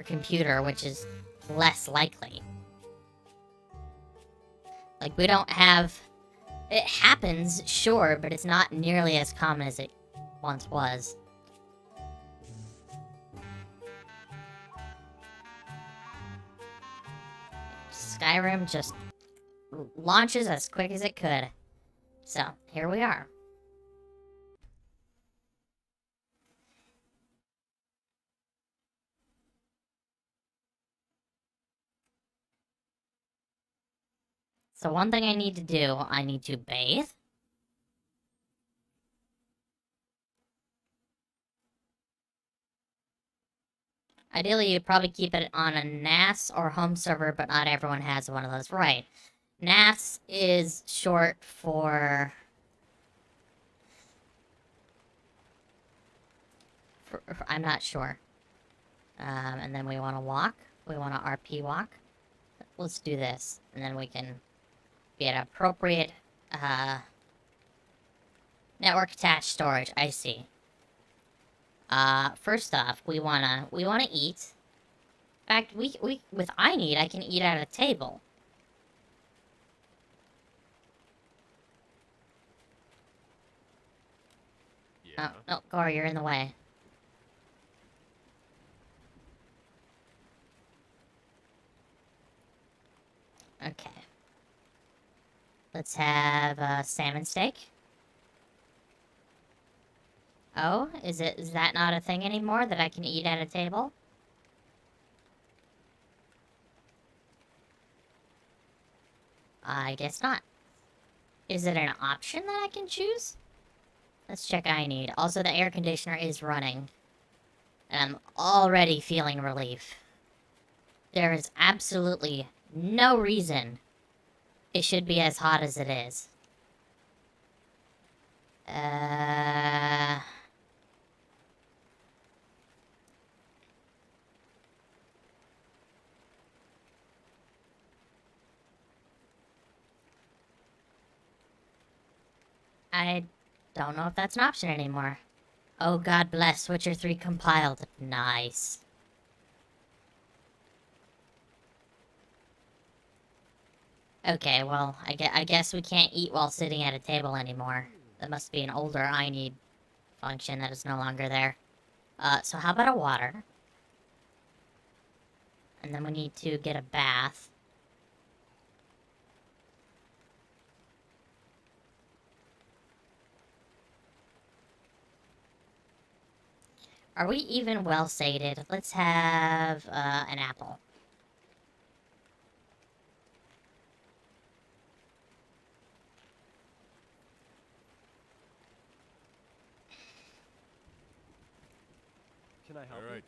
computer, which is less likely. Like, we don't have... It happens, sure, but it's not nearly as common as it once was. Skyrim just launches as quick as it could. So, here we are. So one thing I need to do, I need to bathe. Ideally, you'd probably keep it on a NAS or home server, but not everyone has one of those. Right. NAS is short for I'm not sure. And then we want to walk. We want to RP walk. Let's do this. And then we can get appropriate network attached storage. I see. First off, we wanna eat. In fact, we with I need, I can eat at a table. Yeah. Oh, no, Gore, you're in the way. Okay. Let's have a salmon steak. Oh, is that not a thing anymore that I can eat at a table? I guess not. Is it an option that I can choose? Let's check I need. Also, the air conditioner is running. And I'm already feeling relief. There is absolutely no reason it should be as hot as it is. I don't know if that's an option anymore. Oh, God bless. Witcher 3 compiled. Nice. Okay, well, I guess we can't eat while sitting at a table anymore. That must be an older I need function that is no longer there. So how about a water? And then we need to get a bath. Are we even well sated? Let's have an apple. Can I help you? All right,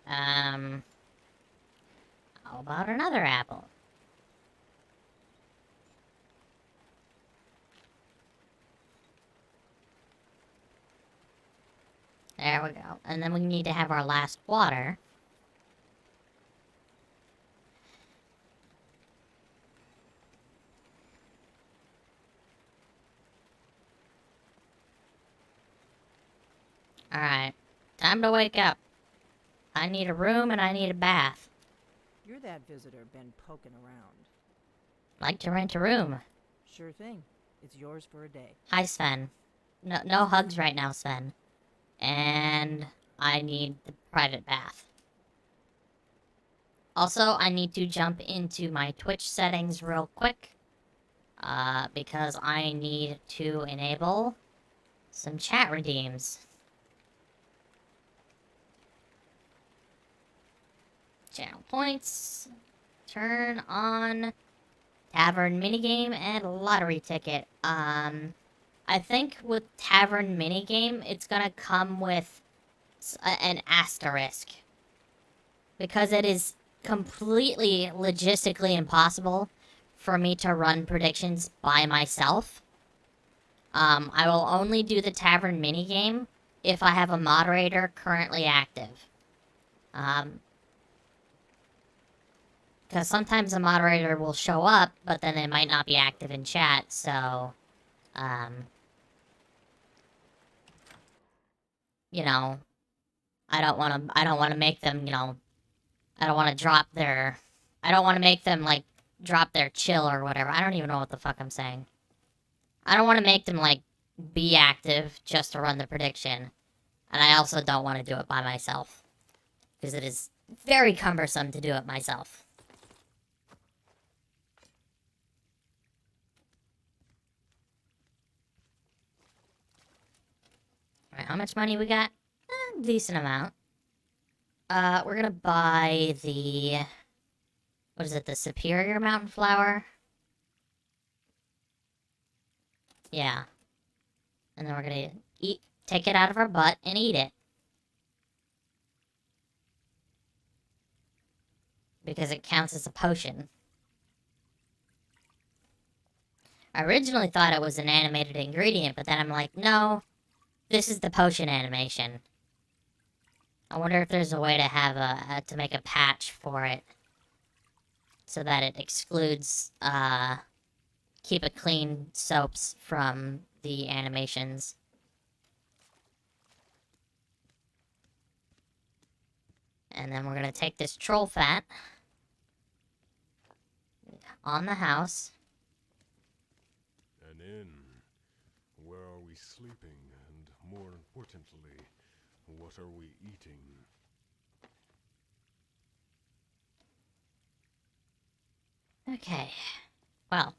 then. How about another apple? There we go. And then we need to have our last water. Alright. Time to wake up. I need a room and I need a bath. You're that visitor been poking around. Like to rent a room. Sure thing. It's yours for a day. Hi, Sven. No hugs right now, Sven. And I need the private bath. Also, I need to jump into my Twitch settings real quick. Because I need to enable some chat redeems. Channel points. Turn on tavern minigame and lottery ticket. I think with tavern minigame, it's gonna come with an asterisk. Because it is completely logistically impossible for me to run predictions by myself. I will only do the tavern minigame if I have a moderator currently active. Because sometimes a moderator will show up, but then they might not be active in chat, so, you know, I don't want to make them, I don't want to drop their, I don't want to make them, like, drop their chill or whatever. I don't even know what the fuck I'm saying. I don't want to make them, like, be active just to run the prediction. And I also don't want to do it by myself. Because it is very cumbersome to do it myself. Alright, how much money we got? Decent amount. We're gonna buy the... What is it, the Superior Mountain Flower? Yeah. And then we're gonna take it out of our butt and eat it. Because it counts as a potion. I originally thought it was an animated ingredient, but then I'm like, no, this is the potion animation. I wonder if there's a way to have to make a patch for it. So that it excludes, Keep It Clean soaps from the animations. And then we're gonna take this troll fat on the house. An inn. Where are we sleeping? And more importantly, what are we eating? Okay. Well.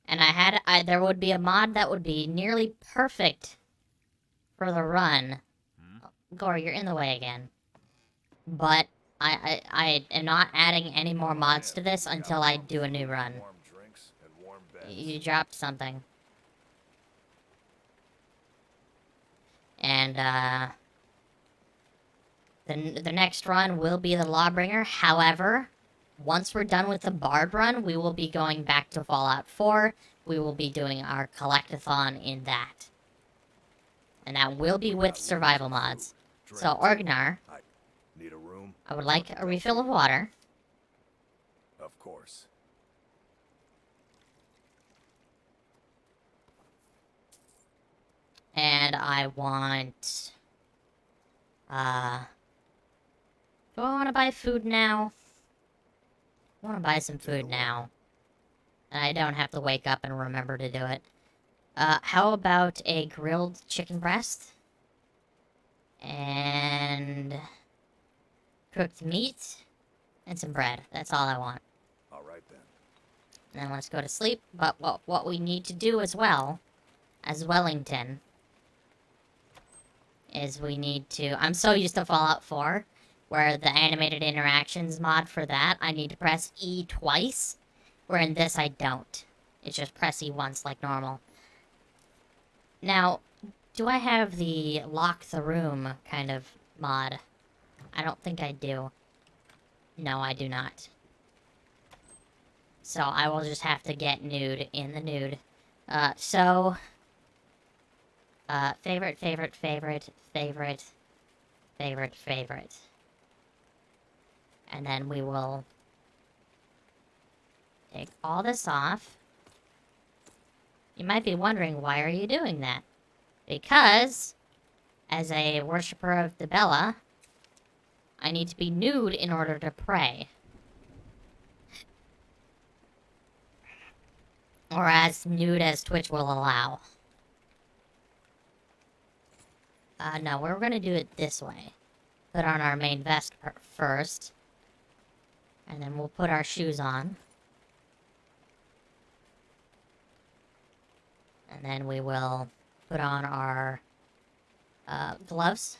And there would be a mod that would be nearly perfect for the run. Gore, you're in the way again. But I am not adding any more mods to this until I do a new run. You dropped something. And, the next run will be the Lawbringer. However, once we're done with the Bard run, we will be going back to Fallout 4. We will be doing our collectathon in that. And that will be with survival mods. So, Orgnar, Need a room? I would like a refill of water. Of course. And I want... do I want to buy food now? I want to buy some food now. And I don't have to wake up and remember to do it. How about a grilled chicken breast? And... cooked meat? And some bread. That's all I want. Alright then. And then let's go to sleep. But what we need to do as well, as Wellington, is we need to... I'm so used to Fallout 4, where the animated interactions mod for that, I need to press E twice, where in this I don't. It's just press E once like normal. Now, do I have the lock the room kind of mod? I don't think I do. No, I do not. So I will just have to get nude in the nude. Favorite. And then we will take all this off. You might be wondering, why are you doing that? Because, as a worshiper of the Bella, I need to be nude in order to pray. Or as nude as Twitch will allow. No, we're gonna do it this way. Put on our main vest first. And then we'll put our shoes on. And then we will put on our gloves.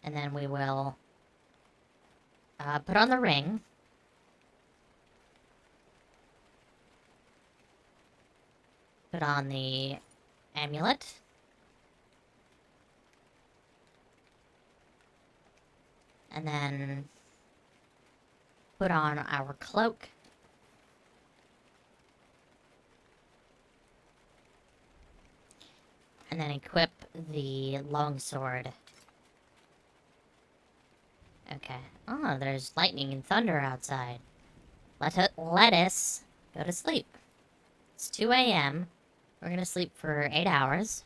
And then we will put on the ring. Put on the amulet. And then put on our cloak. And then equip the longsword. Okay. Oh, there's lightning and thunder outside. Let us go to sleep. It's 2 a.m. We're gonna sleep for 8 hours.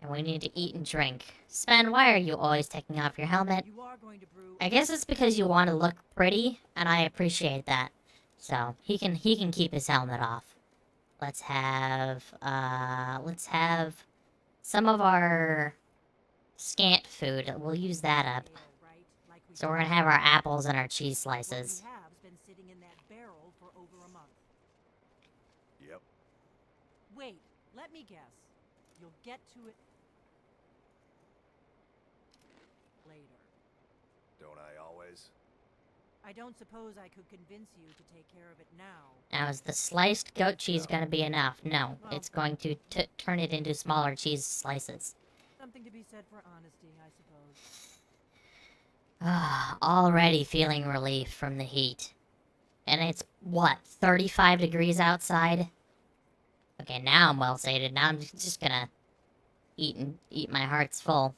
And we need to eat and drink. Sven, why are you always taking off your helmet? You are going to brew. I guess it's because you want to look pretty, and I appreciate that. So, he can keep his helmet off. Let's have some of our scant food. We'll use that up. Right, like we So we're gonna have our apples and our cheese slices. What we have's been sitting in that barrel for over a month. Yep. Wait, let me guess. You'll get to it later. Don't I always? I don't suppose I could convince you to take care of it now. Now, is the sliced goat cheese gonna be enough? No, it's going to turn it into smaller cheese slices. Something to be said for honesty, I suppose. Already feeling relief from the heat. And it's, what, 35 degrees outside? Okay, now I'm well sated. Now I'm just gonna eat my heart's full.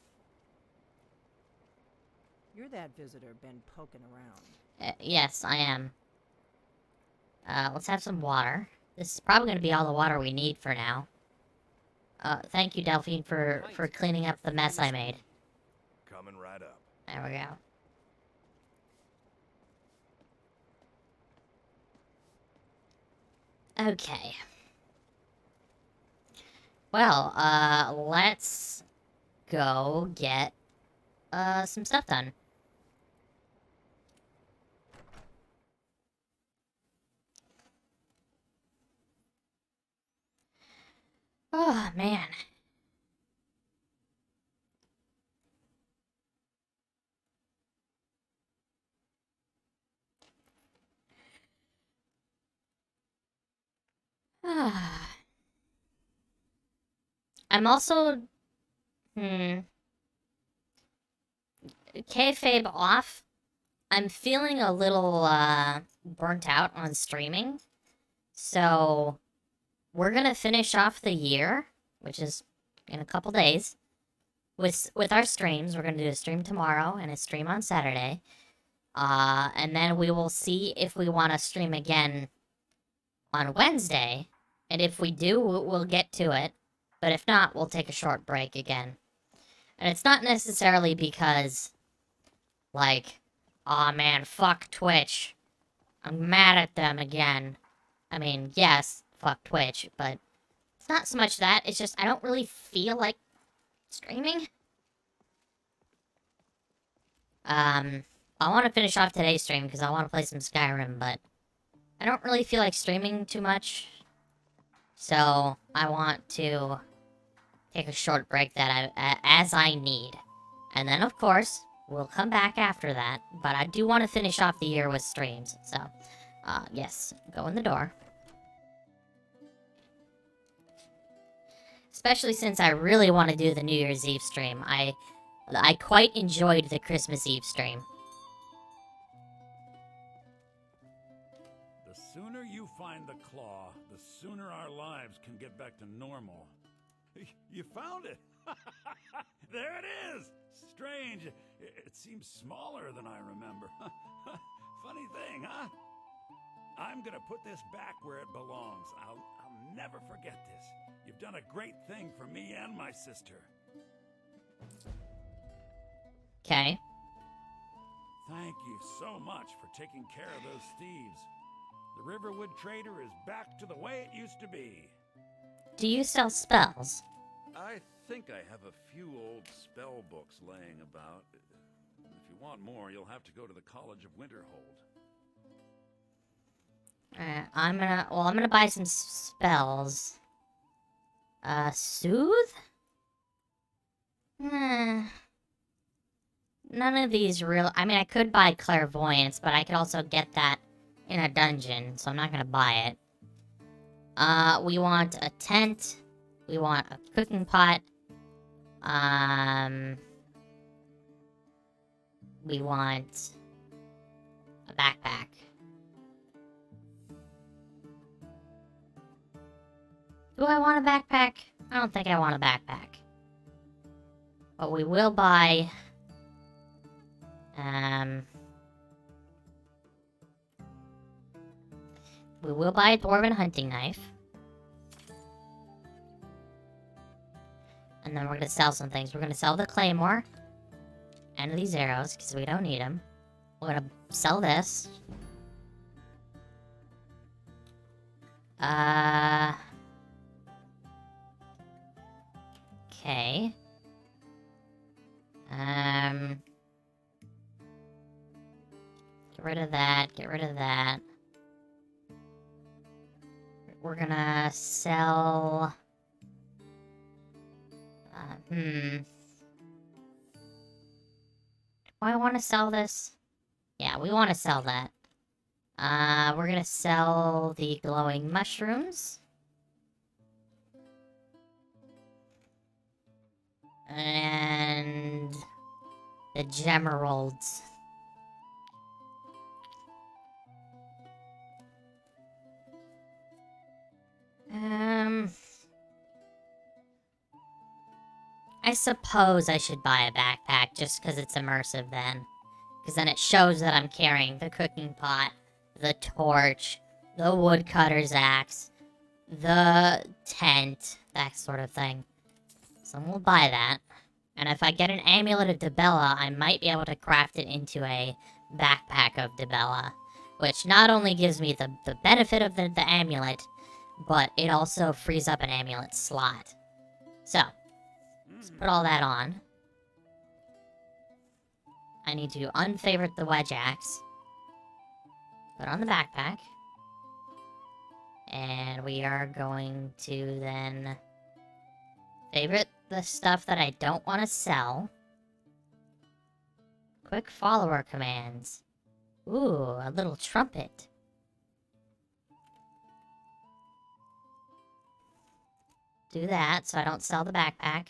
You're that visitor been poking around. Yes, I am. Let's have some water. This is probably gonna be all the water we need for now. Thank you, Delphine, for cleaning up the mess I made. Coming right up. There we go. Okay. Well, let's go get, some stuff done. Oh, man. I'm also... Kayfabe off. I'm feeling a little, burnt out on streaming. So, we're gonna finish off the year, which is in a couple days, with our streams. We're gonna do a stream tomorrow and a stream on Saturday. And then we will see if we want to stream again on Wednesday. And if we do, we'll get to it. But if not, we'll take a short break again. And it's not necessarily because, like, aw man, fuck Twitch. I'm mad at them again. I mean, yes, fuck Twitch, but it's not so much that. It's just I don't really feel like streaming. I want to finish off today's stream because I want to play some Skyrim, but I don't really feel like streaming too much. So I want to take a short break as I need. And then, of course, we'll come back after that. But I do want to finish off the year with streams. So, yes, go in the door. Especially since I really want to do the New Year's Eve stream. I quite enjoyed the Christmas Eve stream. The sooner you find the claw, the sooner our lives can get back to normal. You found it! There it is! Strange. It seems smaller than I remember. Funny thing, huh? I'm gonna put this back where it belongs. I'll never forget this. You've done a great thing for me and my sister. Okay. Thank you so much for taking care of those thieves. The Riverwood trader is back to the way it used to be. Do you sell spells? I think I have a few old spell books laying about. If you want more, you'll have to go to the College of Winterhold. I'm gonna buy some spells. Soothe? None of these real... I mean, I could buy clairvoyance, but I could also get that in a dungeon, so I'm not gonna buy it. We want a tent. We want a cooking pot. We want a backpack. Do I want a backpack? I don't think I want a backpack. But we will buy... We will buy a dwarven hunting knife. And then we're gonna sell some things. We're gonna sell the claymore. And these arrows, because we don't need them. We're gonna sell this. Okay. Get rid of that, get rid of that. We're gonna sell... Do I want to sell this? Yeah, we want to sell that. We're gonna sell the glowing mushrooms. And... the gemeralds. I suppose I should buy a backpack just because it's immersive then. Because then it shows that I'm carrying the cooking pot, the torch, the woodcutter's axe, the tent, that sort of thing. So we'll buy that. And if I get an amulet of Dibella, I might be able to craft it into a backpack of Dibella. Which not only gives me the benefit of the amulet, but it also frees up an amulet slot. So, let's put all that on. I need to unfavorite the wedge axe. Put on the backpack. And we are going to then favorite the stuff that I don't want to sell. Quick follower commands. Ooh, a little trumpet. Do that so I don't sell the backpack.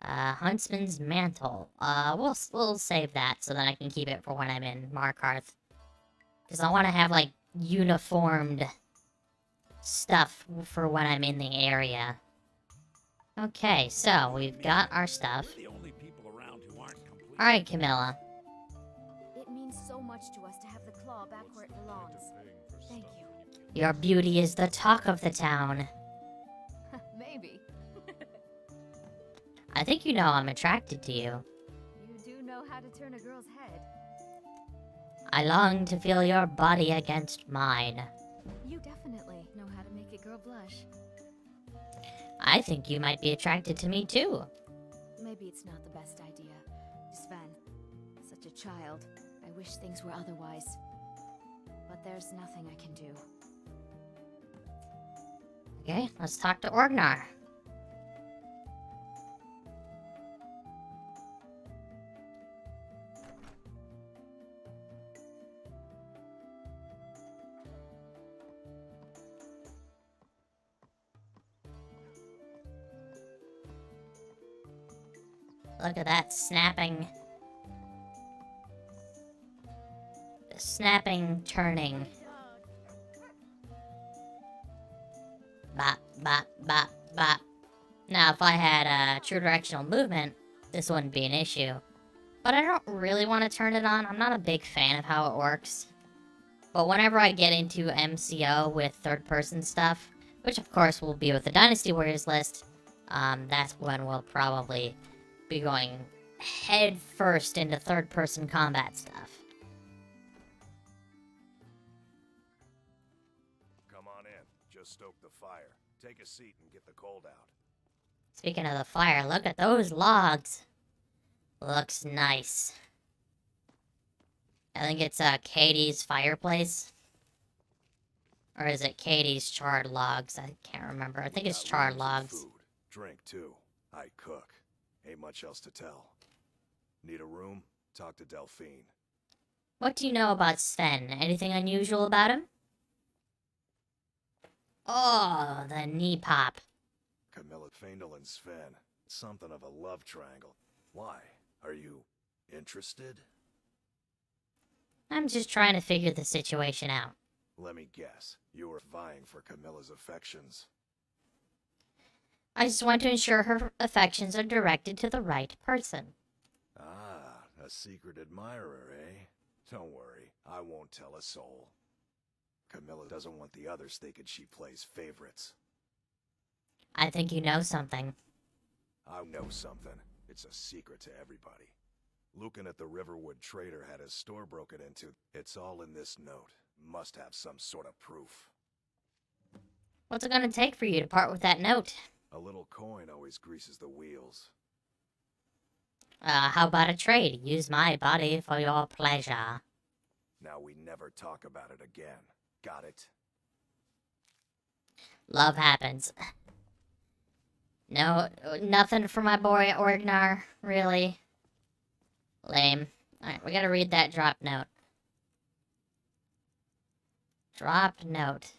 Huntsman's mantle. We'll save that so that I can keep it for when I'm in Markarth. Because I want to have, like, uniformed stuff for when I'm in the area. Okay, so we've got our stuff. Alright, Camilla. It means so much to us to have the claw back where it belongs. Thank you. Your beauty is the talk of the town. Maybe. I think you know I'm attracted to you. You do know how to turn a girl's head. I long to feel your body against mine. You definitely know how to make a girl blush. I think you might be attracted to me too. Maybe it's not the best idea. Sven, such a child. I wish things were otherwise. But there's nothing I can do. Okay, let's talk to Orgnar. Look at that snapping. Snapping, turning. Bop, bop, bop, bop. Now, if I had true directional movement, this wouldn't be an issue. But I don't really want to turn it on. I'm not a big fan of how it works. But whenever I get into MCO with third-person stuff, which of course will be with the Dynasty Warriors list, that's when we'll probably be going head first into third-person combat stuff. Come on in. Just stoke the fire. Take a seat and get the cold out. Speaking of the fire, look at those logs. Looks nice. I think it's Katie's fireplace. Or is it Katie's charred logs? I can't remember. I think it's Got charred rooms and logs. Food. Drink too. I cook. Ain't much else to tell. Need a room? Talk to Delphine. What do you know about Sven? Anything unusual about him? Oh, the knee pop. Camilla, Faendal, and Sven. Something of a love triangle. Why? Are you interested? I'm just trying to figure the situation out. Let me guess. You are vying for Camilla's affections. I just want to ensure her affections are directed to the right person. Ah, a secret admirer, eh? Don't worry, I won't tell a soul. Camilla doesn't want the others thinking she plays favorites. I think you know something. I know something. It's a secret to everybody. Lucan at the Riverwood trader had his store broken into. It's all in this note. Must have some sort of proof. What's it gonna take for you to part with that note? A little coin always greases the wheels. How about a trade? Use my body for your pleasure. Now we never talk about it again. Got it? Love happens. No, nothing for my boy Orgnar, really. Lame. Alright, we gotta read that drop note. Dropped note.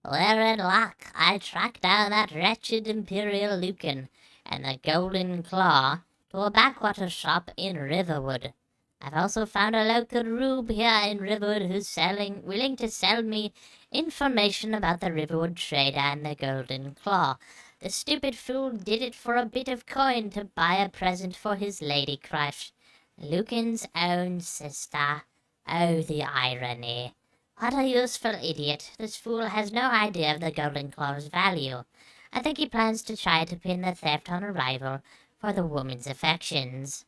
We're in luck. I tracked down that wretched Imperial Lucan and the Golden Claw to a backwater shop in Riverwood. I've also found a local rube here in Riverwood who's willing to sell me information about the Riverwood trader and the Golden Claw. The stupid fool did it for a bit of coin to buy a present for his lady crush. Lucan's own sister. Oh, the irony. What a useful idiot. This fool has no idea of the Golden Claw's value. I think he plans to try to pin the theft on a rival for the woman's affections.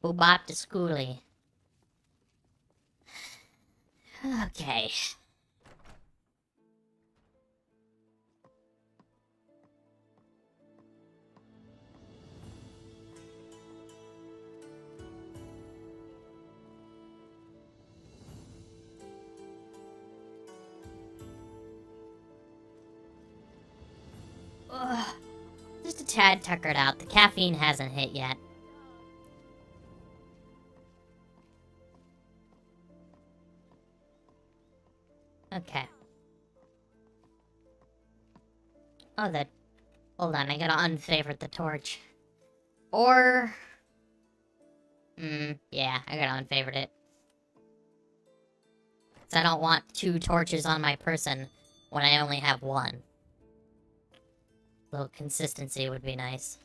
Boobop to schoolie. Okay. Ugh. Just a tad tuckered out. The caffeine hasn't hit yet. Okay. Oh, that... Hold on, I gotta unfavorite the torch. Or... yeah, I gotta unfavorite it. Because I don't want 2 torches on my person when I only have 1. A little consistency would be nice.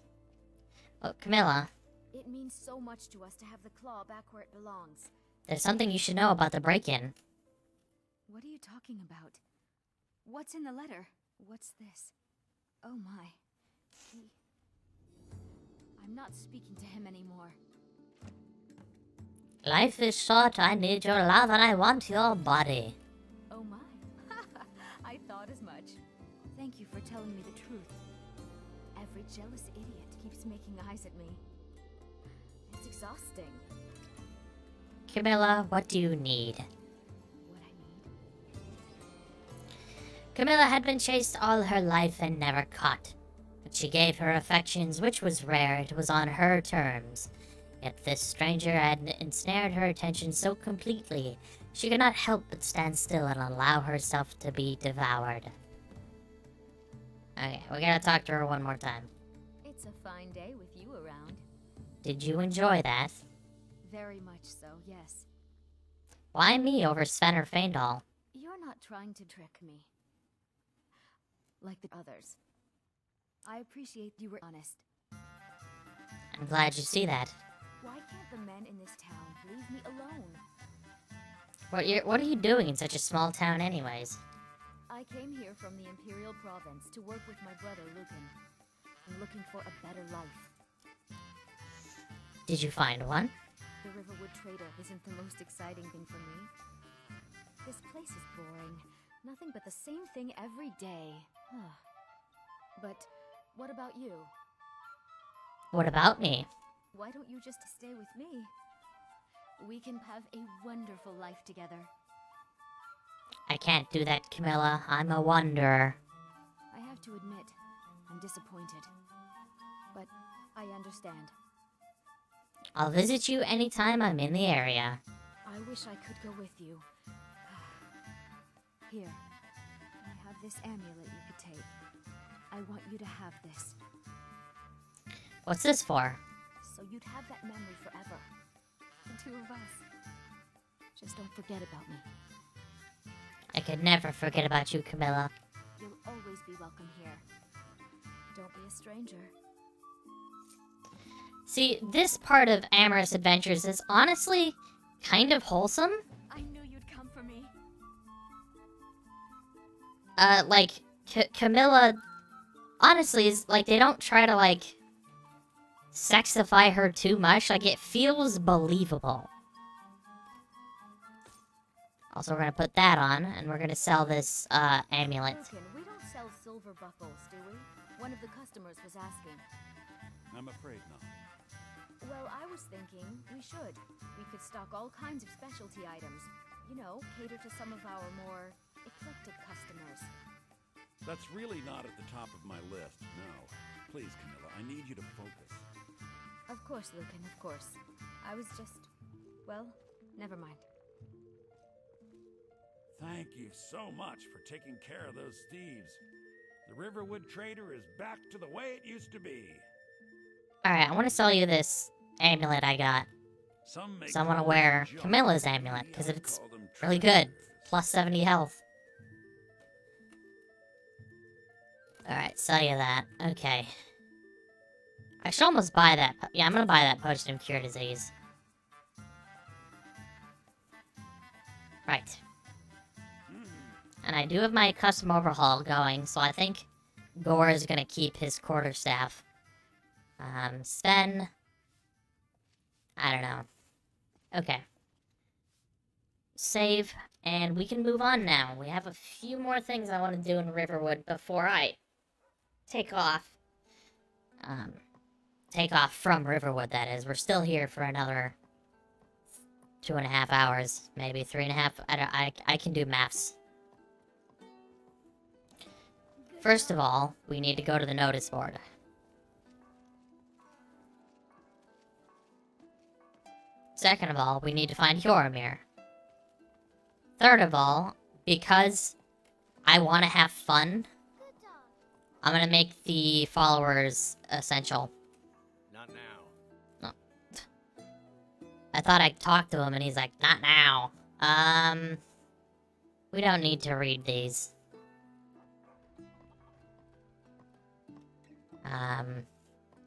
Oh, Camilla, It means so much to us to have the claw back where it belongs. there's something you should know about the break-in. What are you talking about? What's in the letter? What's this? Oh my. I'm not speaking to him anymore. Life is short, I need your love, and I want your body. Oh my. I thought as much. Thank you for telling me the truth. Every jealous idiot keeps making eyes at me. It's exhausting. Camilla, what do you need? What I need. Camilla had been chased all her life and never caught. But she gave her affections, which was rare. It was on her terms. Yet this stranger had ensnared her attention so completely, she could not help but stand still and allow herself to be devoured. Okay, we gotta talk to her one more time. It's a fine day with you around. Did you enjoy that? Very much so, yes. Why me over Sven or Feindal? You're not trying to trick me. Like the others. I appreciate you were honest. I'm glad you see that. Why can't the men in this town leave me alone? What are you doing in such a small town anyways? I came here from the Imperial Province to work with my brother Lucan. I'm looking for a better life. Did you find one? The Riverwood trader isn't the most exciting thing for me. This place is boring. Nothing but the same thing every day. But what about you? What about me? Why don't you just stay with me? We can have a wonderful life together. I can't do that, Camilla. I'm a wanderer. I have to admit, I'm disappointed. But I understand. I'll visit you anytime I'm in the area. I wish I could go with you. Here, I have this amulet you could take. I want you to have this, What's this for? so you'd have that memory forever. The two of us. Just don't forget about me. I could never forget about you, Camilla. You'll always be welcome here. Don't be a stranger. See, this part of Amorous Adventures is honestly kind of wholesome. I knew you'd come for me. Like, Camilla, honestly, is, like, they don't try to, like, sexify her too much. Like, it feels believable. Also, we're gonna put that on, and we're gonna sell this, amulet. Logan, we don't sell silver buckles, do we? One of the customers was asking. I'm afraid not. Well, I was thinking we should. We could stock all kinds of specialty items. You know, cater to some of our more eclectic customers. That's really not at the top of my list, no. Please, Camilla, I need you to focus. Of course, Lucan, of course. I was just... well, never mind. Thank you so much for taking care of those thieves. The Riverwood trader is back to the way it used to be. Alright, I want to sell you this amulet I got. So I want to wear Camilla's amulet, because it's really good. Plus 70 health. Alright, sell you that. Okay. I should almost buy that. Yeah, I'm gonna buy that potion of cure disease. Right. And I do have my custom overhaul going, so I think Gore is gonna keep his quarterstaff. Sven... I don't know. Okay. Save, and we can move on now. We have a few more things I want to do in Riverwood before I take off. Take off from Riverwood, that is. We're still here for another 2.5 hours, maybe 3.5. I can do maths. First of all, we need to go to the notice board. Second of all, we need to find Yoromir. Third of all, because I want to have fun, I'm gonna make the followers essential. Not now. No. I thought I'd talk to him and he's like, not now. We don't need to read these.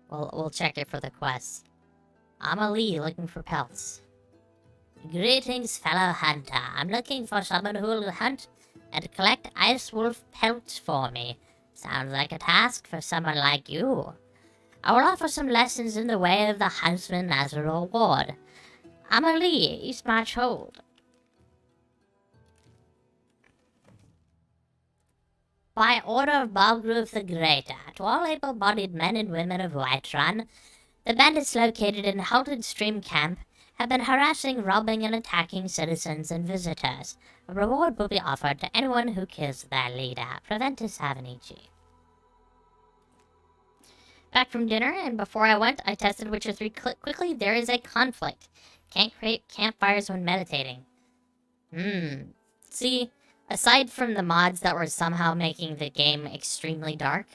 We'll check it for the quests. I'm Ali, looking for pelts. Greetings, fellow hunter. I'm looking for someone who will hunt and collect ice wolf pelts for me. Sounds like a task for someone like you. I will offer some lessons in the way of the huntsman as a reward. I'm Ali, East March Hold. By order of Balgrove the Greater, to all able-bodied men and women of Whiterun, the bandits located in Halted Stream Camp have been harassing, robbing, and attacking citizens and visitors. A reward will be offered to anyone who kills their leader, Preventus Havenici. Back from dinner, and before I went, I tested Witcher 3 quickly. There is a conflict. Can't create campfires when meditating. See, aside from the mods that were somehow making the game extremely dark,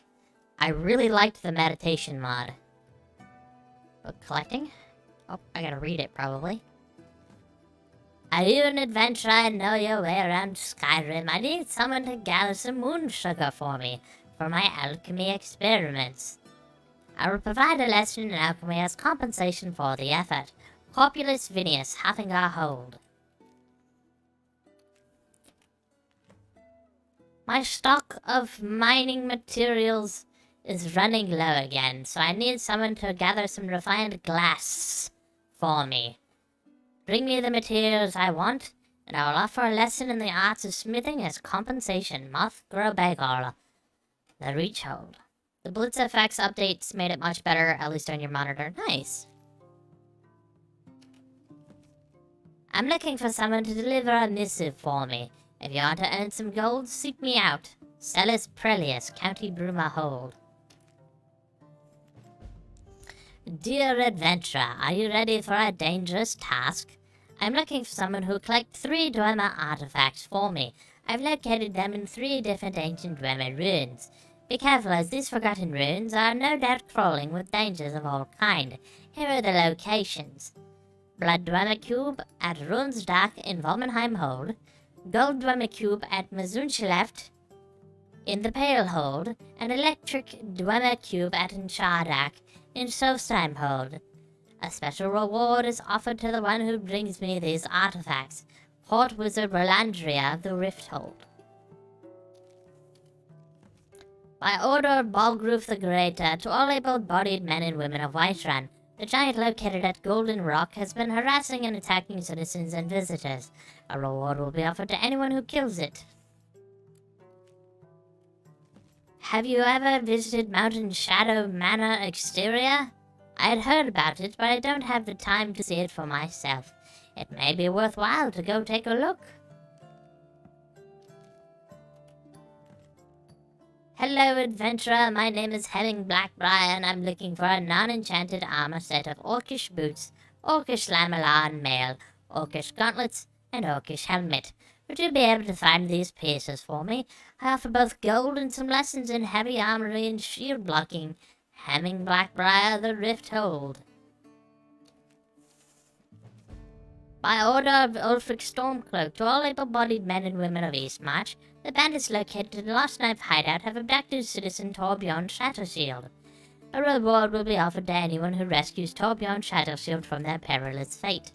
I really liked the meditation mod. Book collecting? Oh, I gotta read it, probably. Are you an adventurer and know your way around Skyrim? I need someone to gather some moon sugar for me, for my alchemy experiments. I will provide a lesson in alchemy as compensation for the effort. Corpulus Vinius, Hathingar Hold. My stock of mining materials is running low again, so I need someone to gather some refined glass for me. Bring me the materials I want, and I will offer a lesson in the arts of smithing as compensation. Moth Grobagol. The Reach Hold. The Blitz FX updates made it much better, at least on your monitor. Nice. I'm looking for someone to deliver a missive for me. If you want to earn some gold, seek me out. Celis Prelius, County Bruma Hold. Dear adventurer, are you ready for a dangerous task? I'm looking for someone who will collect 3 Dwemer artifacts for me. I've located them in 3 different ancient Dwemer ruins. Be careful, as these forgotten ruins are no doubt crawling with dangers of all kind. Here are the locations. Blood Dwemer Cube at Runesdark in Volmenheim Hold, Gold Dwemer Cube at Mazunchileft in the Pale Hold, and Electric Dwemer Cube at Nchardak in Sofsheim Hold. A special reward is offered to the one who brings me these artifacts. Court Wizard Rolandria of the Rift Hold. By order of Balgruf the Greater, to all able-bodied men and women of Whiterun, the giant located at Golden Rock has been harassing and attacking citizens and visitors. A reward will be offered to anyone who kills it. Have you ever visited Mountain Shadow Manor exterior? I had heard about it, but I don't have the time to see it for myself. It may be worthwhile to go take a look. Hello, adventurer. My name is Hemming Blackbriar, and I'm looking for a non-enchanted armor set of orcish boots, orcish lamellar mail, orcish gauntlets, and orcish helmet. Would you be able to find these pieces for me? I offer both gold and some lessons in heavy armory and shield blocking. Hemming Blackbriar, the Rift Hold. By order of Ulfric Stormcloak, to all able-bodied men and women of Eastmarch, the bandits located in the Lost Knife hideout have abducted citizen Torbjorn Shattershield. A reward will be offered to anyone who rescues Torbjorn Shattershield from their perilous fate.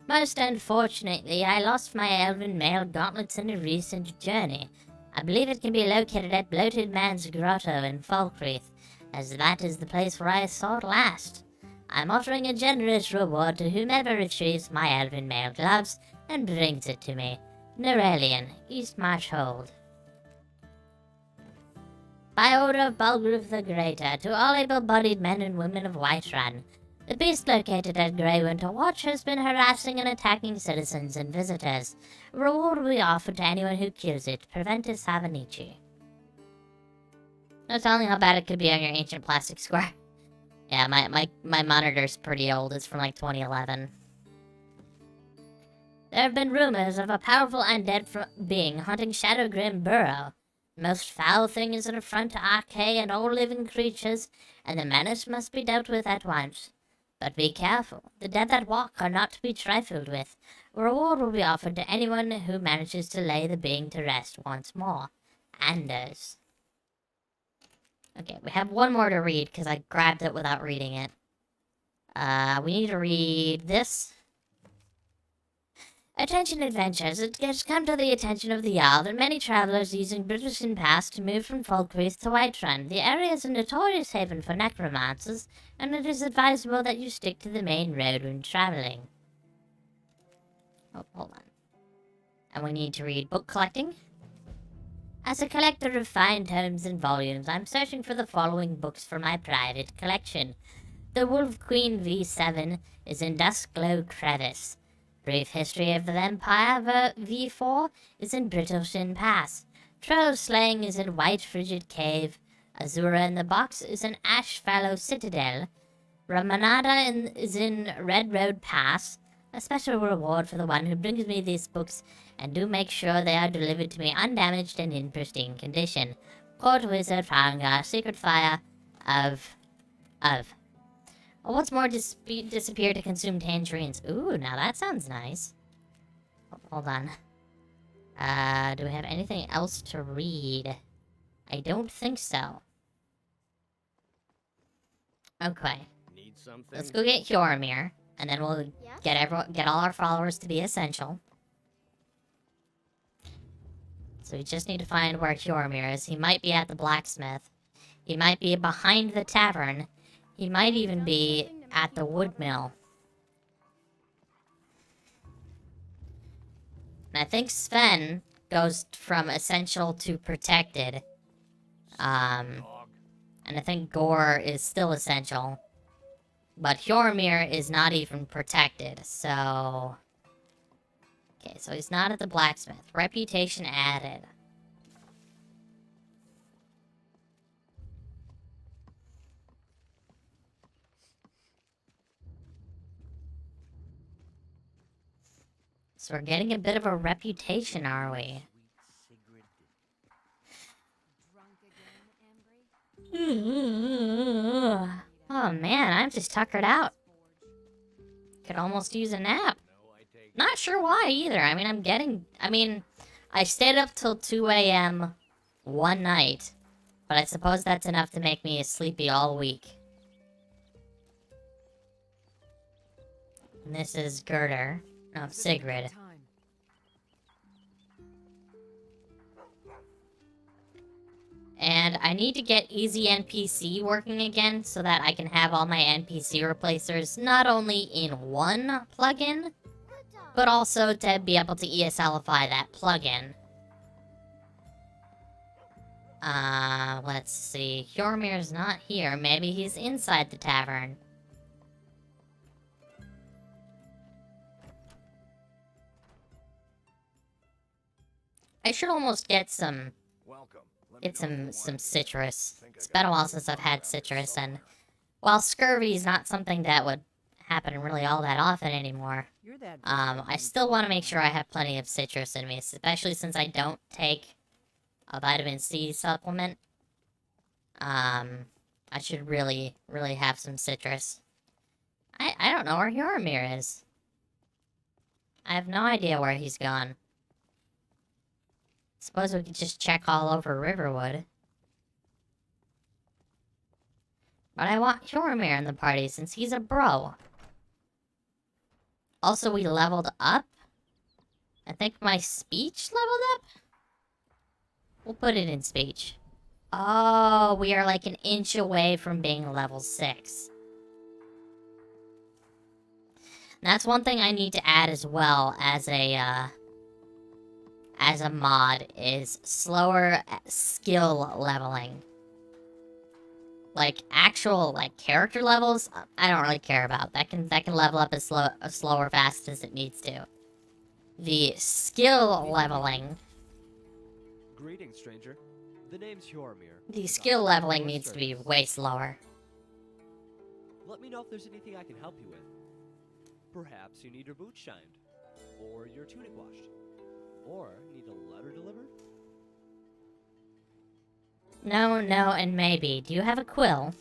Most unfortunately, I lost my elven mail gauntlets in a recent journey. I believe it can be located at Bloated Man's Grotto in Falkreath, as that is the place where I saw it last. I'm offering a generous reward to whomever retrieves my elven mail gloves and brings it to me. Norelian, Eastmarch Hold. By order of Balgruf the Greater, to all able-bodied men and women of Whiterun, the beast located at Greywinter Watch has been harassing and attacking citizens and visitors. A reward will be offered to anyone who kills it. Preventus Havanici. No telling how bad it could be on your ancient plastic square. Yeah, my monitor's pretty old. It's from like 2011. There have been rumors of a powerful undead being haunting Shadowgrim Burrow. The most foul thing is an affront to Archay and all living creatures, and the menace must be dealt with at once. But be careful. The dead that walk are not to be trifled with. A reward will be offered to anyone who manages to lay the being to rest once more. Anders. Okay, we have one more to read, because I grabbed it without reading it. We need to read this. Attention adventurers, it has come to the attention of the Jarl that many travelers using Britishton Pass to move from Falkreath to Whiterun. The area is a notorious haven for necromancers, and it is advisable that you stick to the main road when traveling. Oh, hold on. And we need to read book collecting. As a collector of fine tomes and volumes, I'm searching for the following books for my private collection. The Wolf Queen V7 is in Duskglow Crevice. Brief History of the Vampire V4 is in Brittleshin Pass. Troll Slaying is in White Frigid Cave. Azura in the Box is in Ashfallow Citadel. Ramanada is in Red Road Pass. A special reward for the one who brings me these books, and do make sure they are delivered to me undamaged and in pristine condition. Court Wizard Farangar, Secret Fire of. What's more, disappear to consume tangerines. Ooh, now that sounds nice. Oh, hold on. Do we have anything else to read? I don't think so. Okay. Need something? Let's go get Hyoromir, and then we'll get all our followers to be essential. So we just need to find where Hyoromir is. He might be at the blacksmith. He might be behind the tavern. He might even be at the wood mill. And I think Sven goes from essential to protected. And I think Gore is still essential. But Hyoromir is not even protected, so... Okay, so he's not at the blacksmith. Reputation added. So we're getting a bit of a reputation, are we? Drunk again, Ambry? Oh man, I'm just tuckered out. Could almost use a nap. No, I take Not sure why either. I mean, I stayed up till 2 a.m. one night, but I suppose that's enough to make me sleepy all week. And this is Girder. No, Sigrid. And I need to get Easy NPC working again so that I can have all my NPC replacers not only in one plugin, but also to be able to ESLify that plugin. Let's see. Hjormir's not here. Maybe he's inside the tavern. I should almost get some... Welcome. Let me Get know if you some want citrus. anything. It's been a while since I've had citrus, and while scurvy is not something that would happen really all that often anymore, You're that I still want to make sure I have plenty of citrus in me, especially since I don't take a vitamin C supplement. I should really have some citrus. I don't know where Jormir is. I have no idea where he's gone. Suppose we could just check all over Riverwood. But I want Jormir in the party since he's a bro. Also, we leveled up. I think my speech leveled up? We'll put it in speech. Oh, we are like an inch away from being level 6. And that's one thing I need to add as well as a mod is slower skill leveling. Like actual character levels, I don't really care about. That can level up as slower fast as it needs to. The skill leveling. Greetings, stranger. The name's Hjormir. The skill leveling needs to be way slower. Let me know if there's anything I can help you with. Perhaps you need your boots shined, or your tunic washed, or need a letter delivered. No, and maybe. Do you have a quill?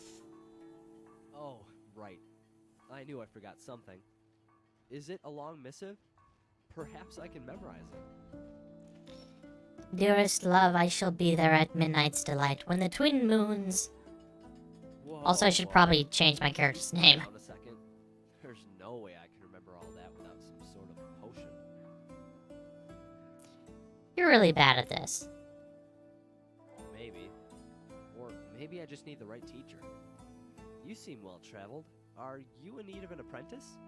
Oh, right. I knew I forgot something. Is it a long missive? Perhaps I can memorize it. Dearest love, I shall be there at midnight's delight when the twin moons... Whoa, Also, I should probably change my character's name. Hold on a second. There's no way I can remember all that without some sort of potion. You're really bad at this. Maybe. Or maybe I just need the right teacher. You seem well-traveled. Are you in need of an apprentice?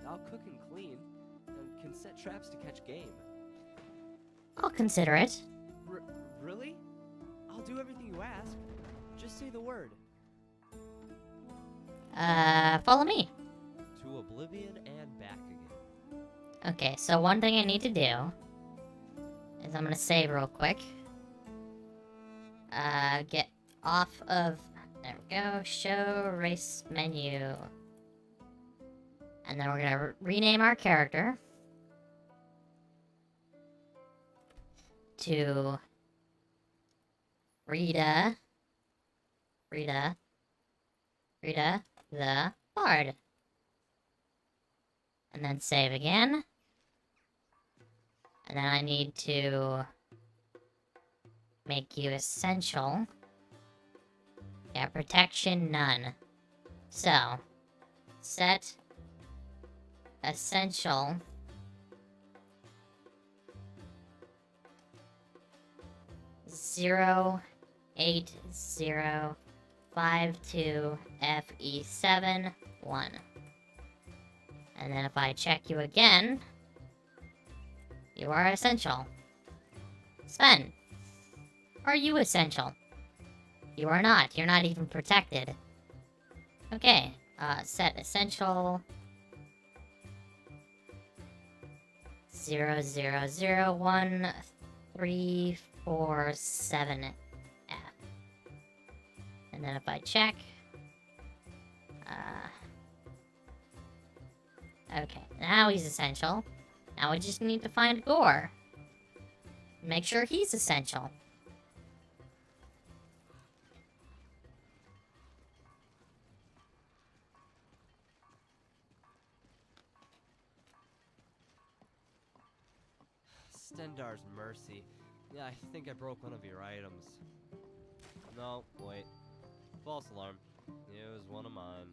I'll cook and clean, and can set traps to catch game. I'll consider it. Really? I'll do everything you ask. Just say the word. Follow me. To oblivion and back again. Okay, so one thing I need to do is I'm gonna save real quick. Get off of... There we go. Show race menu. And then we're gonna rename our character to Rita the Bard. And then save again. And then I need to make you essential. Yeah, protection none. So, set essential. Zero 8052 FE7 1. And then if I check you again, you are essential. Sven, are you essential? You are not. You're not even protected. Okay, set essential 0001347F. And then if I check, okay, now he's essential. Now we just need to find Gore. Make sure he's essential. Stendar's mercy. Yeah, I think I broke one of your items. No, wait. False alarm. It was one of mine.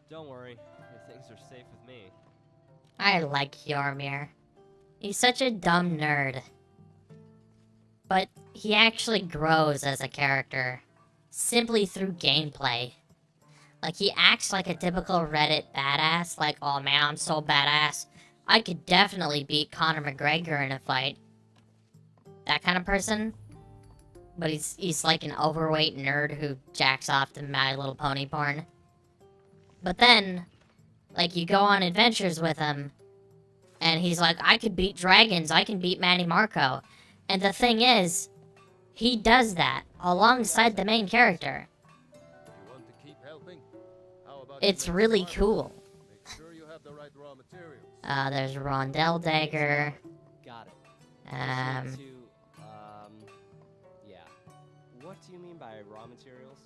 Don't worry, your things are safe with me. I like Yormir. He's such a dumb nerd. But he actually grows as a character. Simply through gameplay. Like, he acts like a typical Reddit badass. Like, oh man, I'm so badass. I could definitely beat Conor McGregor in a fight. That kind of person. But he's like an overweight nerd who jacks off to My Little Pony porn. But then, like, you go on adventures with him, and he's like, I could beat dragons, I can beat Manny Marco. And the thing is, he does that alongside the main character. You want to keep helping? How about It's you make really some cool. Make sure you have the right raw materials. There's Rondell Dagger. Got it. Um, Just need to, yeah. What do you mean by raw materials?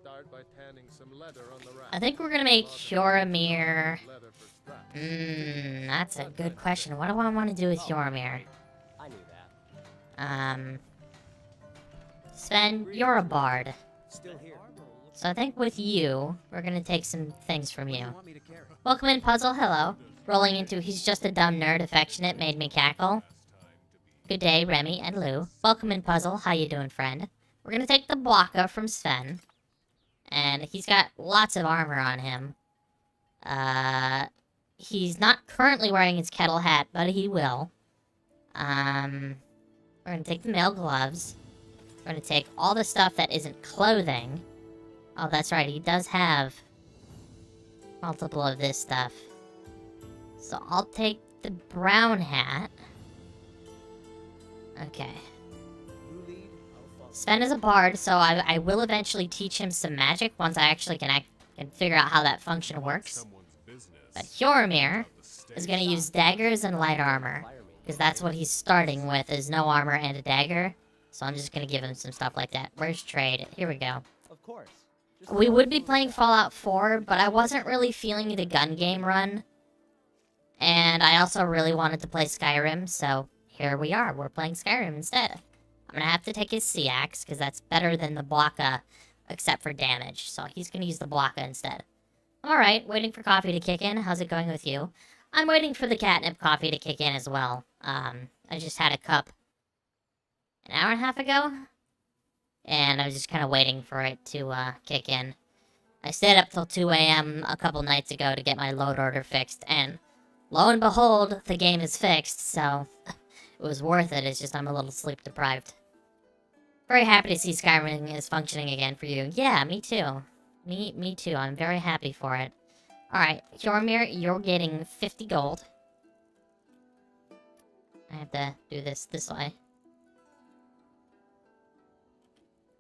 Start by tanning some leather on the rack. I think we're gonna make Yormir. Leather for straps. That's a good question. What do I want to do with Yormir? I knew that. Sven, you're a bard. Still here. So I think with you, we're gonna take some things from What do you. you want me to carry? Welcome in, Puzzle. Hello. Rolling into He's Just a Dumb Nerd Affectionate made me cackle. Good day, Remy and Lou. Welcome in, Puzzle. How you doing, friend? We're gonna take the Blocka from Sven. And he's got lots of armor on him. He's not currently wearing his kettle hat, but he will. We're gonna take the mail gloves. We're gonna take all the stuff that isn't clothing. Oh, that's right, he does have multiple of this stuff. So I'll take the brown hat. Okay. Sven is a bard, so I will eventually teach him some magic once I actually can figure out how that function works. Someone's business. But Yormir The state. is going to use daggers and light armor. Because that's what he's starting with, is no armor and a dagger. So I'm just going to give him some stuff like that. Where's trade? Here we go. Of course. We would be playing Fallout 4, but I wasn't really feeling the gun game run. And I also really wanted to play Skyrim, so here we are. We're playing Skyrim instead. I'm going to have to take his sea axe, because that's better than the Blocka, except for damage. So he's going to use the Blocka instead. Alright, waiting for coffee to kick in. How's it going with you? I'm waiting for the catnip coffee to kick in as well. I just had a cup an hour and a half ago. And I was just kind of waiting for it to kick in. I stayed up till 2 a.m. a couple nights ago to get my load order fixed. And lo and behold, the game is fixed. So it was worth it. It's just I'm a little sleep deprived. Very happy to see Skyrim is functioning again for you. Yeah, me too. Me too. I'm very happy for it. Alright, Yormir, you're getting 50 gold. I have to do this way.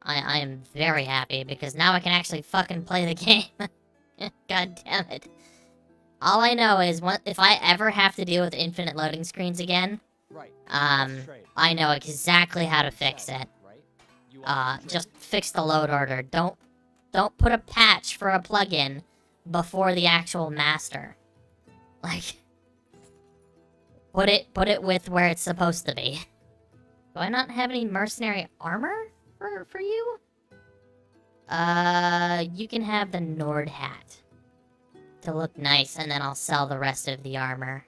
I am very happy because now I can actually fucking play the game. God damn it. All I know is if I ever have to deal with infinite loading screens again, Right. I know exactly how to fix it. Just fix the load order. Don't put a patch for a plugin before the actual master. Like, put it with where it's supposed to be. Do I not have any mercenary armor for you? You can have the Nord hat to look nice, and then I'll sell the rest of the armor.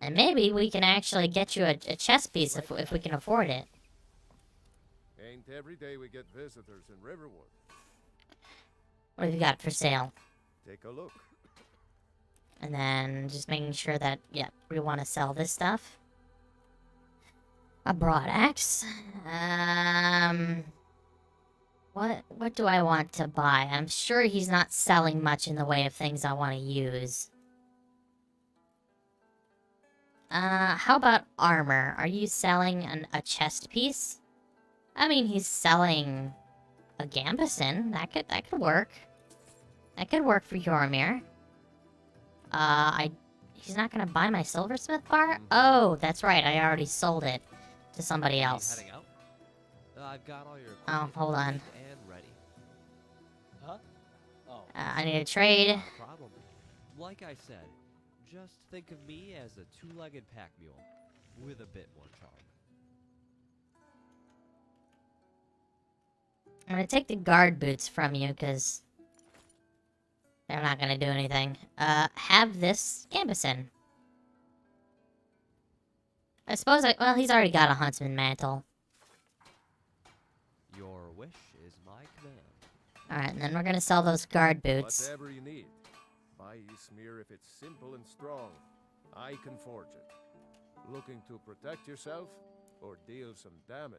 And maybe we can actually get you a chest piece if we can afford it. Ain't every day we get visitors in Riverwood. What have you got for sale? Take a look. And then just making sure that, yeah, we want to sell this stuff. A broad axe. What do I want to buy? I'm sure he's not selling much in the way of things I want to use. How about armor? Are you selling a chest piece? I mean, he's selling a gambeson. That could work. That could work for Yormir. He's not gonna buy my silversmith bar? Oh, that's right. I already sold it to somebody else. Heading out? I've got all your Oh, equipment hold on. cleaned and ready. Huh? Oh. I need a trade. Not a problem. Like I said, just think of me as a two-legged pack mule with a bit more charm. I'm gonna take the guard boots from you, because they're not gonna do anything. Have this gambeson. I suppose well, he's already got a huntsman mantle. Your wish is my command. Alright, and then we're gonna sell those guard boots. Whatever you need. Buy Ysmir if it's simple and strong. I can forge it. Looking to protect yourself or deal some damage?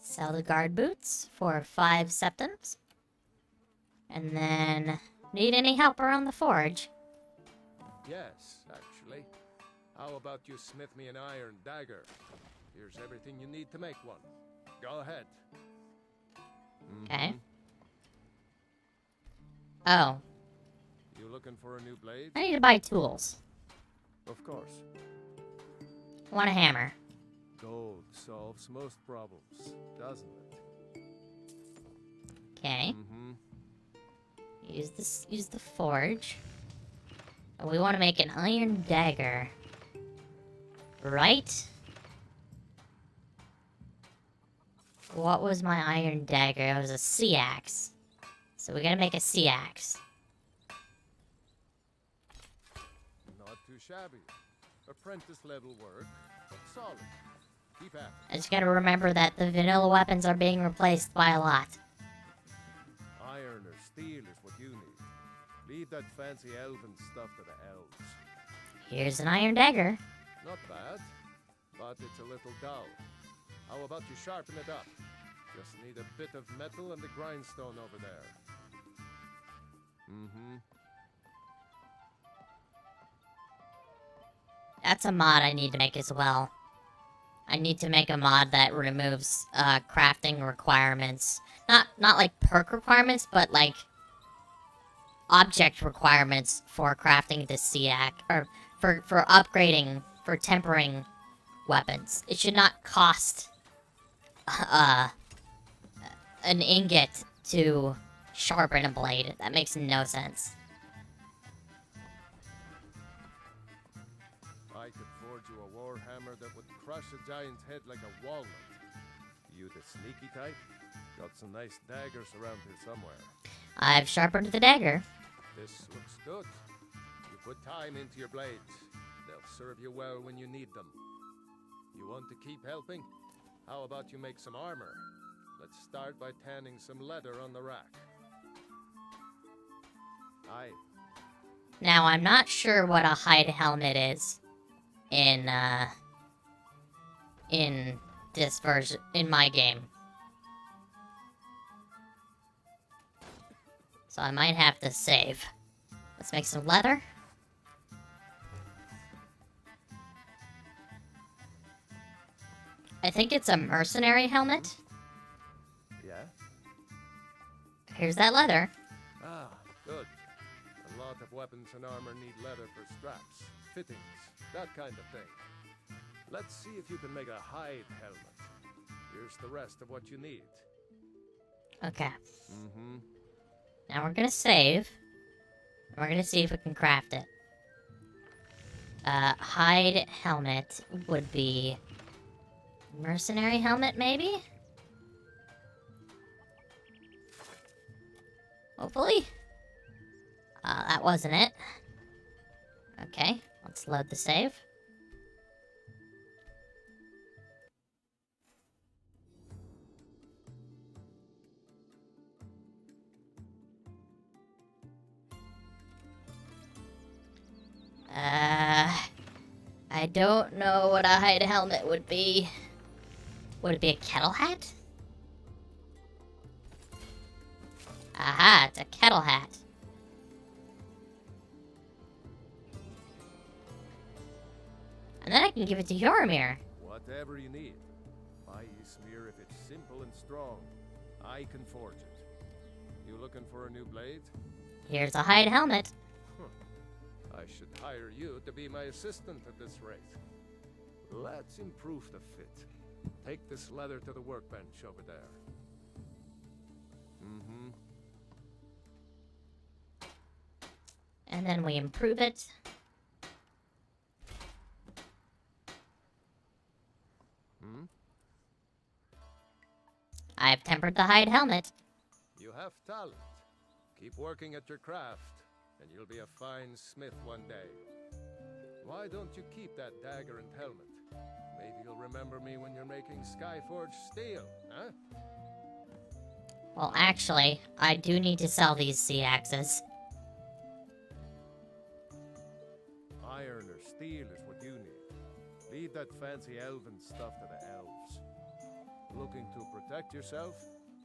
Sell the guard boots for 5 septims. And then, need any help around the forge? Yes, actually. How about you smith me an iron dagger? Here's everything you need to make one. Go ahead. Okay. Oh, You looking for a new blade? I need to buy tools. Of course. I want a hammer. Gold solves most problems, doesn't it? Okay. Mm-hmm. Use the forge. And we want to make an iron dagger. Right? What was my iron dagger? It was a sea axe. So we're gonna make a sea axe. Not too shabby. Apprentice level work, but solid. Keep at it. I just gotta remember that the vanilla weapons are being replaced by a lot. Iron or steel is what you need. Leave that fancy elven stuff to the elves. Here's an iron dagger. Not bad, but it's a little dull. How about you sharpen it up? Just need a bit of metal and the grindstone over there. Mm-hmm. That's a mod I need to make as well. I need to make a mod that removes crafting requirements. Not like perk requirements, but like object requirements for crafting the sea axe, or for upgrading, for tempering weapons. It should not cost an ingot to sharpen a blade. That makes no sense. I could forge you a warhammer that would crush a giant's head like a walnut. You the sneaky type? Got some nice daggers around here somewhere. I've sharpened the dagger. This looks good. You put time into your blades. They'll serve you well when you need them. You want to keep helping? How about you make some armor? Let's start by tanning some leather on the rack. Aye. Now, I'm not sure what a hide helmet is in this version, in my game. So I might have to save. Let's make some leather. I think it's a mercenary helmet. Yeah? Here's that leather. Ah, good. A lot of weapons and armor need leather for straps, fittings, that kind of thing. Let's see if you can make a hide helmet. Here's the rest of what you need. Okay. Mm-hmm. Now we're gonna save. And we're gonna see if we can craft it. Hide helmet would be mercenary helmet, maybe? Hopefully. That wasn't it. Okay, let's load the save. I don't know what a hide helmet would be. Would it be a kettle hat? Aha, it's a kettle hat. And then I can give it to Yoramir. Whatever you need. Buy Ysmir if it's simple and strong. I can forge it. You looking for a new blade? Here's a hide helmet. I should hire you to be my assistant at this rate. Let's improve the fit. Take this leather to the workbench over there. Mm-hmm. And then we improve it. Hmm? I've tempered the hide helmet. You have talent. Keep working at your craft, and you'll be a fine smith one day. Why don't you keep that dagger and helmet? Maybe you'll remember me when you're making Skyforged steel, huh? Well, actually, I do need to sell these sea axes. Iron or steel is what you need. Leave that fancy elven stuff to the elves. Looking to protect yourself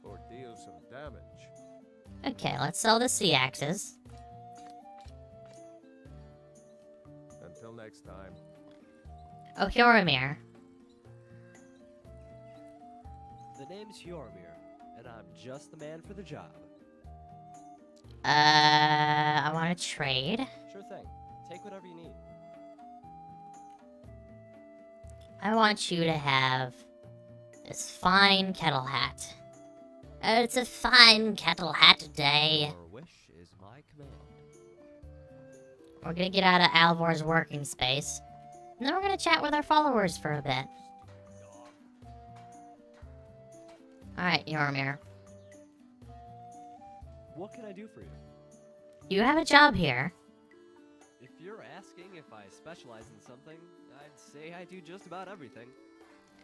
or deal some damage? Okay, let's sell the sea axes. Until next time. Oh, Hyoromir. The name's Hyoromir, and I'm just the man for the job. I want to trade. Sure thing. Take whatever you need. I want you to have this fine kettle hat. It's a fine kettle hat day. Your wish is my command. We're gonna get out of Alvor's working space. And then we're gonna chat with our followers for a bit. Alright, Hyoromir. What can I do for you? You have a job here. If you're asking if I specialize in something, I'd say I do just about everything.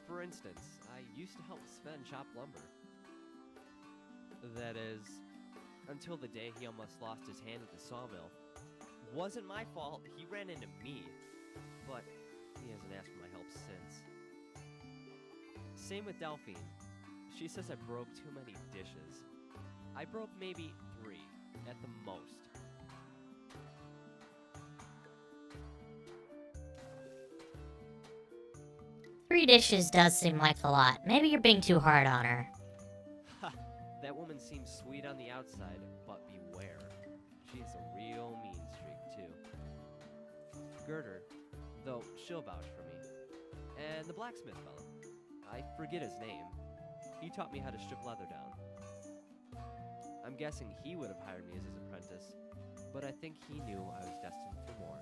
For instance, I used to help Sven chop lumber. That is, until the day he almost lost his hand at the sawmill. Wasn't my fault, he ran into me. But he hasn't asked for my help since. Same with Delphine. She says I broke too many dishes. I broke maybe 3, at the most. 3 dishes does seem like a lot. Maybe you're being too hard on her. Ha! That woman seems sweet on the outside, but beware. She has a real mean streak, too. Girder, though she'll vouch for me. And the blacksmith fellow. I forget his name. He taught me how to strip leather down. I'm guessing he would have hired me as his apprentice, but I think he knew I was destined for more.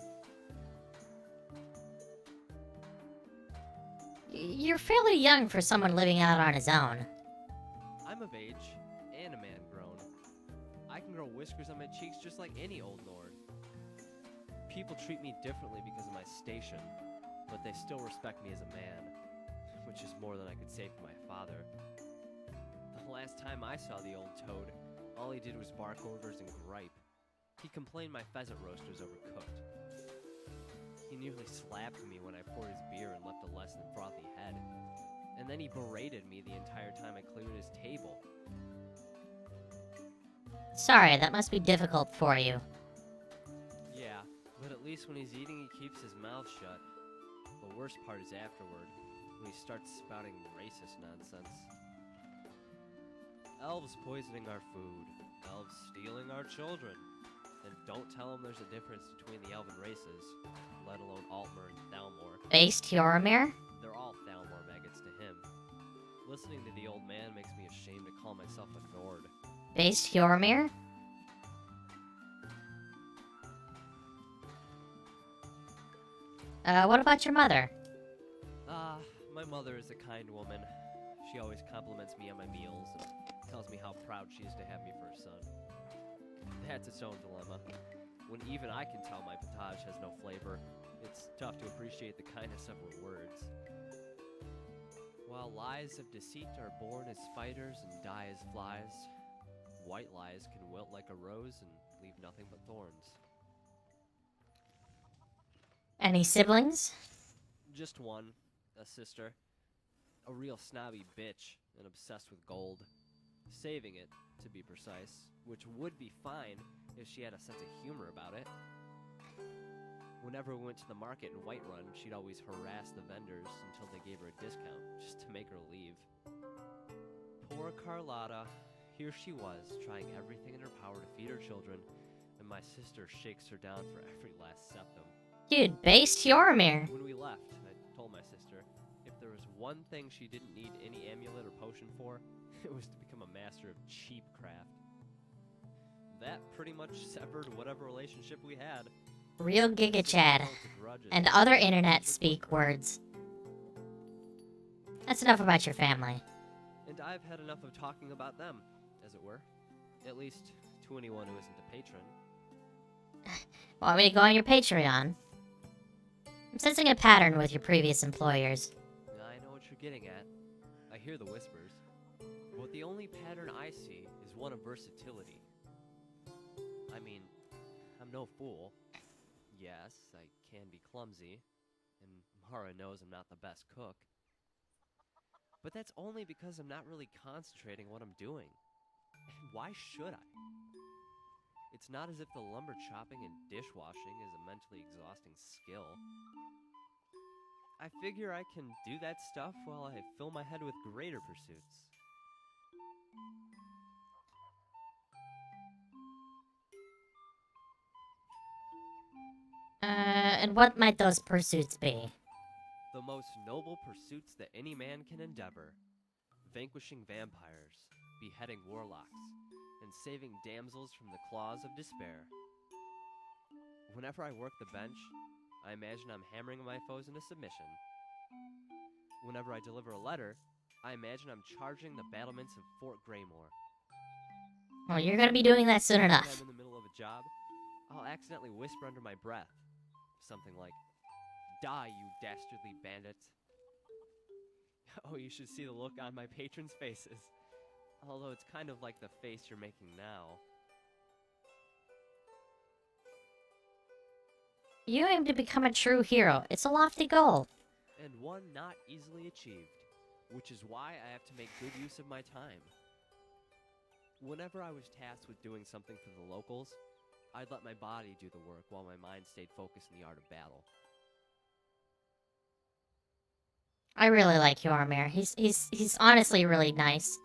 You're fairly young for someone living out on his own. I'm of age, and a man grown. I can grow whiskers on my cheeks just like any old lord. People treat me differently because of my station, but they still respect me as a man, which is more than I could say for my father. The last time I saw the old toad, all he did was bark orders and gripe. He complained my pheasant roast was overcooked. He nearly slapped me when I poured his beer and left a less than frothy head. And then he berated me the entire time I cleared his table. Sorry, that must be difficult for you. Yeah, but at least when he's eating he keeps his mouth shut. The worst part is afterward, when he starts spouting racist nonsense. Elves poisoning our food, elves stealing our children. And don't tell him there's a difference between the elven races, let alone Altmer and Thalmor. Based Hyoromir? They're all Thalmor maggots to him. Listening to the old man makes me ashamed to call myself a Nord. Based Hyoromir? What about your mother? My mother is a kind woman. She always compliments me on my meals and tells me how proud she is to have me for her son. That's its own dilemma. When even I can tell my potage has no flavor, it's tough to appreciate the kindness of her words. While lies of deceit are born as spiders and die as flies, white lies can wilt like a rose and leave nothing but thorns. Any siblings? Just one, a sister. A real snobby bitch and obsessed with gold. Saving it, to be precise, which would be fine if she had a sense of humor about it. Whenever we went to the market in Whiterun, she'd always harass the vendors until they gave her a discount, just to make her leave. Poor Carlotta, here she was, trying everything in her power to feed her children, and my sister shakes her down for every last septum. Dude, based Hyoromir. When we left, I told my sister, if there was one thing she didn't need any amulet or potion for, it was to become a master of cheap craft. that pretty much severed whatever relationship we had. Real Giga Guess it's Chad. held to grudges And and other friendship internet should speak work. words. That's enough about your family. And I've had enough of talking about them, as it were. At least to anyone who isn't a patron. Want me to go on your Patreon? I'm sensing a pattern with your previous employers. I know what you're getting at. I hear the whispers. But the only pattern I see is one of versatility. I mean, I'm no fool. Yes, I can be clumsy, and Mara knows I'm not the best cook. But that's only because I'm not really concentrating on what I'm doing. And why should I? It's not as if the lumber chopping and dishwashing is a mentally exhausting skill. I figure I can do that stuff while I fill my head with greater pursuits. And what might those pursuits be? The most noble pursuits that any man can endeavor. Vanquishing vampires, beheading warlocks, and saving damsels from the claws of despair. Whenever I work the bench, I imagine I'm hammering my foes into submission. Whenever I deliver a letter, I imagine I'm charging the battlements of Fort Greymore. Well, you're gonna be doing that soon When enough. I'm in the middle of a job, I'll accidentally whisper under my breath. Something like, "Die, you dastardly bandit." Oh, you should see the look on my patrons' faces. Although it's kind of like the face you're making now. You aim to become a true hero. It's a lofty goal. And one not easily achieved, which is why I have to make good use of my time. Whenever I was tasked with doing something for the locals, I'd let my body do the work while my mind stayed focused in the art of battle. I really like Yormir. He's honestly really nice.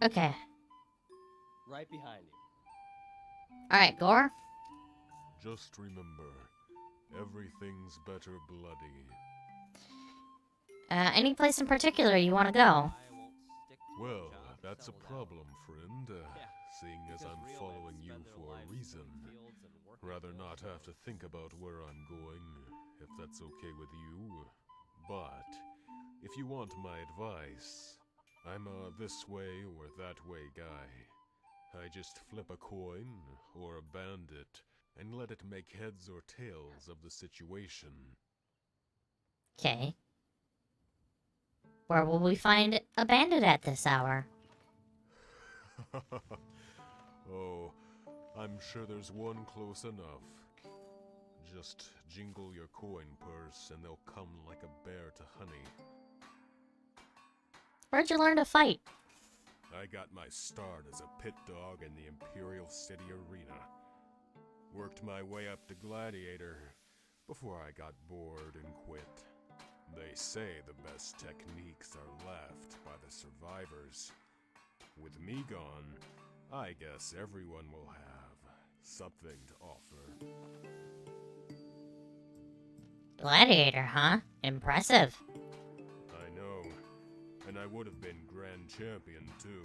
Okay. Right behind you. Alright, Gore. Just remember, everything's better bloody. Any place in particular you want to go? I won't stick to one Well, job to that's a settle down. problem, friend. Yeah, Seeing as because I'm real following men you spend their for a lives reason. growing fields and working Rather at not mill have to shops. think about where I'm going, if that's okay with you. But, if you want my advice, I'm a this way or that way guy. I just flip a coin, or a bandit, and let it make heads or tails of the situation. Okay. Where will we find a bandit at this hour? Oh, I'm sure there's one close enough. Just jingle your coin purse and they'll come like a bear to honey. Where'd you learn to fight? I got my start as a pit dog in the Imperial City Arena. Worked my way up to Gladiator before I got bored and quit. They say the best techniques are left by the survivors. With me gone, I guess everyone will have something to offer. Gladiator, huh? Impressive. I know, and I would have been Grand Champion too.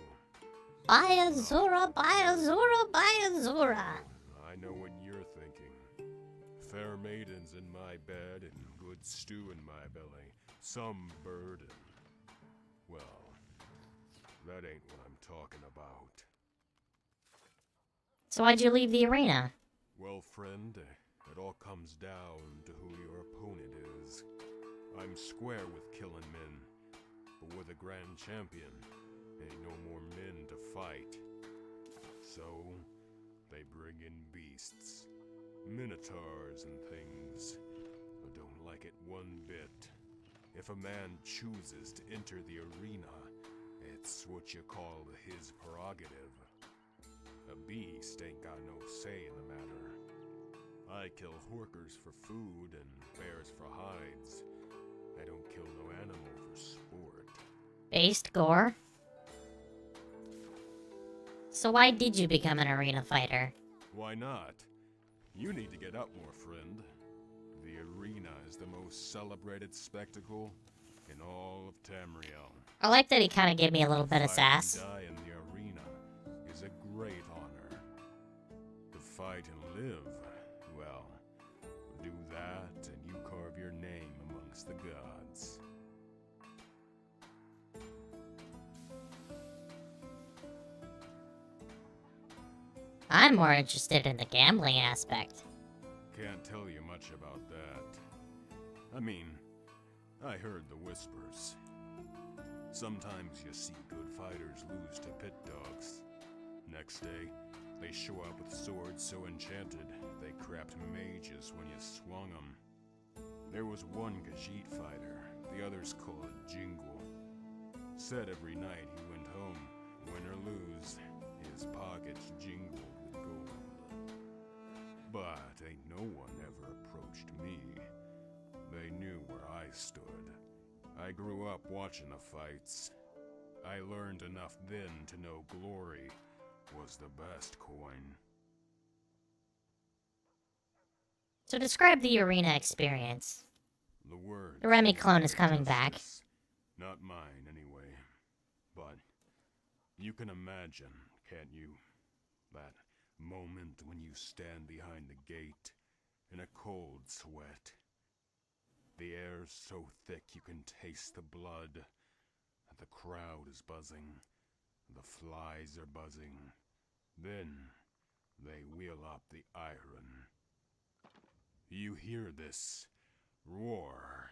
Bayazura, Bayazura, Bayazura. I know what you're thinking. Fair maidens in my bed and good stew in my belly. Some burden. Well, that ain't what I'm talking about. So why'd you leave the arena? Well, friend, it all comes down to who your opponent is. I'm square with killing men, but with a Grand Champion, ain't no more men to fight. So, they bring in beasts, minotaurs and things. I don't like it one bit. If a man chooses to enter the arena, it's what you call his prerogative. A beast ain't got no say in the matter. I kill horkers for food and bears for hides. I don't kill no animal for sport. Based Gore? So why did you become an arena fighter? Why not? You need to get up more, friend. The arena is the most celebrated spectacle, in all of Tamriel. I like that he kind of gave me a little bit of Fight and sass. die in the arena is a great honor. To fight and live, well, do that and you carve your name amongst the gods. I'm more interested in the gambling aspect. Can't tell you much about that. I mean, I heard the whispers. Sometimes you see good fighters lose to pit dogs. Next day, they show up with swords so enchanted they crapped mages when you swung them. There was one Khajiit fighter, the others called it Jingle. Said every night he went home, win or lose, his pockets jingled with gold. But ain't no one ever approached me. They knew where I stood. I grew up watching the fights. I learned enough then to know glory was the best coin. So describe the arena experience. The word. The Remy clone is coming back. Not mine, anyway. But you can imagine, can't you? That moment when you stand behind the gate in a cold sweat. The air's so thick you can taste the blood. The crowd is buzzing. The flies are buzzing. Then they wheel up the iron. You hear this roar.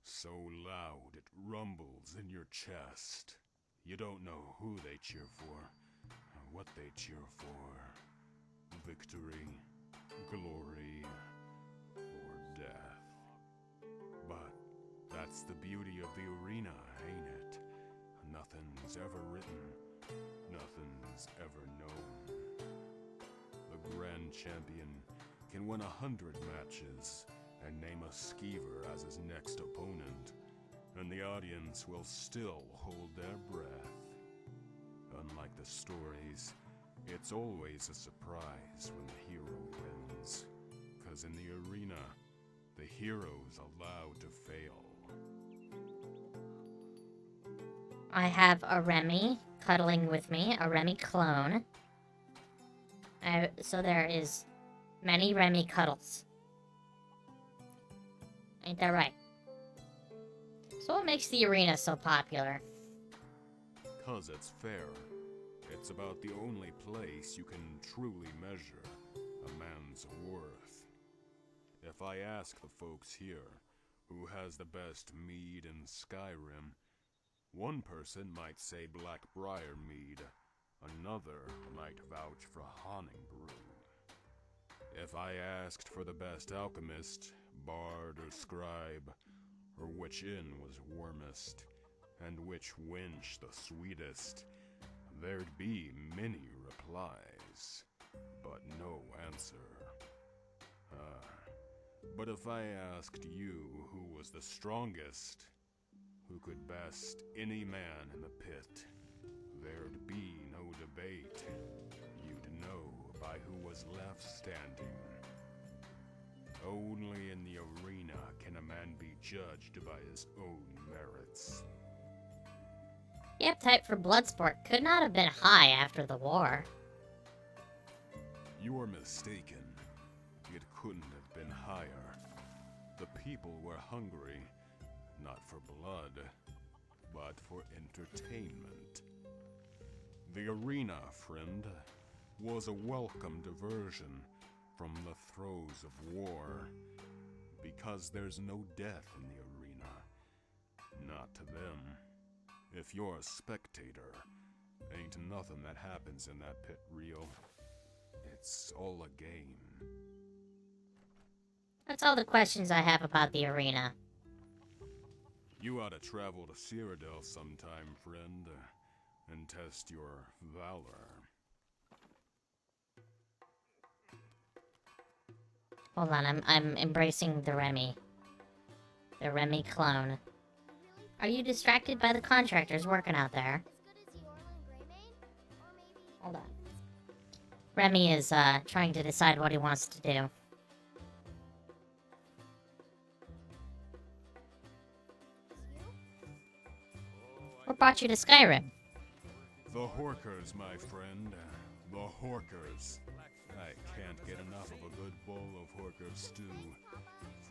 So loud it rumbles in your chest. You don't know who they cheer for, or what they cheer for. Victory, glory, or death. But that's the beauty of the arena, ain't it? Nothing's ever written, nothing's ever known. The grand champion can win 100 matches and name a skeever as his next opponent, and the audience will still hold their breath. Unlike the stories, it's always a surprise when the hero wins, 'cause in the arena, the hero's allowed to fail. I have a Remy cuddling with me, a Remy clone. So there is many Remy cuddles. Ain't that right? So what makes the arena so popular? 'Cause it's fair. It's about the only place you can truly measure a man's worth. If I ask the folks here who has the best mead in Skyrim, one person might say Blackbriar mead, another might vouch for Honning Brew. If I asked for the best alchemist, bard or scribe, or which inn was warmest, and which wench the sweetest, there'd be many replies, but no answer. But if I asked you who was the strongest, who could best any man in the pit, there'd be no debate. You'd know by who was left standing. Only in the arena can a man be judged by his own merits. The appetite for Bloodsport could not have been high after the war. You are mistaken. It couldn't have been higher. The people were hungry, not for blood, but for entertainment. The arena, friend, was a welcome diversion from the throes of war, because there's no death in the arena. Not to them. If you're a spectator, ain't nothing that happens in that pit real. It's all a game. That's all the questions I have about the arena. You ought to travel to Cyrodiil sometime, friend, and test your valor. Hold on, I'm embracing the Remy. The Remy clone. Are you distracted by the contractors working out there? Hold on. Remy is trying to decide what he wants to do. brought you to Skyrim? The Horkers, my friend. The Horkers. I can't get enough of a good bowl of Horker stew.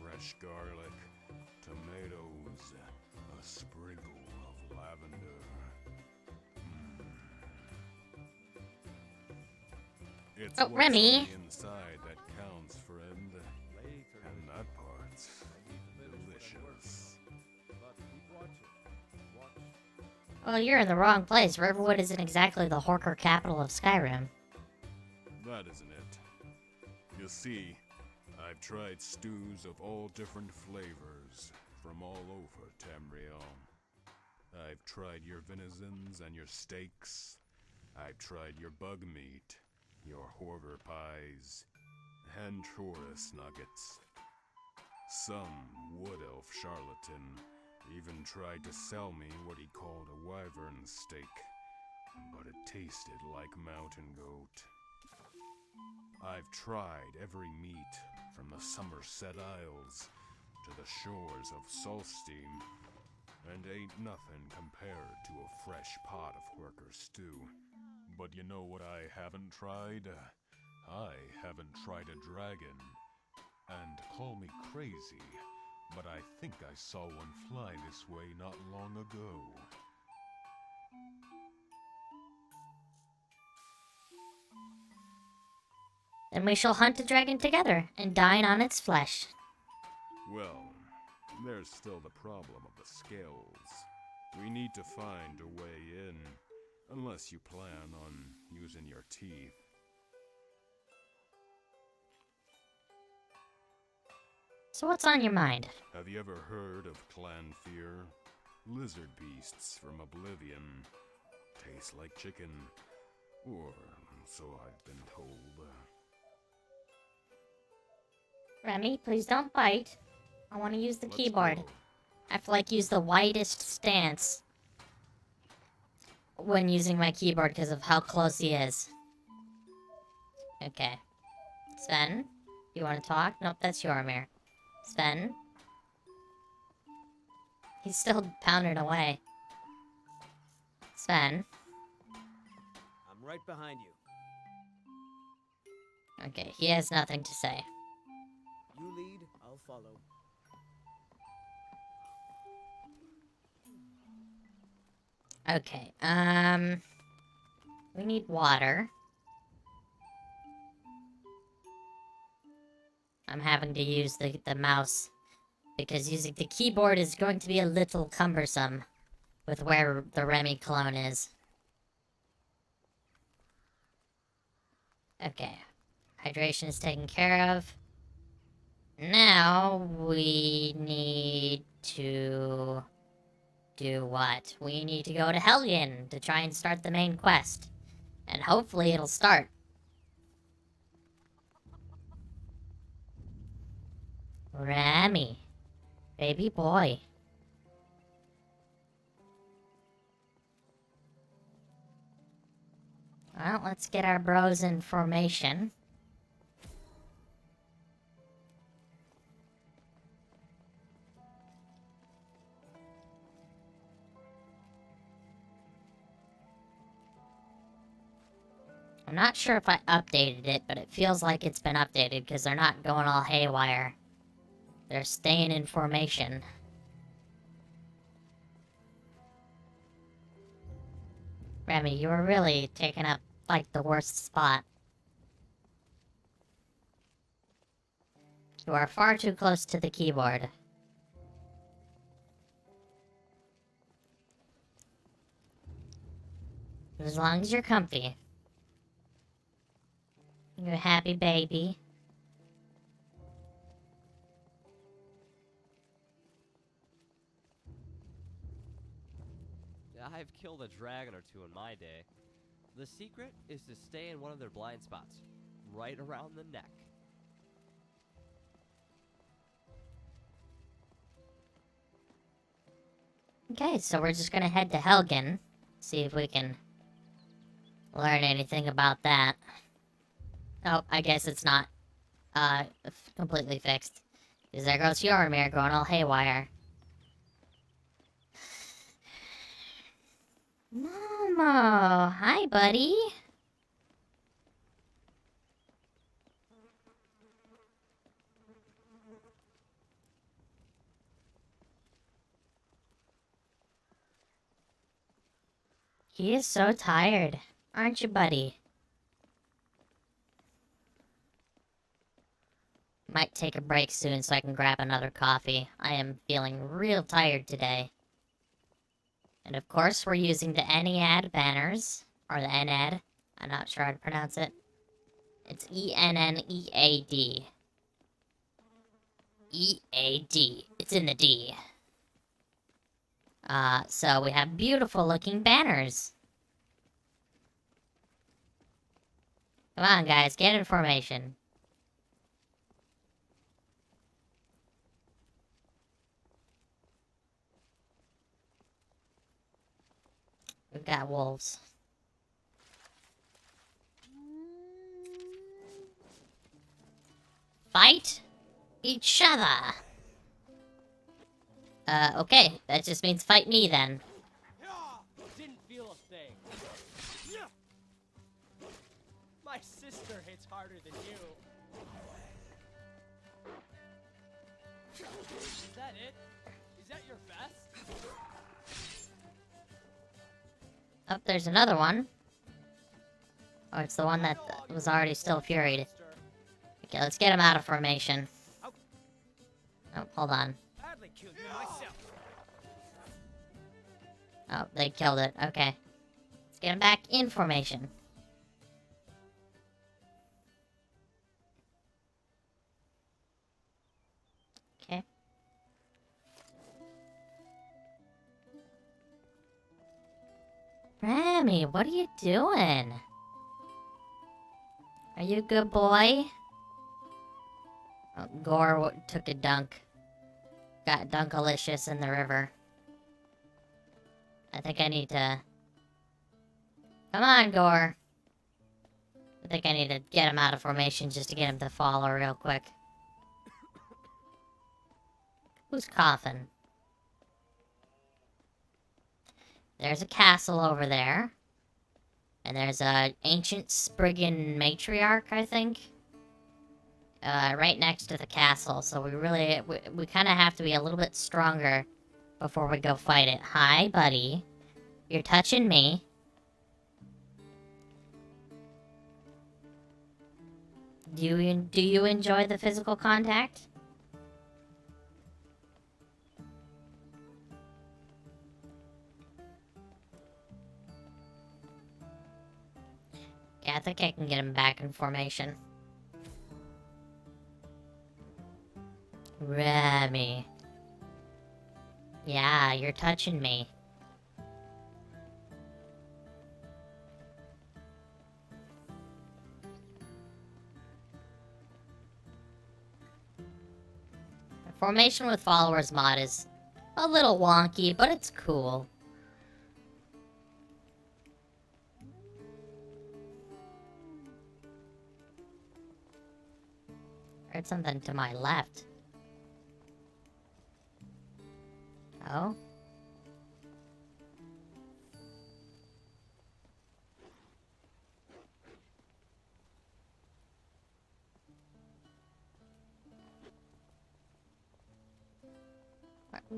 Fresh garlic, tomatoes, a sprinkle of lavender. It's Oh, what's Remy. on the inside that counts, friend. And that part's delicious. Well, you're in the wrong place. Riverwood isn't exactly the Horker capital of Skyrim. That isn't it. You see, I've tried stews of all different flavors from all over Tamriel. I've tried your venizons and your steaks. I've tried your bug meat, your horror pies, and Taurus nuggets. Some wood elf charlatan even tried to sell me what he called a wyvern steak, but it tasted like mountain goat. I've tried every meat from the Somerset Isles to the shores of Solstein, and ain't nothing compared to a fresh pot of Horker stew. But you know what I haven't tried? I haven't tried a dragon. And call me crazy, but I think I saw one fly this way not long ago. Then we shall hunt a dragon together and dine on its flesh. Well, there's still the problem of the scales. We need to find a way in, unless you plan on using your teeth. So what's on your mind? Have you ever heard of clan fear? Lizard beasts from Oblivion. Taste like chicken. Or so I've been told. Remy, please don't bite. I want to use the Let's keyboard. go. I have to, like, use the widest stance when using my keyboard because of how close he is. Okay. Sven, you want to talk? Nope, that's Yormir. Sven? He's still pounding away. Sven? I'm right behind you. Okay, he has nothing to say. You lead, I'll follow. Okay, we need water. I'm having to use the mouse because using the keyboard is going to be a little cumbersome with where the Remy clone is. Okay, hydration is taken care of. Now we need to do what? We need to go to Helgen to try and start the main quest. And hopefully it'll start. Remy. Baby boy. Well, let's get our bros in formation. I'm not sure if I updated it, but it feels like it's been updated because they're not going all haywire. They're staying in formation. Remy, you were really taking up, like, the worst spot. You are far too close to the keyboard. As long as you're comfy. You're a happy baby. I've killed a dragon or two in my day. The secret is to stay in one of their blind spots, right around the neck. Okay, so we're just gonna head to Helgen. See if we can learn anything about that. Oh, I guess it's not, completely fixed. Because there goes Yormir going all haywire. Momo, hi, buddy. He is so tired, aren't you, buddy? Might take a break soon so I can grab another coffee. I am feeling real tired today. And of course, we're using the NEAD banners, or the NEAD. I'm not sure how to pronounce it. It's ENNEAD. EAD. It's in the D. So we have beautiful looking banners. Come on, guys, get in formation. We've got wolves. Fight each other. Okay. That just means fight me then. Didn't feel a thing. My sister hits harder than you. Is that it? Is that your best? Oh, there's another one. Oh, it's the one that was already still furied. Okay, let's get him out of formation. Oh, hold on. Oh, they killed it. Okay. Let's get him back in formation. Okay. Remy, what are you doing? Are you a good boy? Oh, Gore took a dunk. Got dunkalicious in the river. I think I need to... Come on, Gore. I think I need to get him out of formation just to get him to follow real quick. Who's coughing? There's a castle over there. And there's a ancient Spriggan matriarch, I think. Right next to the castle. So we kind of have to be a little bit stronger before we go fight it. Hi, buddy. You're touching me. Do you enjoy the physical contact? Yeah, I think I can get him back in formation. Remy. Yeah, you're touching me. The formation with followers mod is a little wonky, but it's cool. Heard something to my left. Oh?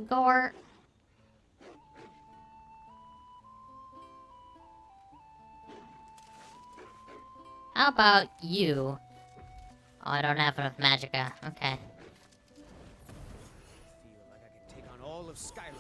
Gore. How about you? Oh, I don't have enough magicka. Okay. Feel like I can take on all of Skyrim.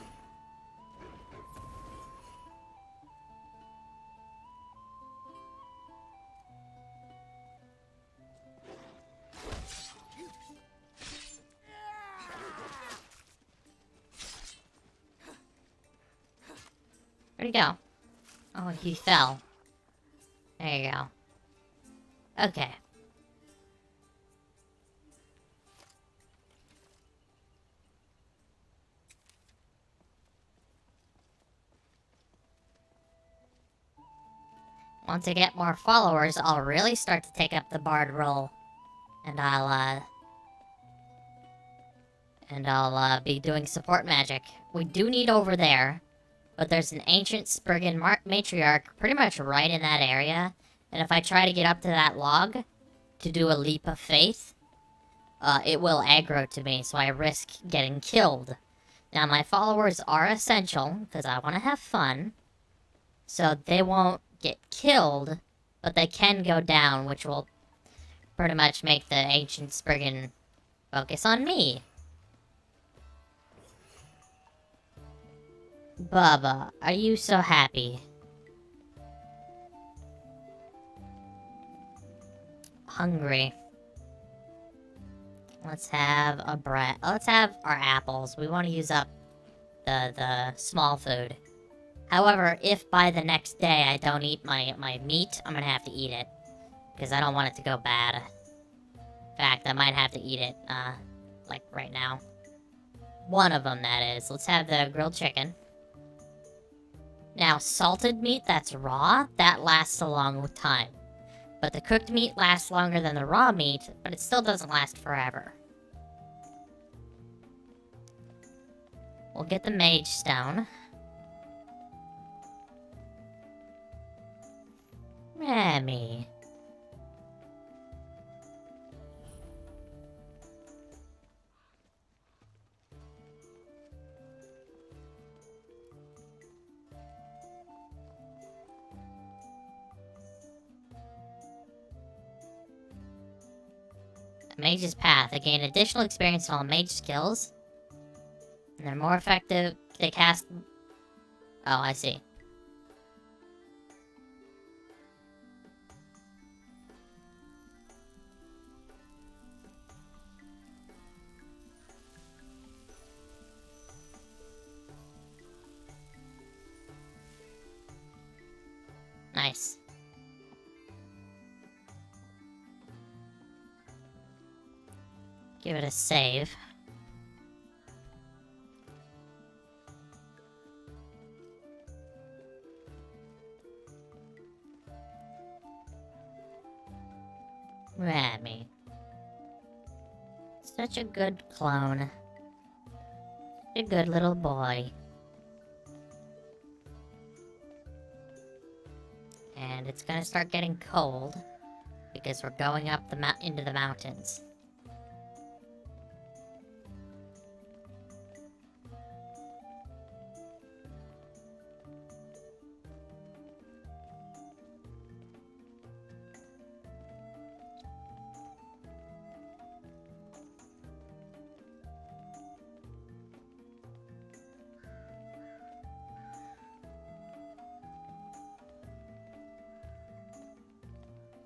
Where'd he go? Oh, he fell. There you go. Okay. Once I get more followers, I'll really start to take up the bard role. And I'll be doing support magic. We do need over there. but there's an ancient Spriggan matriarch pretty much right in that area. And if I try to get up to that log to do a leap of faith, it will aggro to me, so I risk getting killed. Now, my followers are essential, because I want to have fun, so they won't get killed, but they can go down, which will pretty much make the ancient Spriggan focus on me. Bubba, are you so happy? Hungry. Let's have a bread. Let's have our apples. We want to use up the small food. However, if by the next day I don't eat my meat, I'm gonna have to eat it. Because I don't want it to go bad. In fact, I might have to eat it, like right now. One of them, that is. Let's have the grilled chicken. Now, salted meat that's raw, that lasts a long time. But the cooked meat lasts longer than the raw meat, but it still doesn't last forever. We'll get the mage stone. Remy. Mage's Path. They gain additional experience in all mage skills. And they're more effective. They cast... Oh, I see. Nice. Give it a save. Remy. Such a good clone. A good little boy. And it's gonna start getting cold because we're going up into the mountains.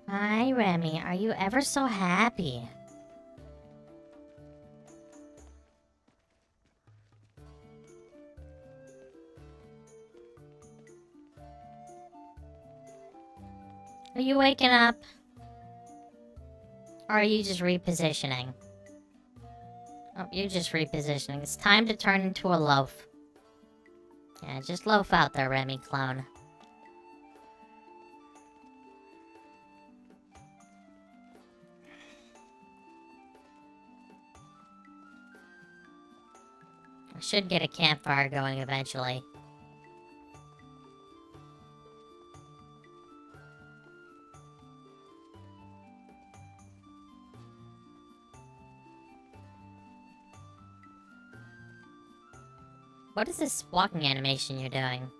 Hi, Remy. Are you ever so happy? Are you waking up? Or are you just repositioning? Oh, you're just repositioning. It's time to turn into a loaf. Yeah, just loaf out there, Remy clone. I should get a campfire going eventually. What is this walking animation you're doing?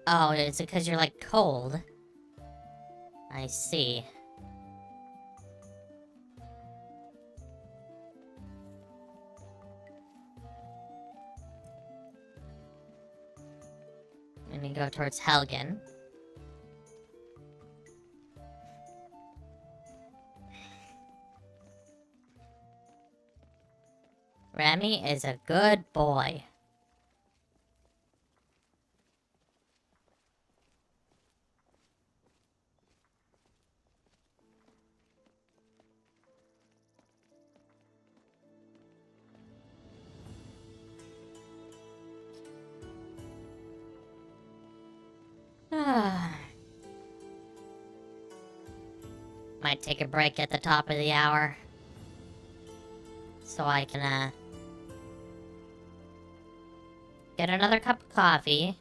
Oh, is it because you're, like, cold? I see. Let me go towards Helgen. Remy is a good boy. Might take a break at the top of the hour. So I can, get another cup of coffee.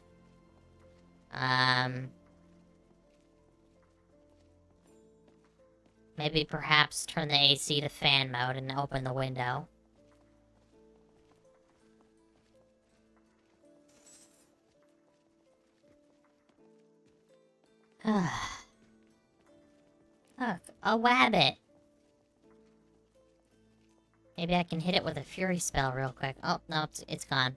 Maybe perhaps turn the AC to fan mode and open the window. Look, a wabbit. Maybe I can hit it with a fury spell real quick. Oh, no, it's gone.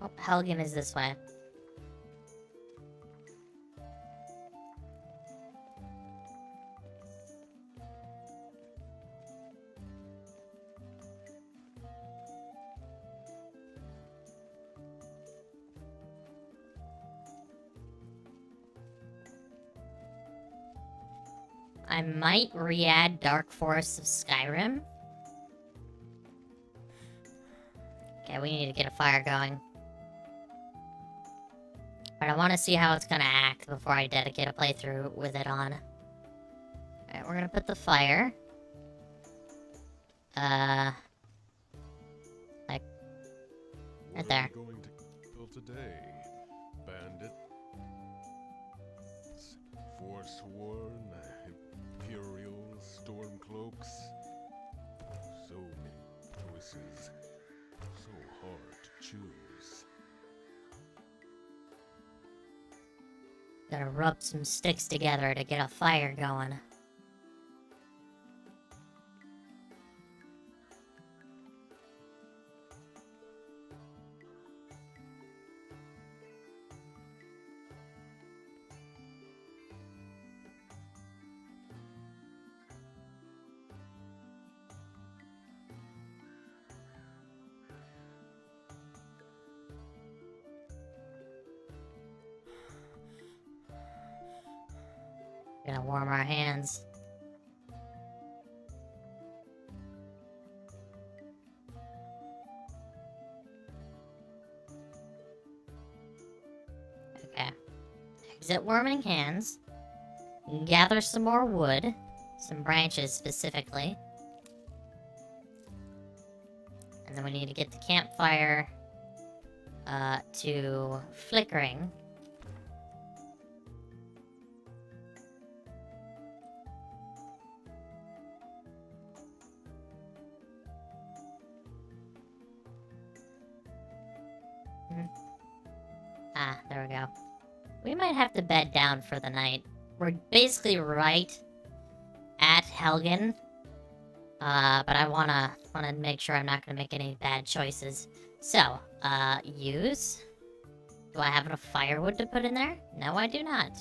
Oh, Helgen is this way. I might re-add Dark Forests of Skyrim. Okay, we need to get a fire going. But I want to see how it's gonna act before I dedicate a playthrough with it on. Alright, we're gonna put the fire. Like, right there. What are we going to kill today? Bandit? Forsworn? Imperial Stormcloaks? So many choices. So hard to choose. Gotta rub some sticks together to get a fire going. Gonna warm our hands. Okay. Exit warming hands. Gather some more wood. Some branches specifically. And then we need to get the campfire to flickering. Ah, there we go. We might have to bed down for the night. We're basically right at Helgen. But I wanna make sure I'm not gonna make any bad choices. So, use. Do I have enough firewood to put in there? No, I do not.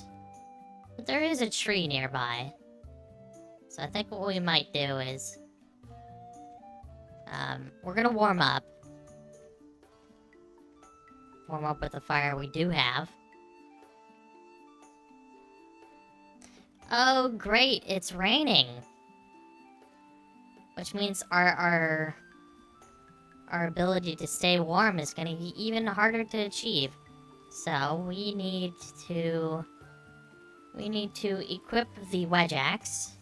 But there is a tree nearby. So I think what we might do is... we're gonna warm up. Warm up with the fire we do have. Oh, great, it's raining. Which means our ability to stay warm is going to be even harder to achieve. So we need to equip the wedge axe.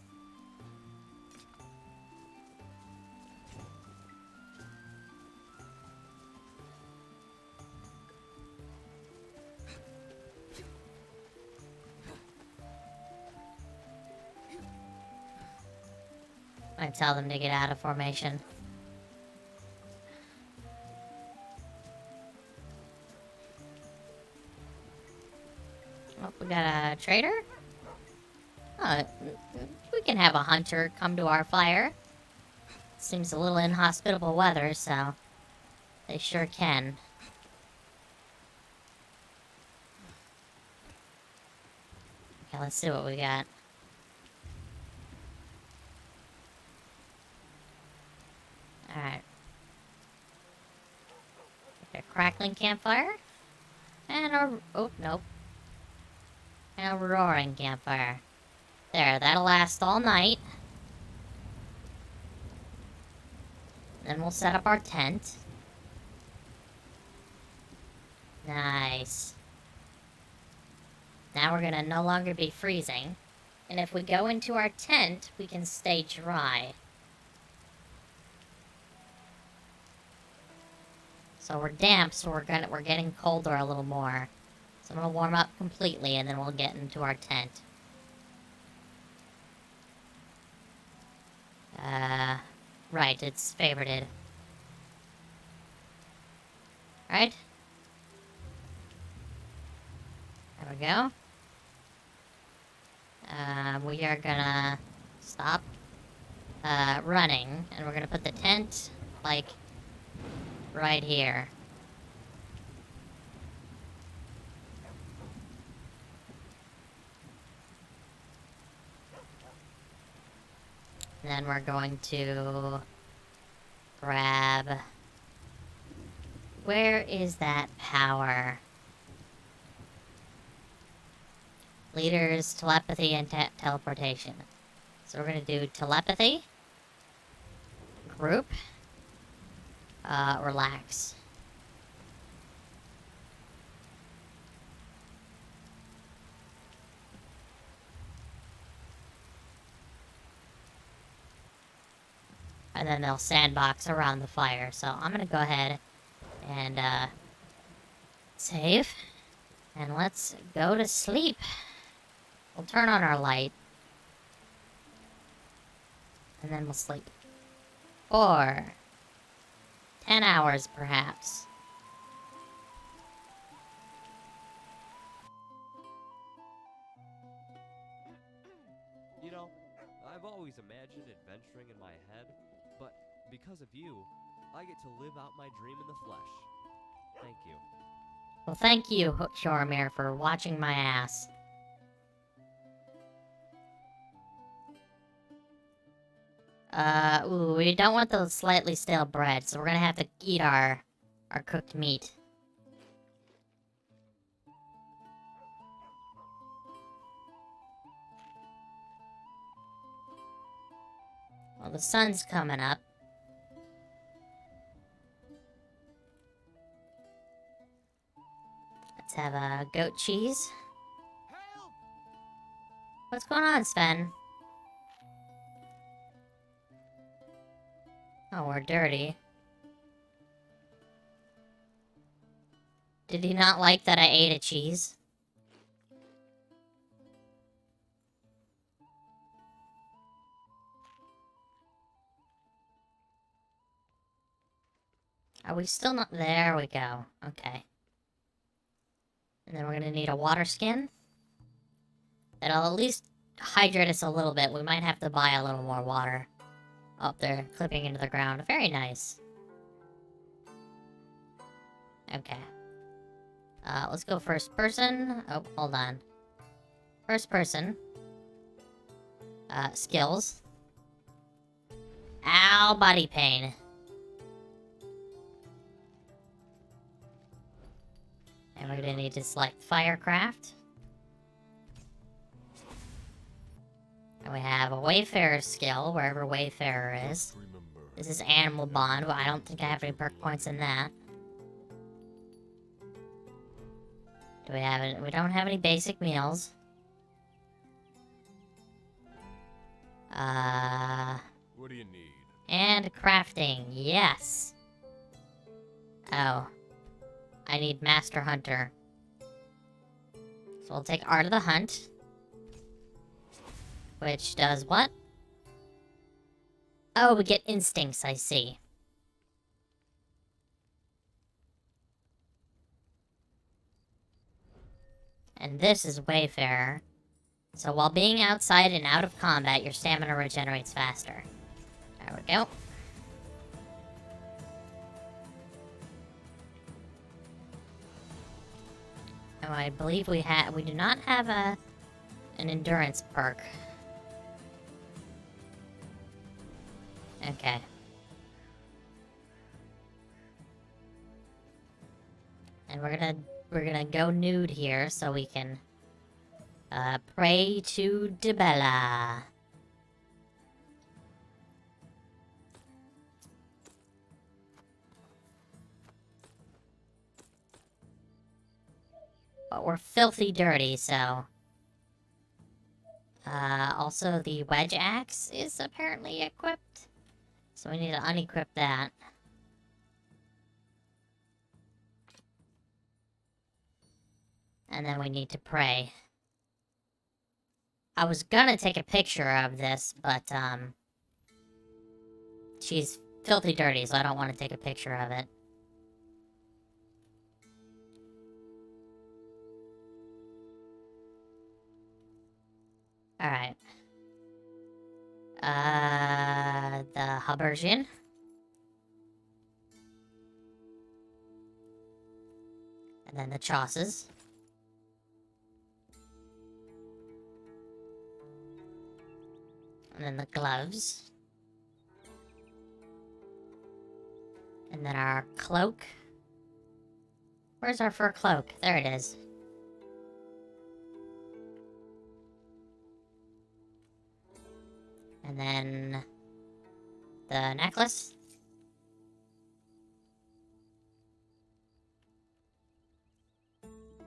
I tell them to get out of formation. Oh, we got a trader? Oh, we can have a hunter come to our fire. Seems a little inhospitable weather, so they sure can. Okay, let's see what we got. A crackling campfire. And a... oh, nope. And a roaring campfire. There, that'll last all night. Then we'll set up our tent. Nice. Now we're gonna no longer be freezing. And if we go into our tent, we can stay dry. So we're damp, so we're getting colder a little more. So I'm gonna warm up completely, and then we'll get into our tent. Right, it's favorited. Right? There we go. We are gonna stop running, and we're gonna put the tent, like, right here. Then we're going to grab... where is that power? Leaders, telepathy, and teleportation. So we're gonna do telepathy, group, relax. And then they'll sandbox around the fire. So I'm gonna go ahead and save. And let's go to sleep. We'll turn on our light. And then we'll sleep. For 10 hours, perhaps. You know, I've always imagined adventuring in my head, but because of you, I get to live out my dream in the flesh. Thank you. Well, thank you, Shoromir, for watching my ass. Ooh, we don't want the slightly stale bread, so we're gonna have to eat our cooked meat. Well, the sun's coming up. Let's have a goat cheese. Help! What's going on, Sven? Oh, we're dirty. Did he not like that I ate a cheese? Are we still not... there we go. Okay. And then we're gonna need a water skin. That'll at least hydrate us a little bit. We might have to buy a little more water. Up there, clipping into the ground. Very nice. Okay. Let's go first person. Oh, hold on. First person. Skills. Ow, body pain. And we're gonna need to select Firecraft. And we have a Wayfarer skill, wherever Wayfarer is. This is Animal Bond, but I don't think I have any perk points in that. Do we have it? We don't have any basic meals. What do you need? And crafting, yes. Oh. I need Master Hunter. So we'll take Art of the Hunt. Which does what? Oh, we get instincts, I see. And this is Wayfarer. So while being outside and out of combat, your stamina regenerates faster. There we go. Oh, I believe we do not have an endurance perk. Okay. And we're gonna go nude here so we can pray to Debella. But we're filthy dirty, so... also the wedge axe is apparently equipped. So we need to unequip that. And then we need to pray. I was gonna take a picture of this, but, she's filthy dirty, so I don't want to take a picture of it. Alright. The Habergian. And then the Chosses. And then the gloves. And then our cloak. Where's our fur cloak? There it is. And then the necklace.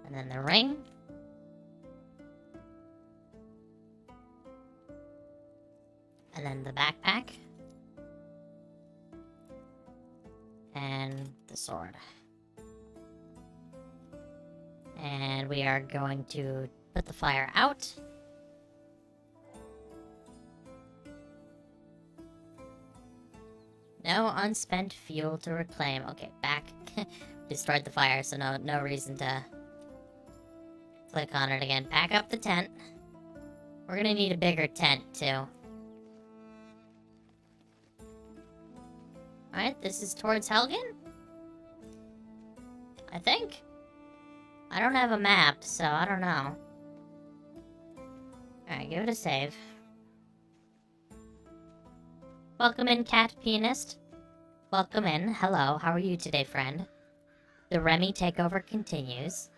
And then the ring. And then the backpack. And the sword. And we are going to put the fire out. No unspent fuel to reclaim. Okay, back. Destroyed the fire, so no reason to click on it again. Pack up the tent. We're gonna need a bigger tent, too. Alright, this is towards Helgen? I think? I don't have a map, so I don't know. Alright, give it a save. Welcome in, Cat Pianist. Welcome in. Hello, how are you today, friend? The Remy takeover continues.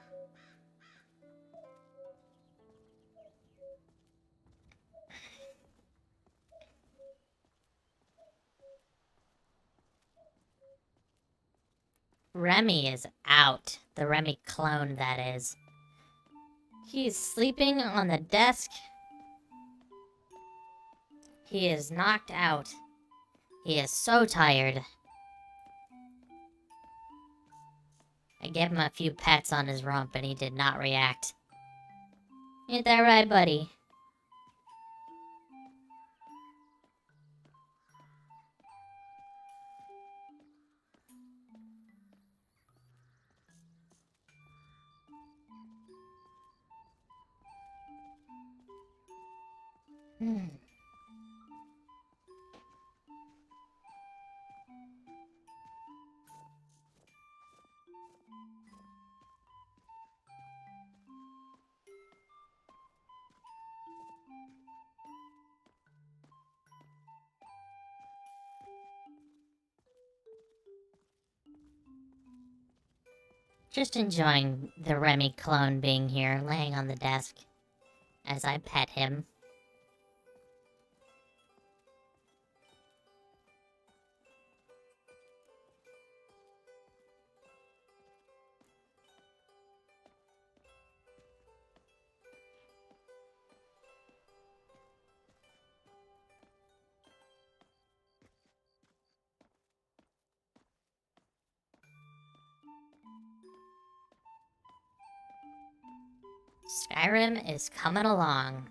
Remy is out. The Remy clone, that is. He's sleeping on the desk. He is knocked out. He is so tired. I gave him a few pats on his rump and he did not react. Ain't that right, buddy? Just enjoying the Remy clone being here, laying on the desk as I pet him. Skyrim is coming along.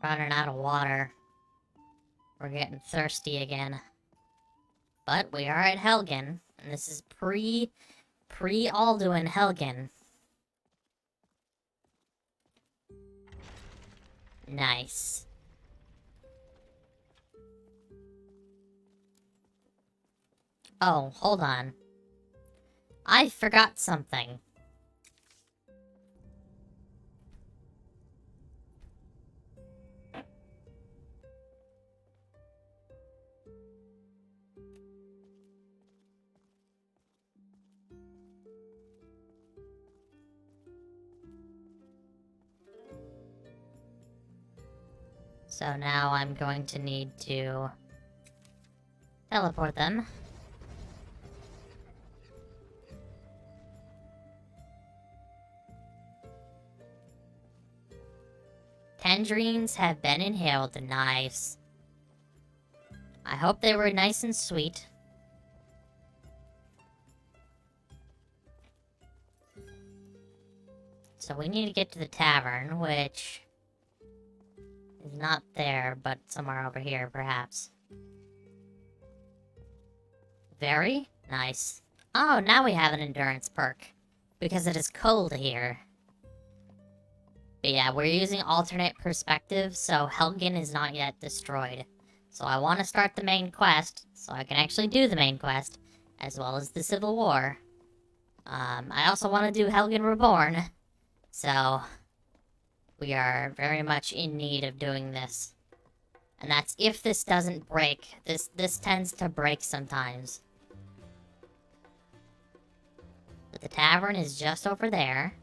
Running out of water. We're getting thirsty again. But we are at Helgen, and this is pre-Alduin Helgen. Nice. Oh, hold on. I forgot something. So now I'm going to need to teleport them. Tangerines have been inhaled. Nice. I hope they were nice and sweet. So we need to get to the tavern, which is not there, but somewhere over here, perhaps. Very nice. Oh, now we have an endurance perk, because it is cold here. But yeah, we're using alternate perspective, so Helgen is not yet destroyed. So I want to start the main quest, so I can actually do the main quest, as well as the Civil War. I also want to do Helgen Reborn, so we are very much in need of doing this. And that's if this doesn't break. This tends to break sometimes. But the tavern is just over there.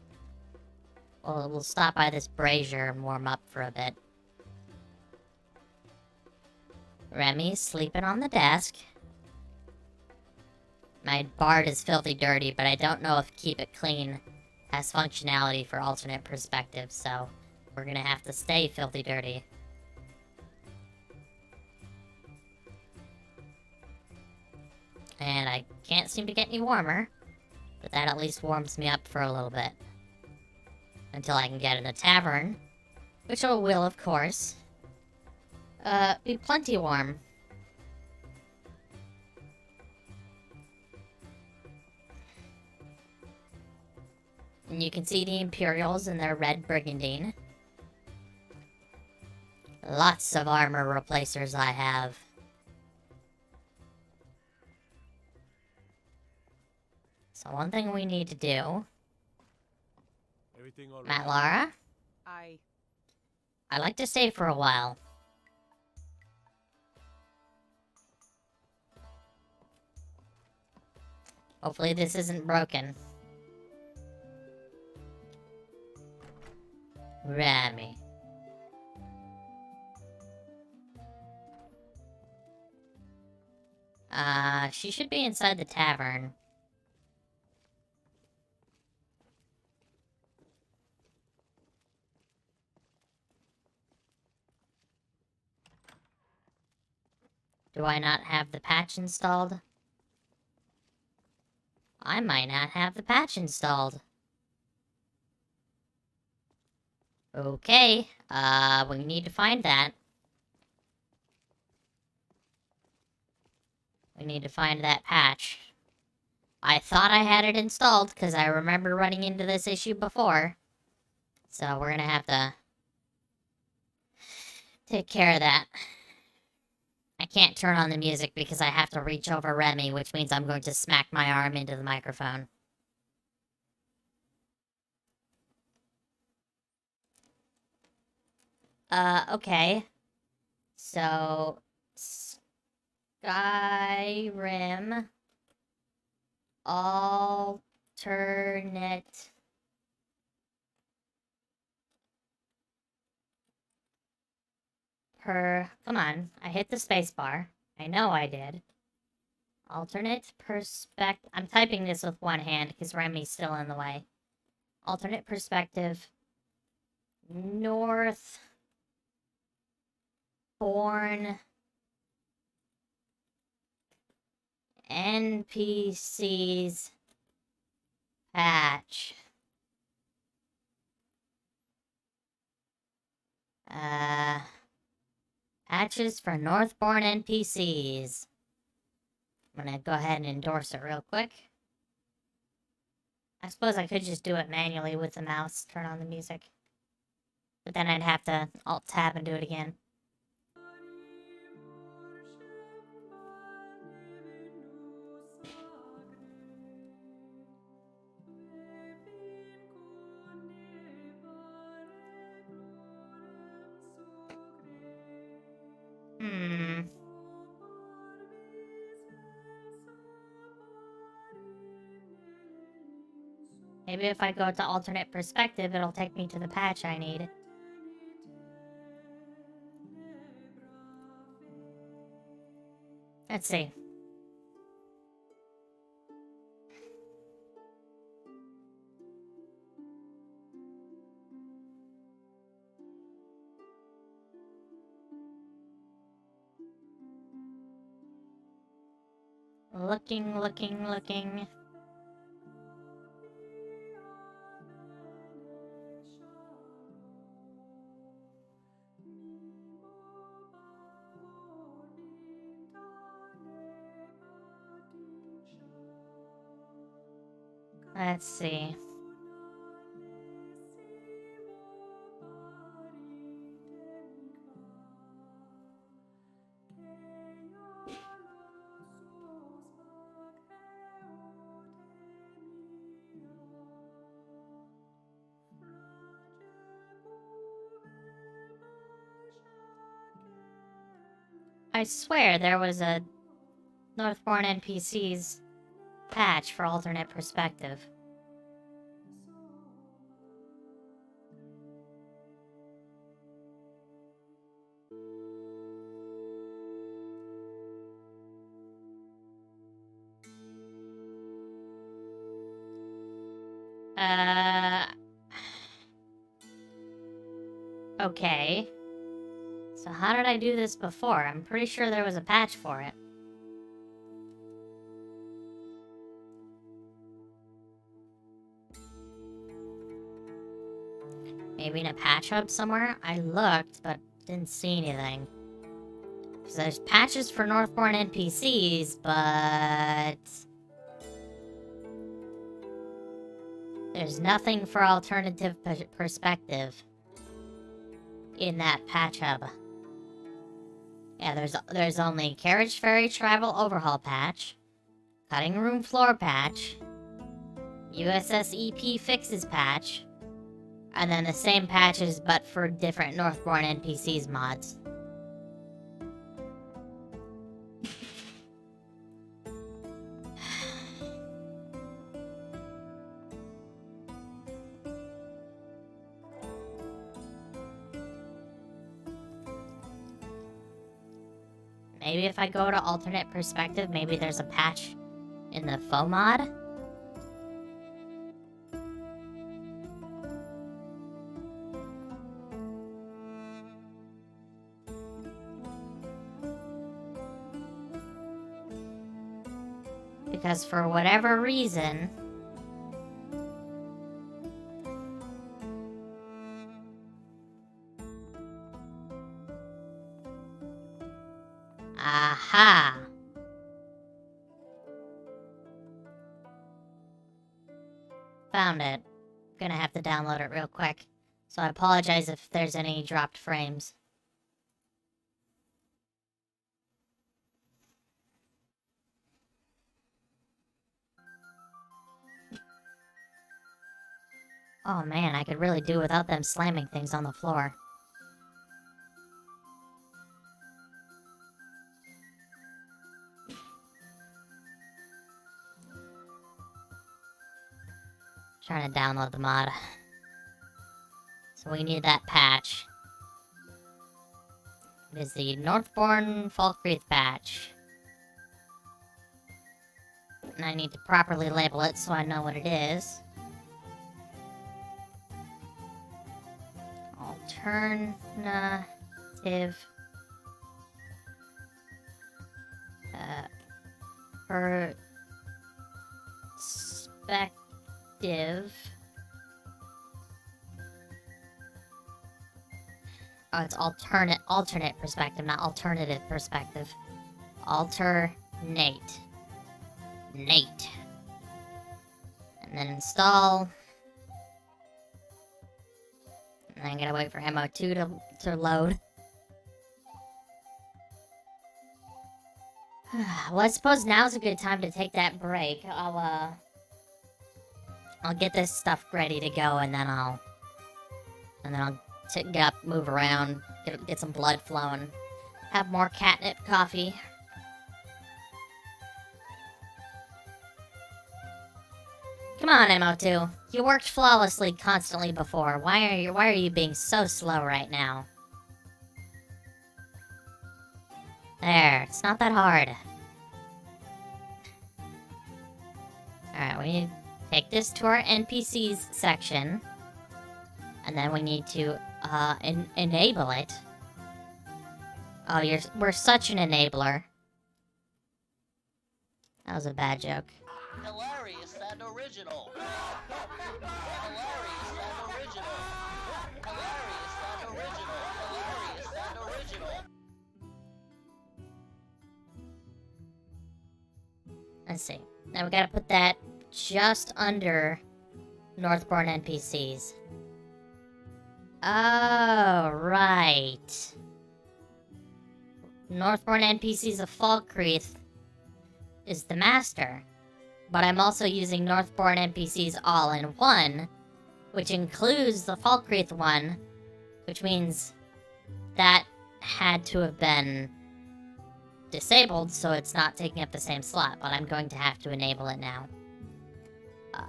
Well, we'll stop by this brazier and warm up for a bit. Remy's sleeping on the desk. My bard is filthy dirty, but I don't know if Keep It Clean has functionality for alternate perspective, so we're gonna have to stay filthy dirty. And I can't seem to get any warmer, but that at least warms me up for a little bit. Until I can get in the tavern, which I will, of course, be plenty warm. And you can see the Imperials in their red brigandine. Lots of armor replacers I have. So one thing we need to do... Everything all Matt right? Lara? I I'd like to stay for a while. Hopefully this isn't broken. Remy. She should be inside the tavern. Do I not have the patch installed? I might not have the patch installed. Okay, we need to find that. We need to find that patch. I thought I had it installed, because I remember running into this issue before. So we're gonna have to take care of that. I can't turn on the music because I have to reach over Remy, which means I'm going to smack my arm into the microphone. Okay. So, Skyrim alternate come on, I hit the space bar. I know I did. Alternate perspective. I'm typing this with one hand because Remy's still in the way. Alternate perspective. Northbourne NPCs patch. Patches for Northbourne NPCs. I'm gonna go ahead and endorse it real quick. I suppose I could just do it manually with the mouse, turn on the music. But then I'd have to Alt-Tab and do it again. Hmm. Maybe if I go to alternate perspective, it'll take me to the patch I need. Let's see. Looking. Let's see. I swear there was a Northbourne NPC's patch for alternate perspective. Okay. So how did I do this before? I'm pretty sure there was a patch for it. Maybe in a patch hub somewhere? I looked, but didn't see anything. So there's patches for Northbourne NPCs, but... there's nothing for alternative perspective in that patch hub. Yeah, there's only Carriage Ferry Travel Overhaul patch, Cutting Room Floor patch, USS EP Fixes patch, and then the same patches but for different Northbourne NPCs mods. Maybe if I go to alternate perspective, maybe there's a patch in the faux mod? Because for whatever reason... Aha! Found it. Gonna have to download it real quick. So I apologize if there's any dropped frames. Oh man, I could really do without them slamming things on the floor. Trying to download the mod. So we need that patch. It is the Northbourne Falkreath patch. And I need to properly label it so I know what it is. Alternative perspective. Oh, it's alternate perspective, not alternative perspective. Alternate. Nate. And then install. And then I gotta wait for MO2 to load. Well, I suppose now's a good time to take that break. I'll get this stuff ready to go, and then I'll get up, move around, get some blood flowing, have more catnip coffee. Come on, MO2. You worked flawlessly constantly before. Why are you being so slow right now? There, it's not that hard. Alright, we need to take this to our NPCs section. And then we need to, enable it. Oh, we're such an enabler. That was a bad joke. Hilarious and original. Hilarious and original. Hilarious and original. Hilarious and original. Let's see. Now we gotta put that just under Northbourne NPCs. Oh, right. Northbourne NPCs of Falkreath is the master. But I'm also using Northbourne NPCs all in one, which includes the Falkreath one, which means that had to have been disabled, so it's not taking up the same slot, but I'm going to have to enable it now.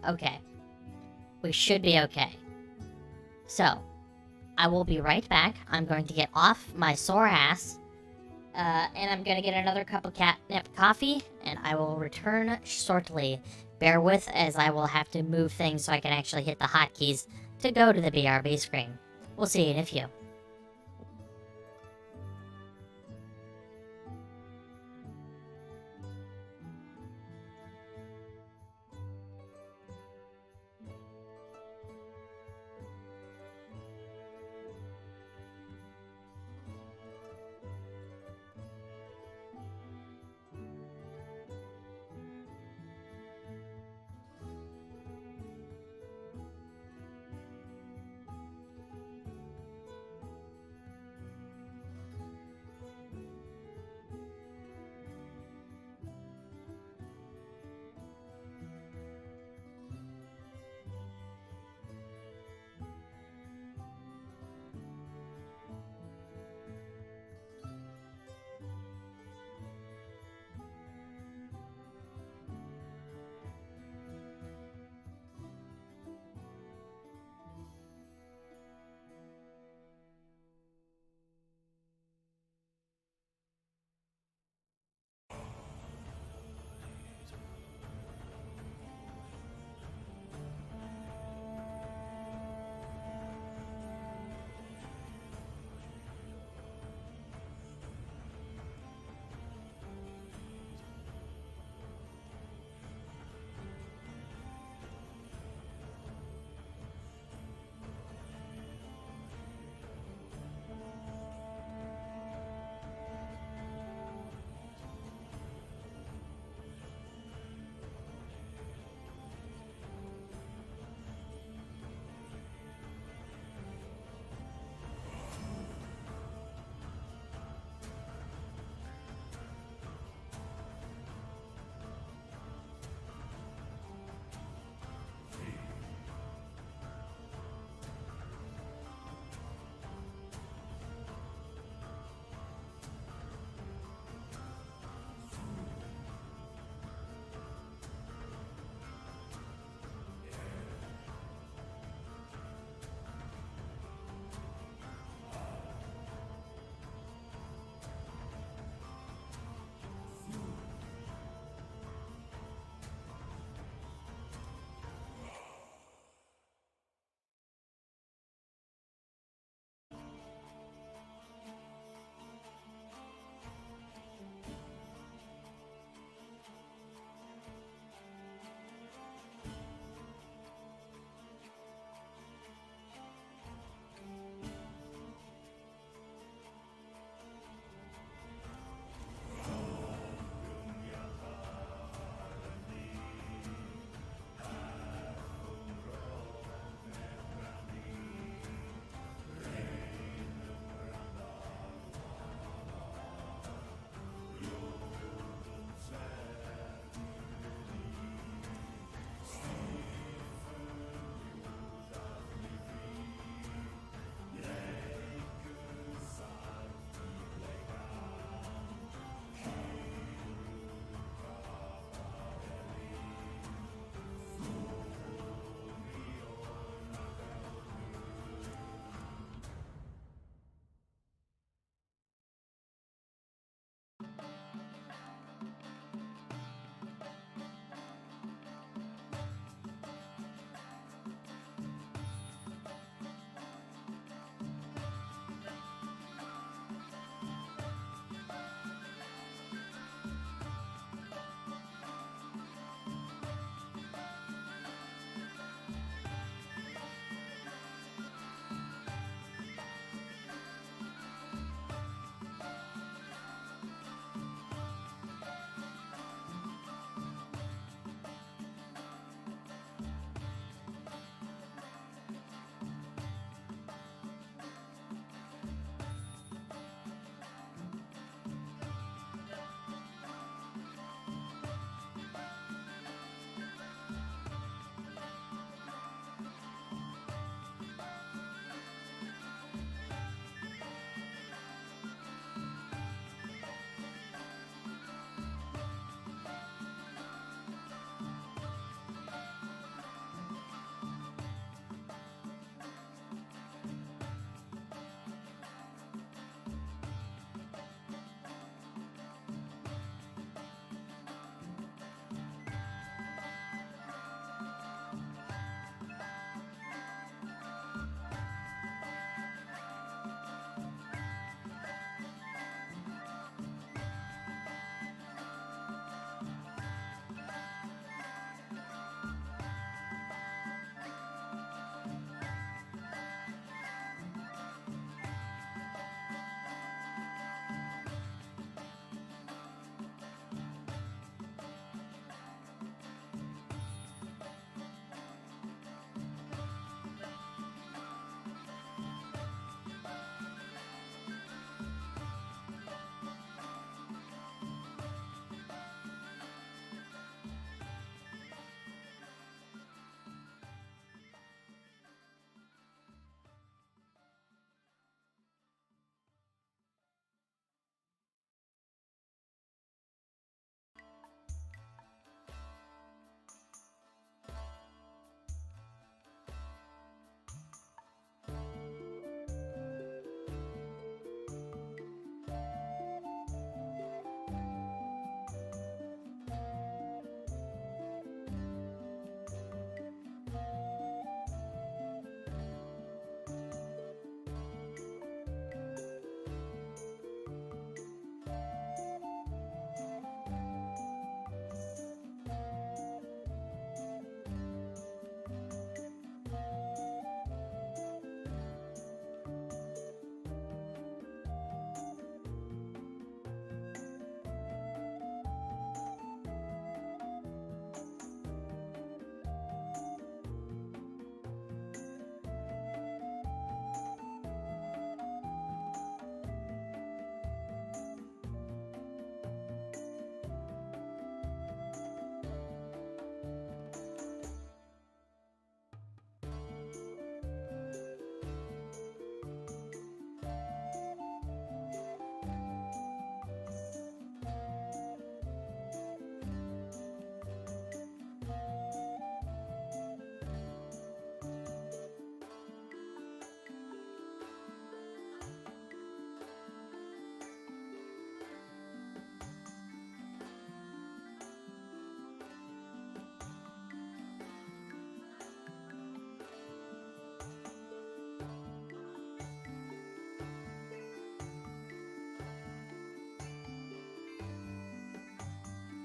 Okay. We should be okay. So, I will be right back. I'm going to get off my sore ass, and I'm going to get another cup of catnip coffee, and I will return shortly. Bear with as I will have to move things so I can actually hit the hotkeys to go to the BRB screen. We'll see you in a few.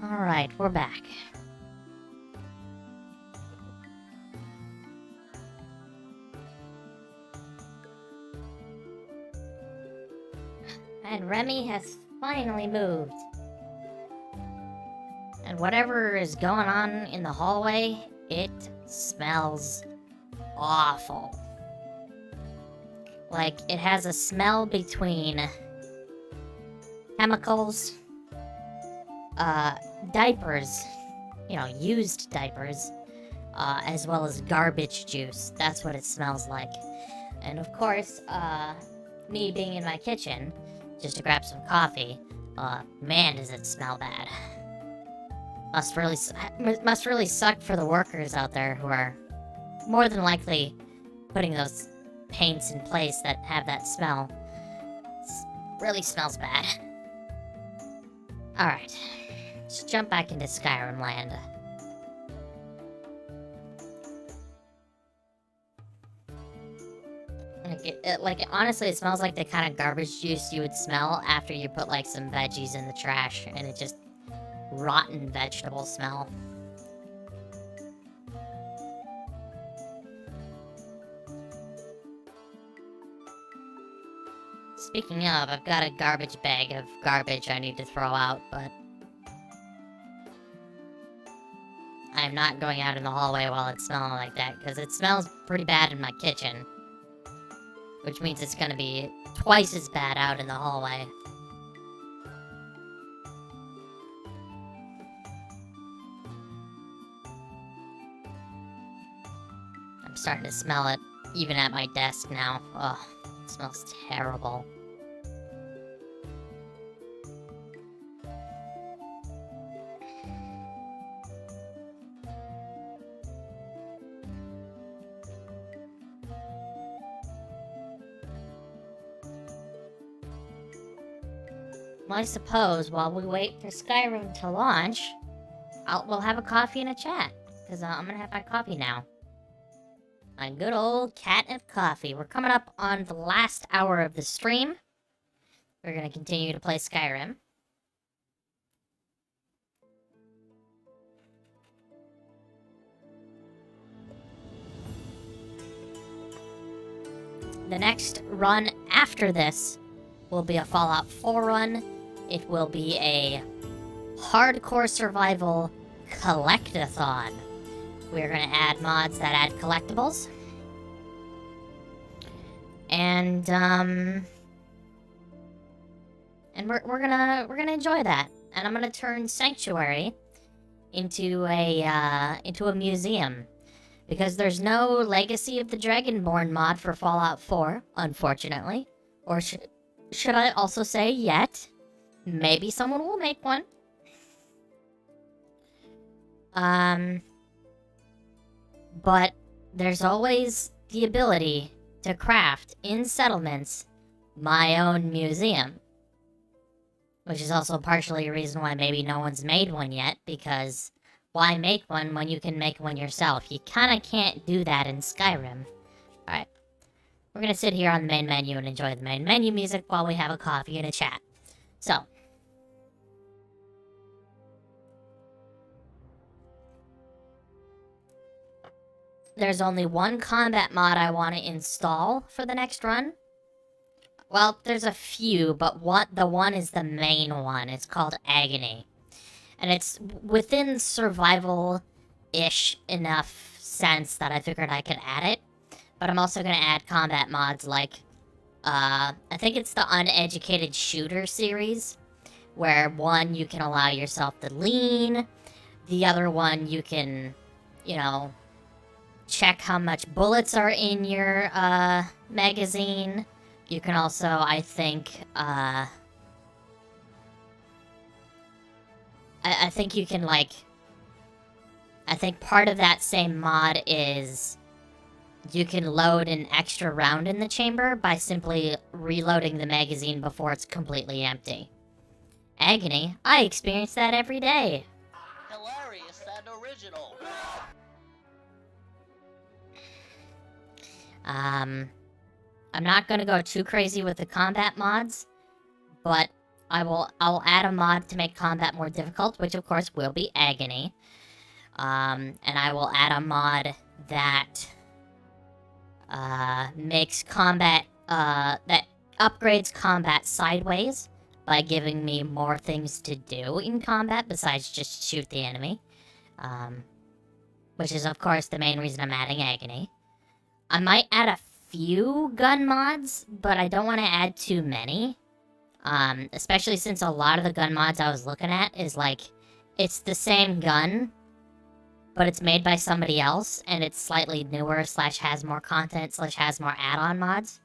Alright, we're back. And Remy has finally moved. And whatever is going on in the hallway, it smells awful. Like, it has a smell between chemicals, diapers, used diapers, as well as garbage juice. That's what it smells like. And of course, me being in my kitchen, just to grab some coffee, man, does it smell bad. Must really suck for the workers out there who are more than likely putting those paints in place that have that smell. Really smells bad. Alright, let's jump back into Skyrim land. Honestly, it smells like the kind of garbage juice you would smell after you put, like, some veggies in the trash, and it just rotten vegetable smell. Speaking of, I've got a garbage bag of garbage I need to throw out, but I'm not going out in the hallway while it's smelling like that, because it smells pretty bad in my kitchen. Which means it's gonna be twice as bad out in the hallway. I'm starting to smell it, even at my desk now. Ugh, it smells terrible. Well, I suppose while we wait for Skyrim to launch, we'll have a coffee and a chat. Because I'm gonna have my coffee now. My good old catnip coffee. We're coming up on the last hour of the stream. We're gonna continue to play Skyrim. The next run after this will be a Fallout 4 run. It will be a hardcore survival collectathon. We're gonna add mods that add collectibles. And we're gonna enjoy that. And I'm gonna turn Sanctuary into a museum. Because there's no Legacy of the Dragonborn mod for Fallout 4, unfortunately. Or should I also say yet? Maybe someone will make one. But there's always the ability to craft in settlements my own museum. Which is also partially a reason why maybe no one's made one yet, because why make one when you can make one yourself? You kinda can't do that in Skyrim. Alright. We're gonna sit here on the main menu and enjoy the main menu music while we have a coffee and a chat. So. There's only one combat mod I want to install for the next run. Well, there's a few, but the one is the main one. It's called Agony. And it's within survival-ish enough sense that I figured I could add it. But I'm also going to add combat mods like, I think it's the Uneducated Shooter series, where one, you can allow yourself to lean, the other one, you can, check how much bullets are in your, magazine. You can also, I think, I think you can, I think part of that same mod is you can load an extra round in the chamber by simply reloading the magazine before it's completely empty. Agony, I experience that every day. Hilarious and original. I'm not gonna go too crazy with the combat mods, but I'll add a mod to make combat more difficult, which of course will be agony. And I will add a mod that makes combat that upgrades combat sideways by giving me more things to do in combat besides just shoot the enemy. Which is of course the main reason I'm adding agony. I might add a few gun mods, but I don't want to add too many. Especially since a lot of the gun mods I was looking at is like, it's the same gun, but it's made by somebody else, and it's slightly newer, / has more content, / has more add-on mods.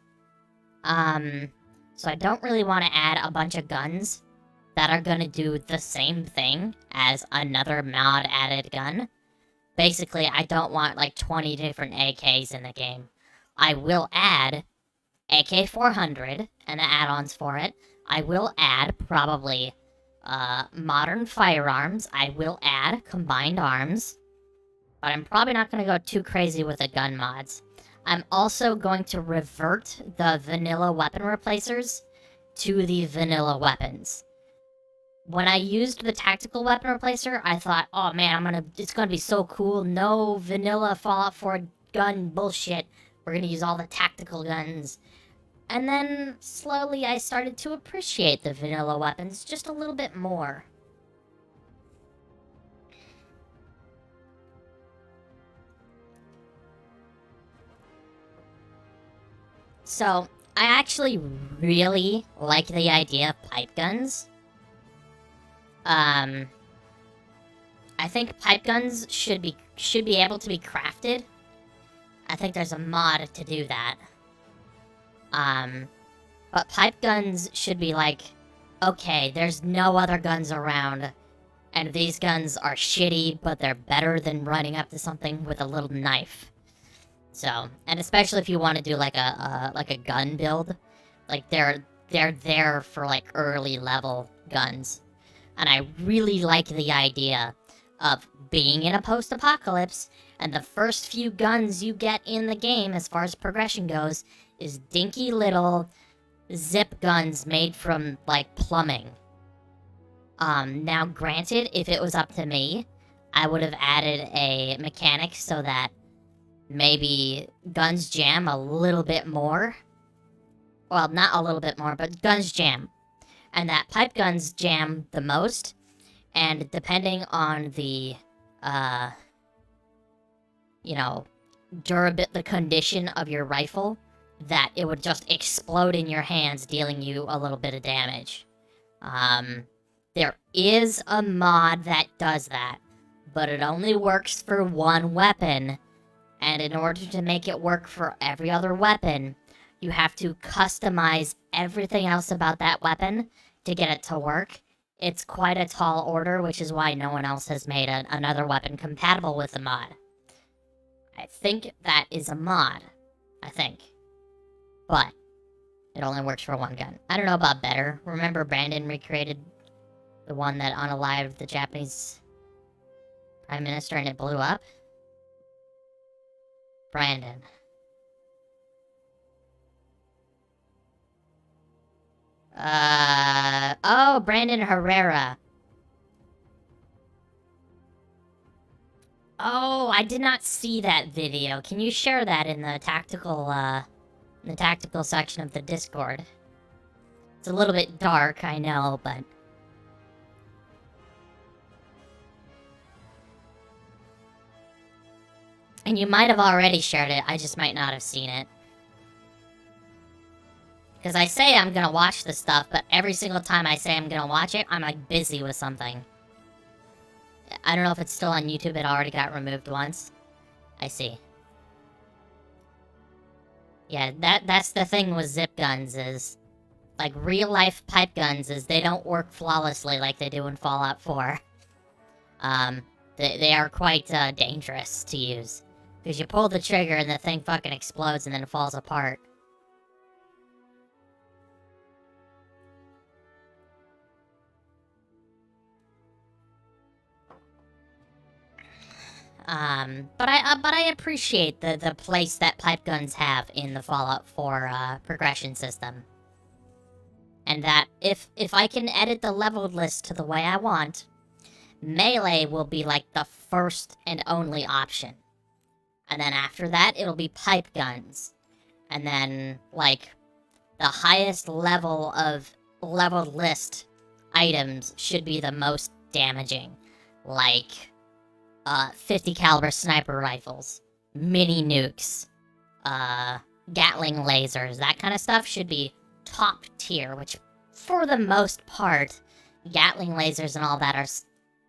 So I don't really want to add a bunch of guns that are gonna do the same thing as another mod-added gun. Basically, I don't want like 20 different AKs in the game. I will add AK-400 and the add-ons for it. I will add probably modern firearms. I will add combined arms. But I'm probably not going to go too crazy with the gun mods. I'm also going to revert the vanilla weapon replacers to the vanilla weapons. When I used the tactical weapon replacer, I thought, oh man, it's gonna be so cool. No vanilla Fallout 4 gun bullshit. We're gonna use all the tactical guns. And then, slowly, I started to appreciate the vanilla weapons just a little bit more. So, I actually really like the idea of pipe guns. I think pipe guns should be able to be crafted. I think there's a mod to do that. But pipe guns should be like, okay, there's no other guns around, and these guns are shitty, but they're better than running up to something with a little knife. So, and especially if you want to do like a gun build, like they're there for like early level guns. And I really like the idea of being in a post-apocalypse, and the first few guns you get in the game, as far as progression goes, is dinky little zip guns made from, like, plumbing. Now granted, if it was up to me, I would have added a mechanic so that maybe guns jam a little bit more. Well, not a little bit more, but guns jam. And that pipe guns jam the most, and depending on the, you know, the condition of your rifle, that it would just explode in your hands, dealing you a little bit of damage. There is a mod that does that, but it only works for one weapon, and in order to make it work for every other weapon, you have to customize everything else about that weapon to get it to work. It's quite a tall order, which is why no one else has made another weapon compatible with the mod. I think that is a mod. I think. But it only works for one gun. I don't know about better. Remember Brandon recreated the one that unalived the Japanese Prime Minister and it blew up? Brandon. Oh, Brandon Herrera. Oh, I did not see that video. Can you share that in the tactical section of the Discord? It's a little bit dark, I know, but... And you might have already shared it, I just might not have seen it. Because I say I'm gonna watch this stuff, but every single time I say I'm gonna watch it, I'm like busy with something. I don't know if it's still on YouTube, it already got removed once. I see. Yeah, that's the thing with zip guns is... Like, real-life pipe guns is they don't work flawlessly like they do in Fallout 4. They are quite dangerous to use. Because you pull the trigger and the thing fucking explodes and then it falls apart. But I appreciate the place that pipe guns have in the Fallout 4 progression system. And that if I can edit the leveled list to the way I want, melee will be like the first and only option. And then after that, it'll be pipe guns. And then, like, the highest level of leveled list items should be the most damaging. Like, 50 caliber sniper rifles, mini nukes, Gatling lasers, that kind of stuff should be top tier, which for the most part, Gatling lasers and all that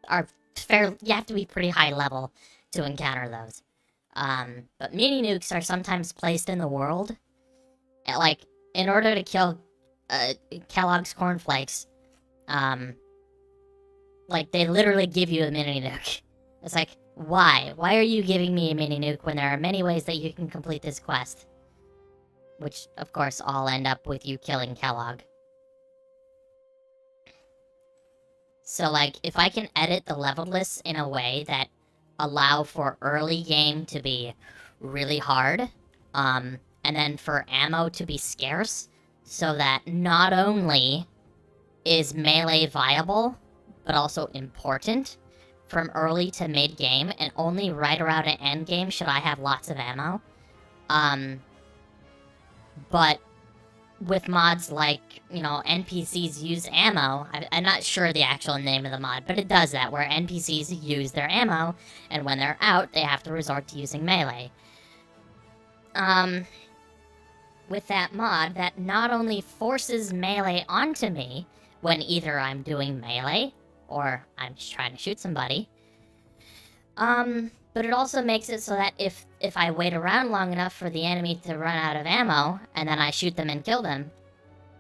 are fair. You have to be pretty high level to encounter those. But mini nukes are sometimes placed in the world. Like, in order to kill Kellogg's cornflakes, like, they literally give you a mini nuke. It's like, why? Why are you giving me a mini nuke when there are many ways that you can complete this quest? Which, of course, all end up with you killing Kellogg. So, like, if I can edit the level lists in a way that allow for early game to be really hard, and then for ammo to be scarce, so that not only is melee viable, but also important from early to mid-game, and only right around an end game should I have lots of ammo. But with mods like, you know, NPCs use ammo, I'm not sure the actual name of the mod, but it does that, where NPCs use their ammo, and when they're out, they have to resort to using melee. With that mod, that not only forces melee onto me when either I'm doing melee, or I'm just trying to shoot somebody, but it also makes it so that if I wait around long enough for the enemy to run out of ammo, and then I shoot them and kill them,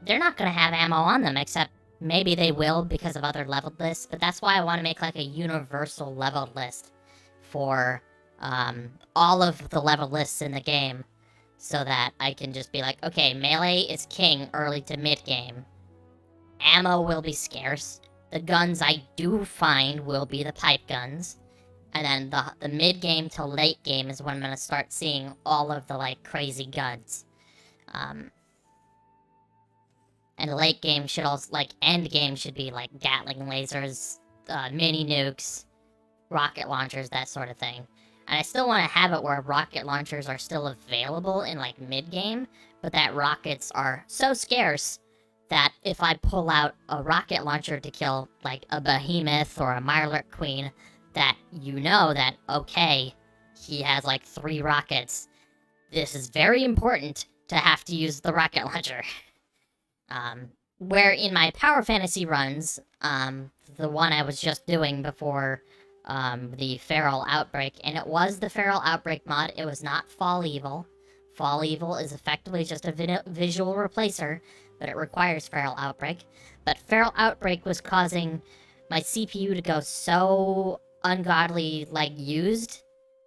they're not going to have ammo on them, except maybe they will because of other leveled lists, but that's why I want to make, like, a universal leveled list for, all of the leveled lists in the game, so that I can just be like, okay, melee is king early to mid-game. Ammo will be scarce. The guns I do find will be the pipe guns. And then the mid-game to late game is when I'm going to start seeing all of the, like, crazy guns. And late game should also, like, end game should be, like, Gatling lasers, mini nukes, rocket launchers, that sort of thing. And I still want to have it where rocket launchers are still available in, like, mid-game, but that rockets are so scarce that if I pull out a rocket launcher to kill, like, a behemoth or a Mirelurk Queen, that you know that, okay, he has, like, 3 rockets. This is very important to have to use the rocket launcher. Where in my Power Fantasy runs, the one I was just doing before the Feral Outbreak, and it was the Feral Outbreak mod, it was not Fall Evil. Fall Evil is effectively just a visual replacer, but it requires Feral Outbreak. But Feral Outbreak was causing my CPU to go so ungodly, like, used,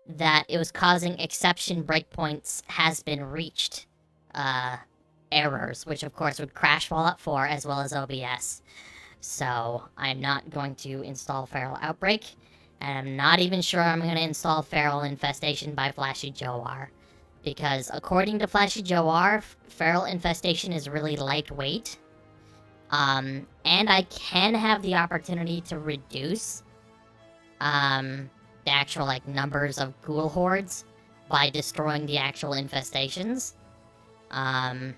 that it was causing exception breakpoints has been reached, errors, which of course would crash Fallout 4 as well as OBS. So I'm not going to install Feral Outbreak, and I'm not even sure I'm going to install Feral Infestation by Flashy Joe R. Because according to Flashy Joe R, Feral Infestation is really lightweight. And I can have the opportunity to reduce the actual, like, numbers of ghoul hordes by destroying the actual infestations. And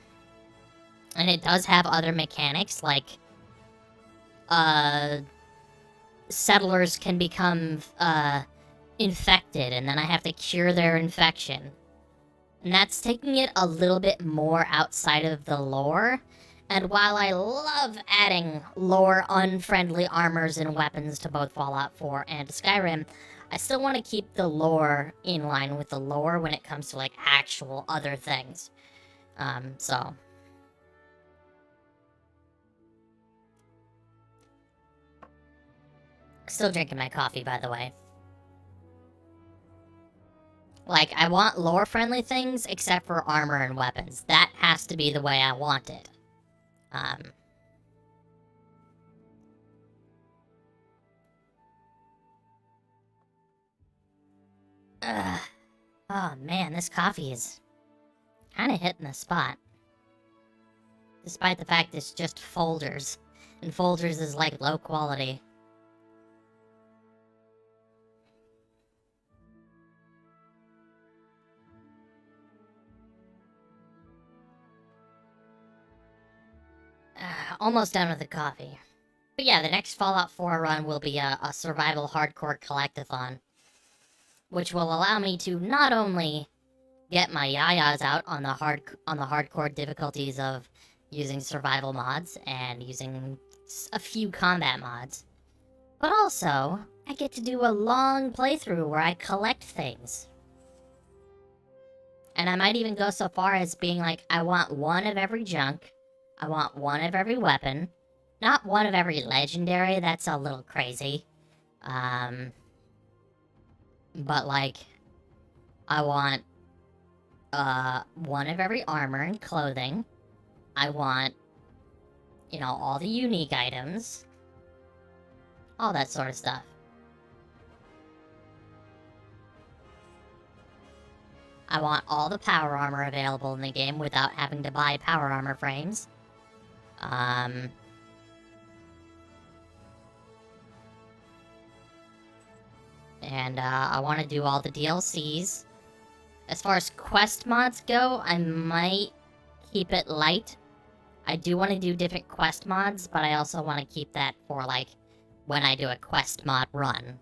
it does have other mechanics, like, settlers can become, infected, and then I have to cure their infection. And that's taking it a little bit more outside of the lore. And while I love adding lore unfriendly armors and weapons to both Fallout 4 and Skyrim, I still want to keep the lore in line with the lore when it comes to, like, actual other things. So... Still drinking my coffee, by the way. Like, I want lore-friendly things, except for armor and weapons. That has to be the way I want it. Oh man, this coffee is kind of hitting the spot. Despite the fact it's just Folgers. And Folgers is like low quality. Almost done with the coffee. But yeah, the next Fallout 4 run will be a survival hardcore collectathon. Which will allow me to not only get my yayas out on the hardcore difficulties of using survival mods and using a few combat mods, but also I get to do a long playthrough where I collect things. And I might even go so far as being like, I want one of every junk, I want one of every weapon, not one of every legendary, that's a little crazy. But like, I want one of every armor and clothing. I want, you know, all the unique items. All that sort of stuff. I want all the power armor available in the game without having to buy power armor frames. And I want to do all the DLCs. As far as quest mods go, I might keep it light. I do want to do different quest mods, but I also want to keep that for, like, when I do a quest mod run.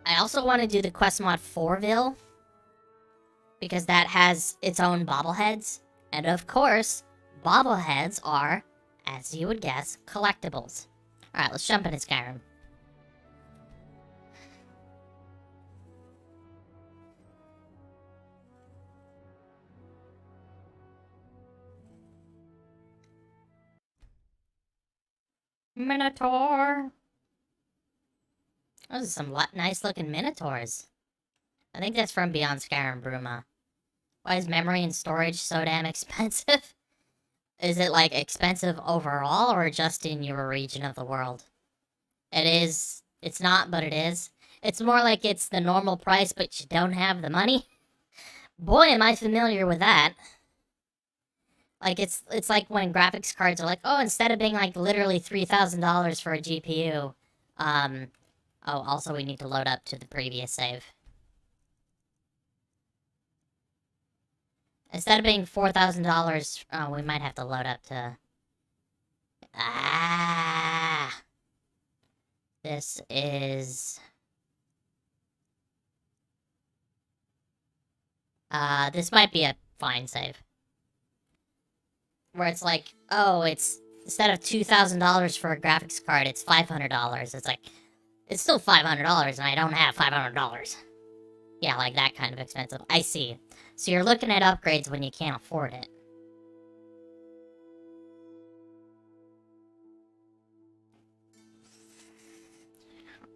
I also want to do the quest mod Forville, because that has its own bobbleheads. And of course, bobbleheads are, as you would guess, collectibles. Alright, let's jump into Skyrim. Minotaur! Those are some nice looking Minotaurs. I think that's from Beyond Skyrim, Bruma. Why is memory and storage so damn expensive? Is it, like, expensive overall, or just in your region of the world? It is. It's not, but it is. It's more like it's the normal price, but you don't have the money. Boy, am I familiar with that. Like, it's like when graphics cards are like, oh, instead of being, like, literally $3,000 for a GPU, oh, also we need to load up to the previous save. Instead of being $4,000, oh, we might have to load up to... This is... this might be a fine save. Where it's like, oh, it's... Instead of $2,000 for a graphics card, it's $500. It's like, it's still $500, and I don't have $500. Yeah, like that kind of expensive. I see. So you're looking at upgrades when you can't afford it.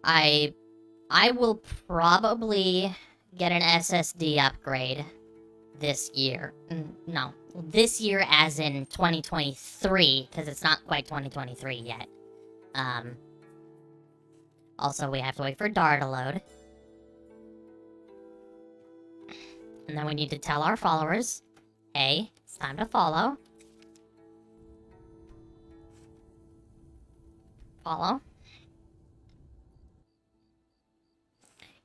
I will probably get an SSD upgrade this year. No, this year as in 2023, because it's not quite 2023 yet. Also, we have to wait for DAR to load. And then we need to tell our followers, hey, it's time to follow. Follow.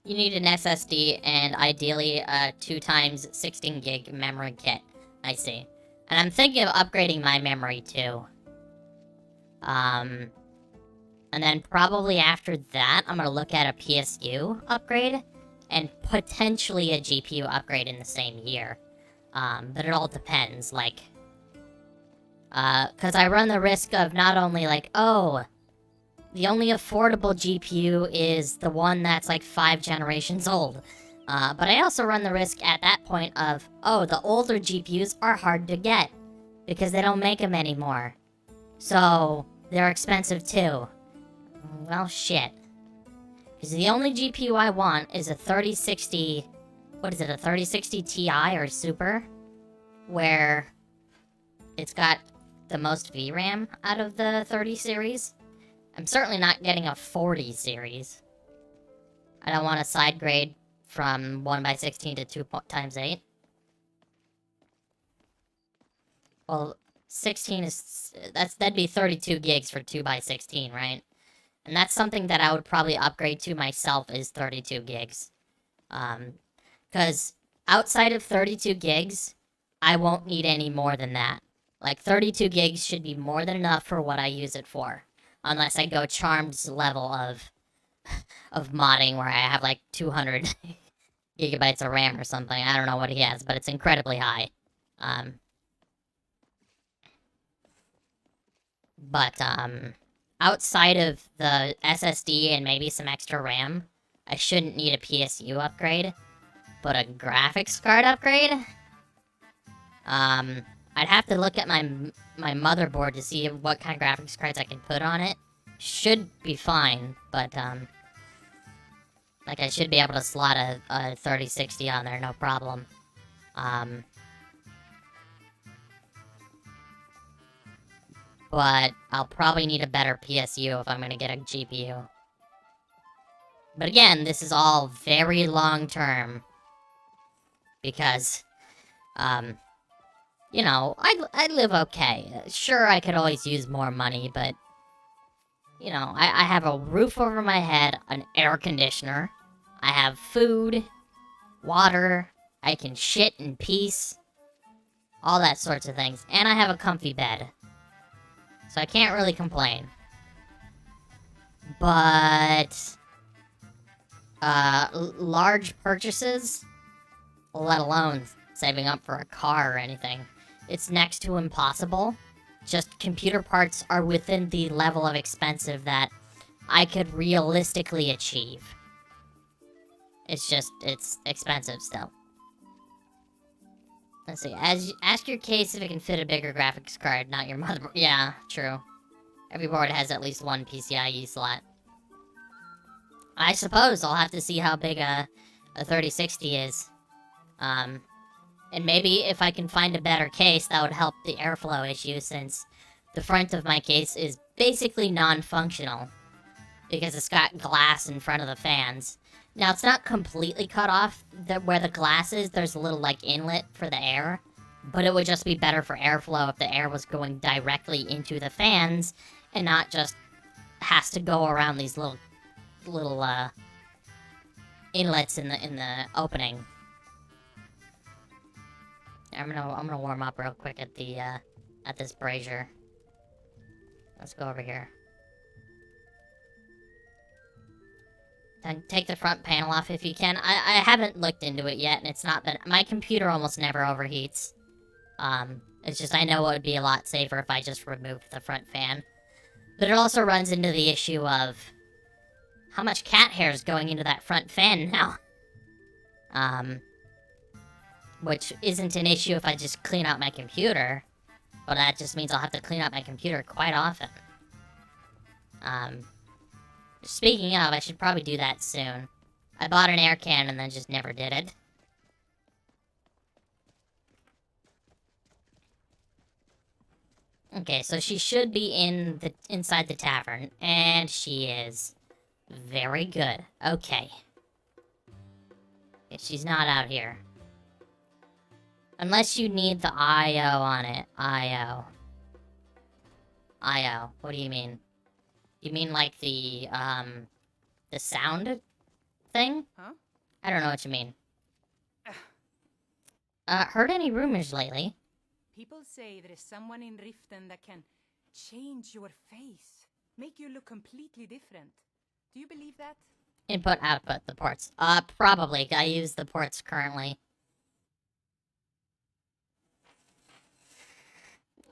You need an SSD and ideally a 2x 16 gig memory kit. I see. And I'm thinking of upgrading my memory too. And then probably after that, I'm gonna look at a PSU upgrade. And potentially a GPU upgrade in the same year. But it all depends, like... because I run the risk of not only, like, oh... The only affordable GPU is the one that's, like, 5 generations old. But I also run the risk at that point of, oh, the older GPUs are hard to get. Because they don't make them anymore. So, they're expensive too. Well, shit. Because the only GPU I want is a 3060... What is it, a 3060 Ti or Super? Where it's got the most VRAM out of the 30 series. I'm certainly not getting a 40 series. I don't want a side grade from 1x16 to 2x8. Well, 16 is... that'd be 32 gigs for 2x16, right? And that's something that I would probably upgrade to myself is 32 gigs. Because outside of 32 gigs, I won't need any more than that. Like, 32 gigs should be more than enough for what I use it for. Unless I go Charmed's level of modding where I have, like, 200 gigabytes of RAM or something. I don't know what he has, but it's incredibly high. But outside of the SSD and maybe some extra RAM, I shouldn't need a PSU upgrade. But a graphics card upgrade? I'd have to look at my motherboard to see what kind of graphics cards I can put on it. Should be fine, but, like, I should be able to slot a 3060 on there, no problem. But I'll probably need a better PSU if I'm gonna get a GPU. But again, this is all very long-term. Because, you know, I live okay. Sure, I could always use more money, but, you know, I have a roof over my head, an air conditioner, I have food, water, I can shit in peace, all that sorts of things, and I have a comfy bed. So I can't really complain. But, large purchases, let alone saving up for a car or anything, it's next to impossible. Just computer parts are within the level of expensive that I could realistically achieve. It's just, it's expensive still. Let's see, ask your case if it can fit a bigger graphics card, not your motherboard. Yeah, true. Every board has at least one PCIe slot. I suppose I'll have to see how big a 3060 is. And maybe if I can find a better case, that would help the airflow issue, since the front of my case is basically non-functional. Because it's got glass in front of the fans. Now, it's not completely cut off. Where the glass is, there's a little, like, inlet for the air. But it would just be better for airflow if the air was going directly into the fans, and not just has to go around these little inlets in the opening. I'm gonna warm up real quick at the at this brazier. Let's go over here. And take the front panel off if you can. I haven't looked into it yet, and it's not been... My computer almost never overheats. It's just I know it would be a lot safer if I just removed the front fan. But it also runs into the issue of how much cat hair is going into that front fan now. Which isn't an issue if I just clean out my computer. But that just means I'll have to clean out my computer quite often. Speaking of, I should probably do that soon. I bought an air can and then just never did it. Okay, so she should be inside the tavern, and she is. Very good. Okay. If she's not out here. Unless you need the I.O. on it. I.O. I.O. What do you mean? You mean like the sound thing? Huh? I don't know what you mean. Heard any rumors lately? People say there is someone in Riften that can change your face, make you look completely different. Do you believe that? Input, output, the ports. Probably. I use the ports currently.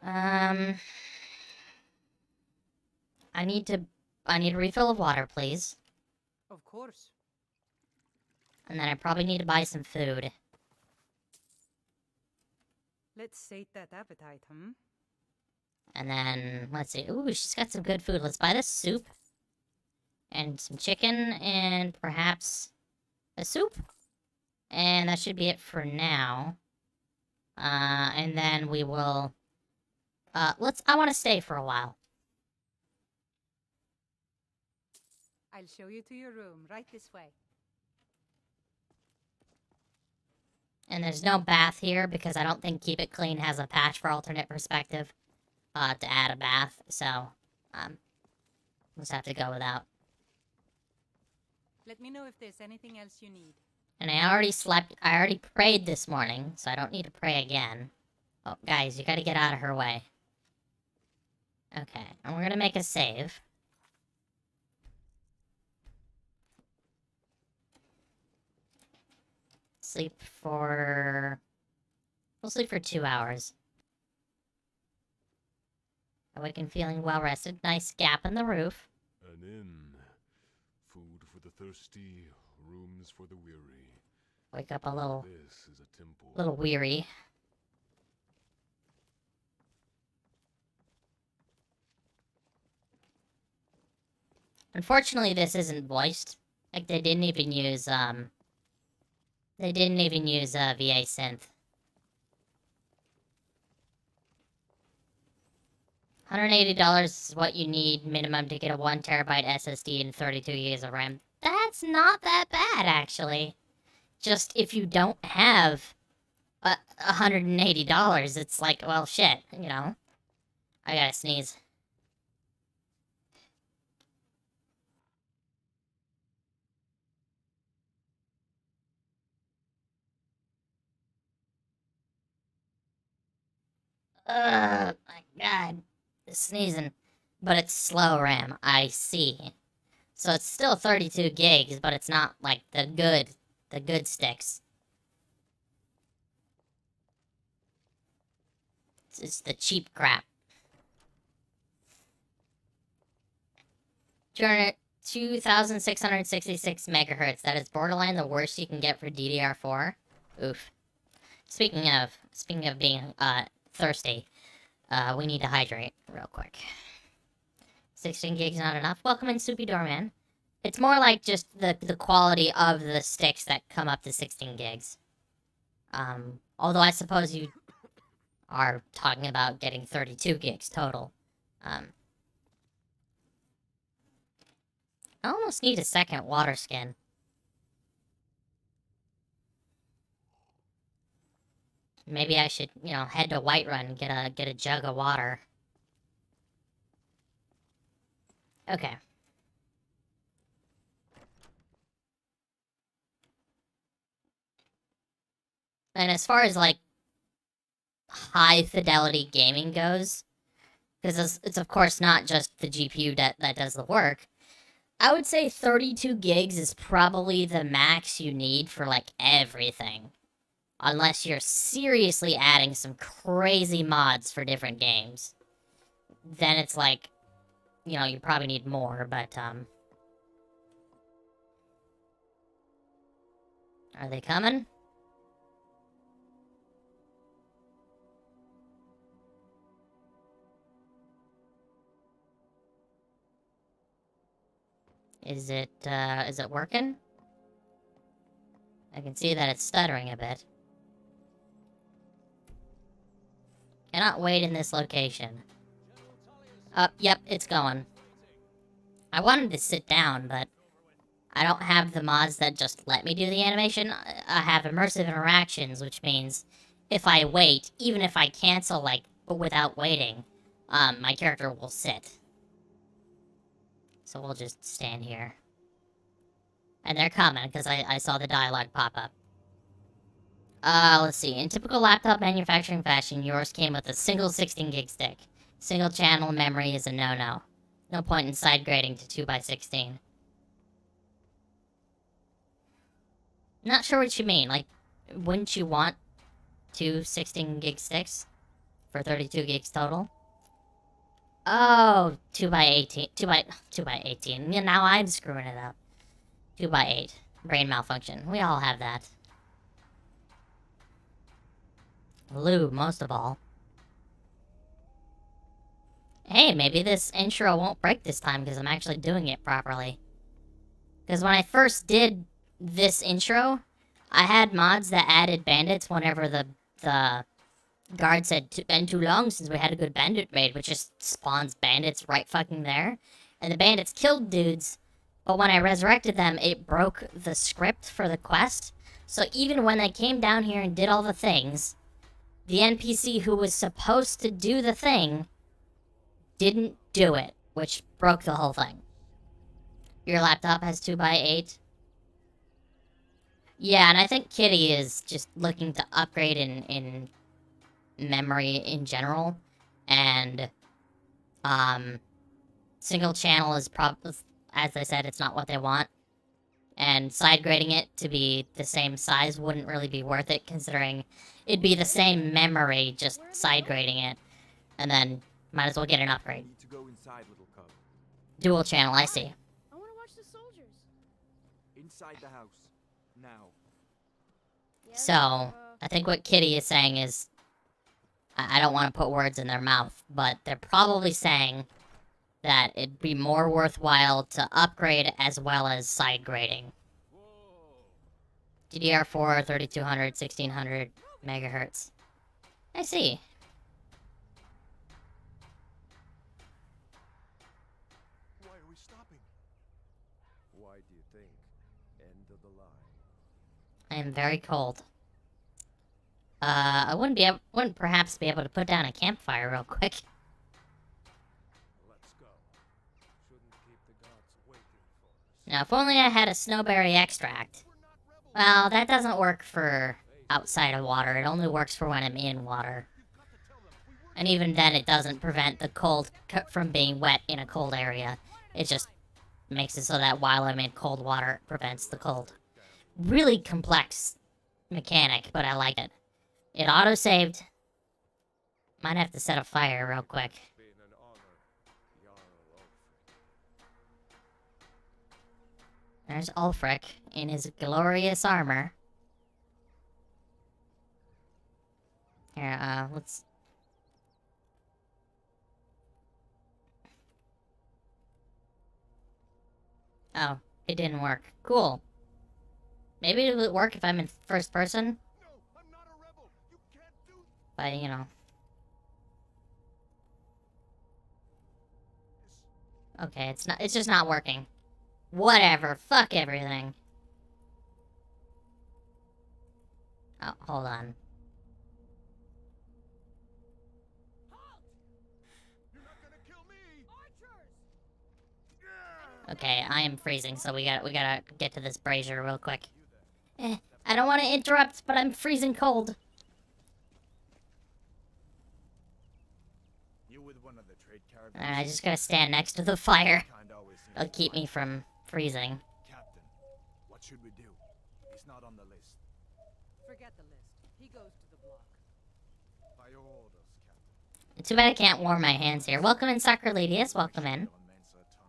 I need a refill of water, please. Of course. And then I probably need to buy some food. Let's sate that appetite, hmm? And then, let's see. Ooh, she's got some good food. Let's buy this soup. And some chicken, and perhaps a soup. And that should be it for now. And then we will... I want to stay for a while. I'll show you to your room, right this way. And there's no bath here because I don't think Keep It Clean has a patch for alternate perspective to add a bath. So, just have to go without. Let me know if there's anything else you need. And I already prayed this morning, so I don't need to pray again. Oh, guys, you gotta get out of her way. Okay, and we're gonna make a save. We'll sleep for 2 hours. Awaken feeling well rested. Nice gap in the roof. An inn. Food for the thirsty, rooms for the weary. Wake up a little This is a temple. weary. Unfortunately, this isn't voiced. Like, they didn't even use VA synth. $180 is what you need minimum to get a 1 terabyte SSD and 32 gigs of RAM. That's not that bad, actually. Just if you don't have $180, it's like, well, shit, you know. I gotta sneeze. My God. It's sneezing. But it's slow RAM, I see. So it's still 32 gigs, but it's not like the good sticks. It's the cheap crap. 2,666 megahertz. That is borderline the worst you can get for DDR4. Oof. Speaking of being thirsty, we need to hydrate real quick. 16 gigs not enough. Welcome in, Soupy Doorman. It's more like just the quality of the sticks that come up to 16 gigs. Although I suppose you are talking about getting 32 gigs total. I almost need a second water skin. Maybe I should, you know, head to Whiterun and get a jug of water. Okay. And as far as, like, high-fidelity gaming goes, because it's of course not just the GPU that does the work, I would say 32 gigs is probably the max you need for, like, everything. Unless you're seriously adding some crazy mods for different games. Then it's like, you know, you probably need more, but, are they coming? Is it working? I can see that it's stuttering a bit. Cannot wait in this location. Yep, it's going. I wanted to sit down, but I don't have the mods that just let me do the animation. I have immersive interactions, which means if I wait, even if I cancel, like, without waiting, my character will sit. So we'll just stand here. And they're coming, because I saw the dialogue pop up. Let's see. In typical laptop manufacturing fashion, yours came with a single 16 gig stick. Single channel memory is a no-no. No point in side grading to 2x16. Not sure what you mean. Like, wouldn't you want two 16 gig sticks for 32 gigs total? Oh, 2x18. 2x18. Yeah, now I'm screwing it up. 2x8. Brain malfunction. We all have that. Lou, most of all. Hey, maybe this intro won't break this time because I'm actually doing it properly. Because when I first did this intro, I had mods that added bandits whenever the guard said, been too long since we had a good bandit raid, which just spawns bandits right fucking there. And the bandits killed dudes, But when I resurrected them, it broke the script for the quest. So even when they came down here and did all the things, the NPC who was supposed to do the thing didn't do it, which broke the whole thing. Your laptop has 2x8. Yeah, and I think Kitty is just looking to upgrade in memory in general. And, single channel is probably, as I said, it's not what they want. And side grading it to be the same size wouldn't really be worth it, considering it'd be the same memory, just side grading it. And then, might as well get an upgrade. Need to go inside, little cub. Dual channel, I see. I want to watch the soldiers. Inside the house. Now. So, I think what Kitty is saying is, I don't want to put words in their mouth, but they're probably saying that it'd be more worthwhile to upgrade as well as side grading. DDR4, 3200, 1600 megahertz. I see. Why are we stopping? Why do you think? End of the line. I am very cold. I wouldn't perhaps be able to put down a campfire real quick. Let's go. Shouldn't keep the gods waiting for us. Now, if only I had a snowberry extract. Well, that doesn't work for outside of water. It only works for when I'm in water. And even then, it doesn't prevent the cold from being wet in a cold area. It just makes it so that while I'm in cold water, it prevents the cold. Really complex mechanic, but I like it. It auto-saved. Might have to set a fire real quick. Been an honor, Jarl Ulfric. There's Ulfric in his glorious armor. Here, let's... Oh, it didn't work. Cool. Maybe it would work if I'm in first person. No, I'm not a rebel. You can't do. But, you know. Okay, it's just not working. Whatever, fuck everything. Oh, hold on. You're not gonna kill me. Okay, I am freezing, so we gotta get to this brazier real quick. I don't want to interrupt, but I'm freezing cold. You with one of the trade caravans? I just gotta stand next to the fire. Kind always seems It'll keep me quiet. from freezing. Captain, what should we do? He's not on the list. Forget the list. He goes to the block. By your orders, Captain. Too bad I can't warm my hands here. Welcome in, Sacraladius. Welcome in.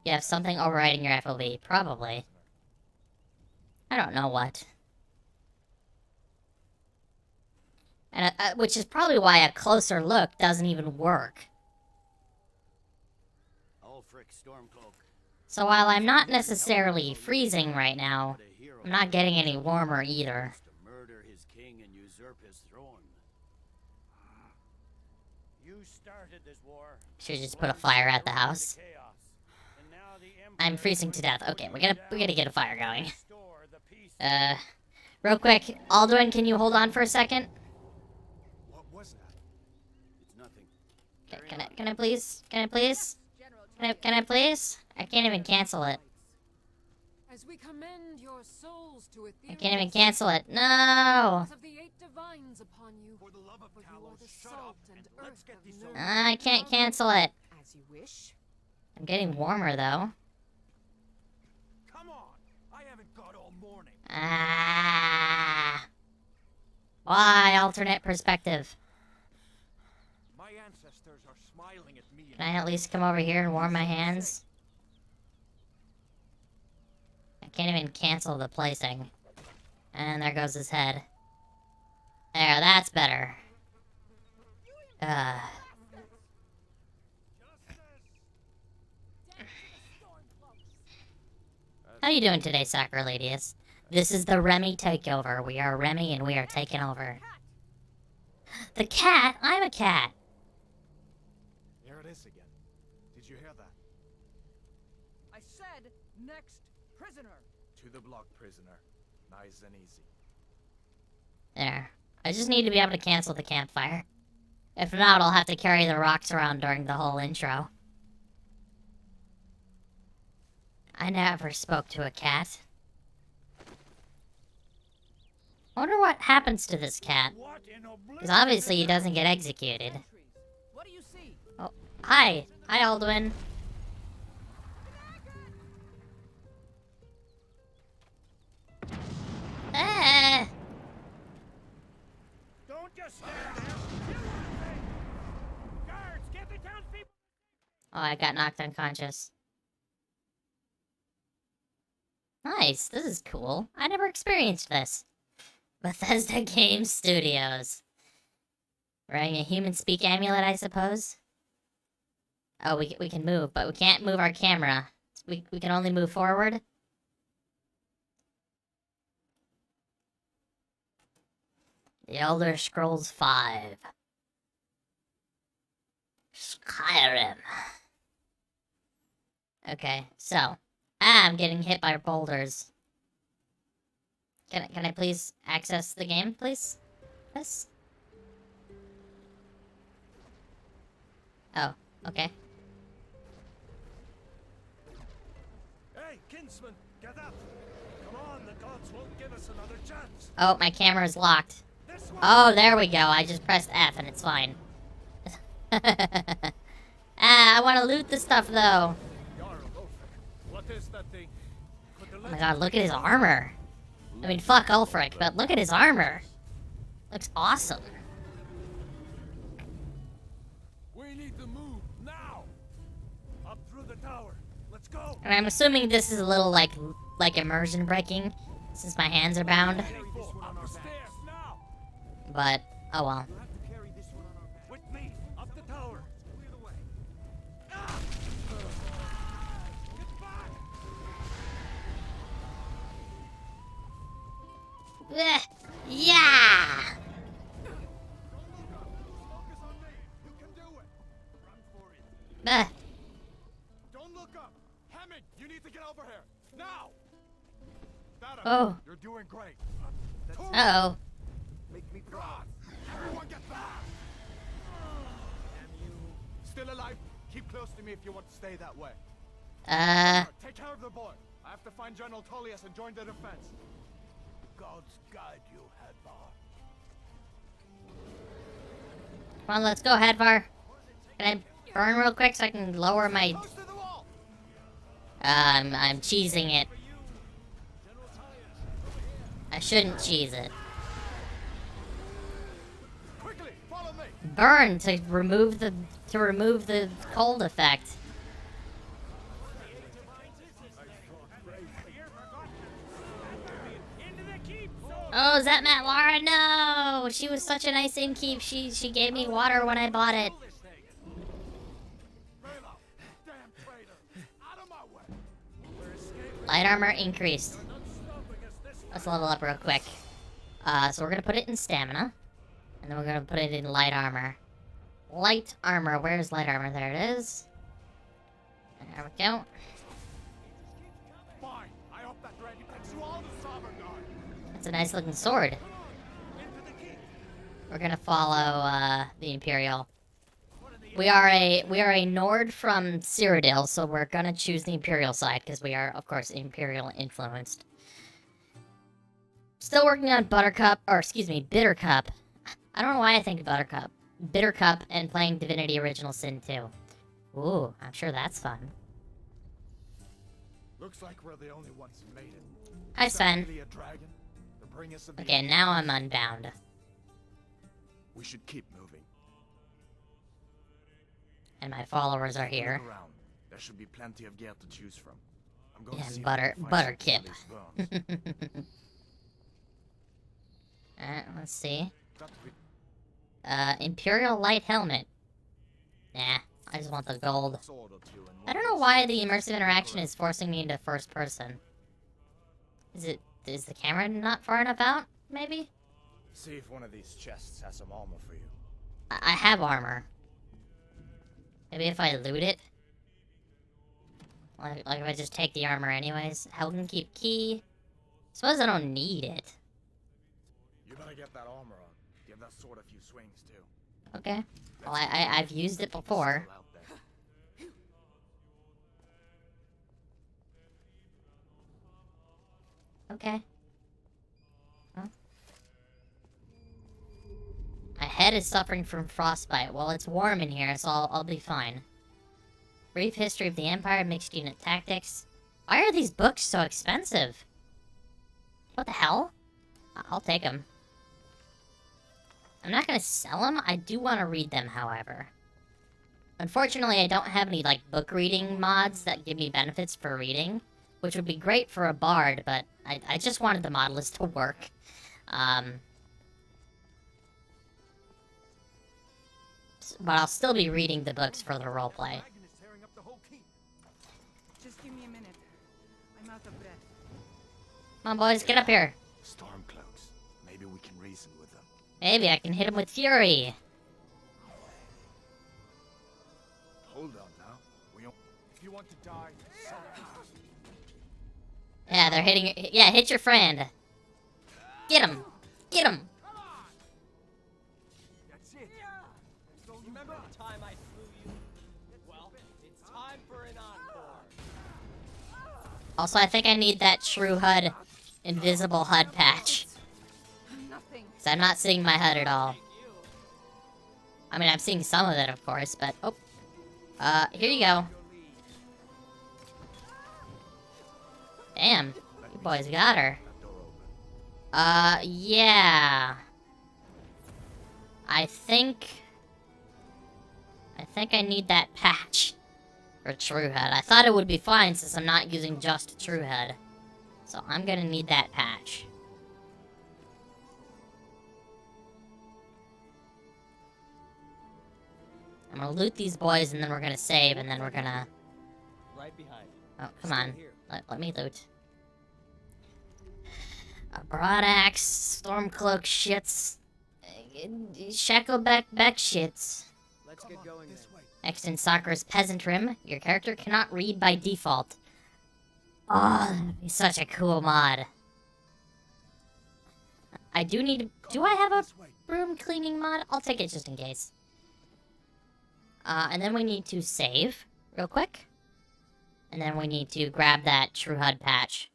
You have something overriding your FOV. Probably. I don't know what. And which is probably why a closer look doesn't even work. Ulfric Stormcloak. So while I'm not necessarily freezing right now, I'm not getting any warmer either. To murder his king and usurp his throne. You started this war. Should just put a fire at the house. I'm freezing to death. Okay, we gotta get a fire going. Real quick, Alduin, can you hold on for a second? What was that? It's nothing. Can I please? Can I please? Can I please? I can't even cancel it. As we commend your souls to I can't even cancel it. No! of the eight divines upon you. For the love of For you are Talos, the shut salt up and let's earth get of these Nord. over. I can't cancel it. As you wish. I'm getting warmer though. Come on! I haven't got all morning. Ah. Why alternate perspective? My ancestors are smiling at me. Can I at least come over here and warm my hands? I can't even cancel the placing. And there goes his head. There, that's better. How you doing today, Sacraladius? This is the Remy takeover. We are Remy and we are taking over. The cat? I'm a cat. There it is again. Did you hear that? I said next the block, prisoner. Nice and easy. There. I just need to be able to cancel the campfire. If not, I'll have to carry the rocks around during the whole intro. I never spoke to a cat. I wonder what happens to this cat. Because obviously he doesn't get executed. What do you see? Oh, hi. Hi, Alduin. Ah! Don't just stand there. Guards, get the townspeople. Oh, I got knocked unconscious. Nice, this is cool. I never experienced this. Bethesda Game Studios. Wearing a human speak amulet, I suppose? Oh, we can move, but we can't move our camera. We can only move forward? The Elder Scrolls V. Skyrim. Okay, so I'm getting hit by boulders. Can I please access the game, please? Yes? Oh, okay. Hey, kinsman, get up! Come on, the gods won't give us another chance. Oh, my camera's locked. Oh, there we go. I just pressed F and it's fine. I want to loot the stuff, though. What is that thing? Oh my god, look at his armor. I mean, fuck Ulfric, but look at his armor. Looks awesome. We need to move now. Up through the tower. Let's go. And I'm assuming this is a little, like immersion breaking, since my hands are bound. Up the stairs now. But, oh well. You have to carry this one on our back. With me, up the tower. Clear the way. Get back! Yeah! Focus on me. You can do it. Run for it. Don't look up. Hammond, you need to get over here. Now. Oh. You're doing great. Uh-oh. Make me proud. Everyone get back. Damn you. Still alive? Keep close to me if you want to stay that way. Take care of the boy. I have to find General Tullius and join the defense. Gods guide you, Hadvar. Come on, let's go, Hadvar. Can I burn real quick so I can lower my... Close to the wall. I'm cheesing it. I shouldn't cheese it. Quickly, follow me. Burn to remove the cold effect. Oh, is that Matt Lara? No! She was such a nice innkeep. She gave me water when I bought it. Light armor increased. Let's level up real quick. So we're gonna put it in stamina. And then we're gonna put it in light armor. Light armor, where's light armor? There it is. There we go. Fine. I hope that dragon takes you all to Sovngarde. It's a nice looking sword. We're gonna follow the Imperial. We are a Nord from Cyrodiil, so we're gonna choose the Imperial side because we are, of course, Imperial influenced. Still working on Bittercup. I don't know why I think Buttercup. Bittercup and playing Divinity Original Sin 2. Ooh, I'm sure that's fun. Looks like we're the only ones who made it. Hi, Is that Sven. really a dragon? To bring us a Okay, now I'm unbound. We should keep moving. And my followers are Look here. around. There should be plenty of gear to choose from. I'm going Yeah, to see if I can find some Butterkip. Tullius bones. Alright, let's see. Got to be- Imperial Light Helmet. Nah, I just want the gold. sword or two and I don't know why the immersive interaction is forcing me into first person. Is the camera not far enough out, maybe? See if one of these chests has some armor for you. I have armor. Maybe if I loot it? Like if I just take the armor anyways. Helden Keep Key. Suppose I don't need it. You better get that armor on. Give that sword a few swings too. Okay. Well, I've used it before. Still out there. Okay. Huh? My head is suffering from frostbite. Well, it's warm in here, so I'll be fine. Brief history of the Empire, mixed unit tactics. Why are these books so expensive? What the hell? I'll take them. I'm not gonna sell them. I do want to read them, however. Unfortunately, I don't have any, like, book reading mods that give me benefits for reading, which would be great for a bard, but I just wanted the mod list to work. But I'll still be reading the books for the roleplay. Just give me a minute. I'm out of breath. Come on, boys, get up here. Stormcloaks. Maybe we can reason with them. Maybe I can hit him with fury. Hold on now. If you want to die, so Yeah, they're hitting. Yeah, hit your friend. Get him. Get him. that's it. Remember the time I flew you? Well, it's time for an encore. Also, I think I need that True HUD, invisible HUD patch. Nothing. Because I'm not seeing my HUD at all. I mean, I'm seeing some of it, of course, but... Oh. Here you go. Damn. You boys got her. Yeah. I think I need that patch for True HUD. I thought it would be fine since I'm not using just True HUD. So I'm gonna need that patch. I'm gonna loot these boys and then we're gonna save and then we're gonna... Right behind. Oh, come on. Let me loot. A broad axe, stormcloak shits, shackleback shits. Let's get going then. Next in Sakura's peasant rim, your character cannot read by default. Oh, that'd be such a cool mod. I do need... Do I have a broom cleaning mod? I'll take it just in case. And then we need to save real quick. And then we need to grab that True HUD patch.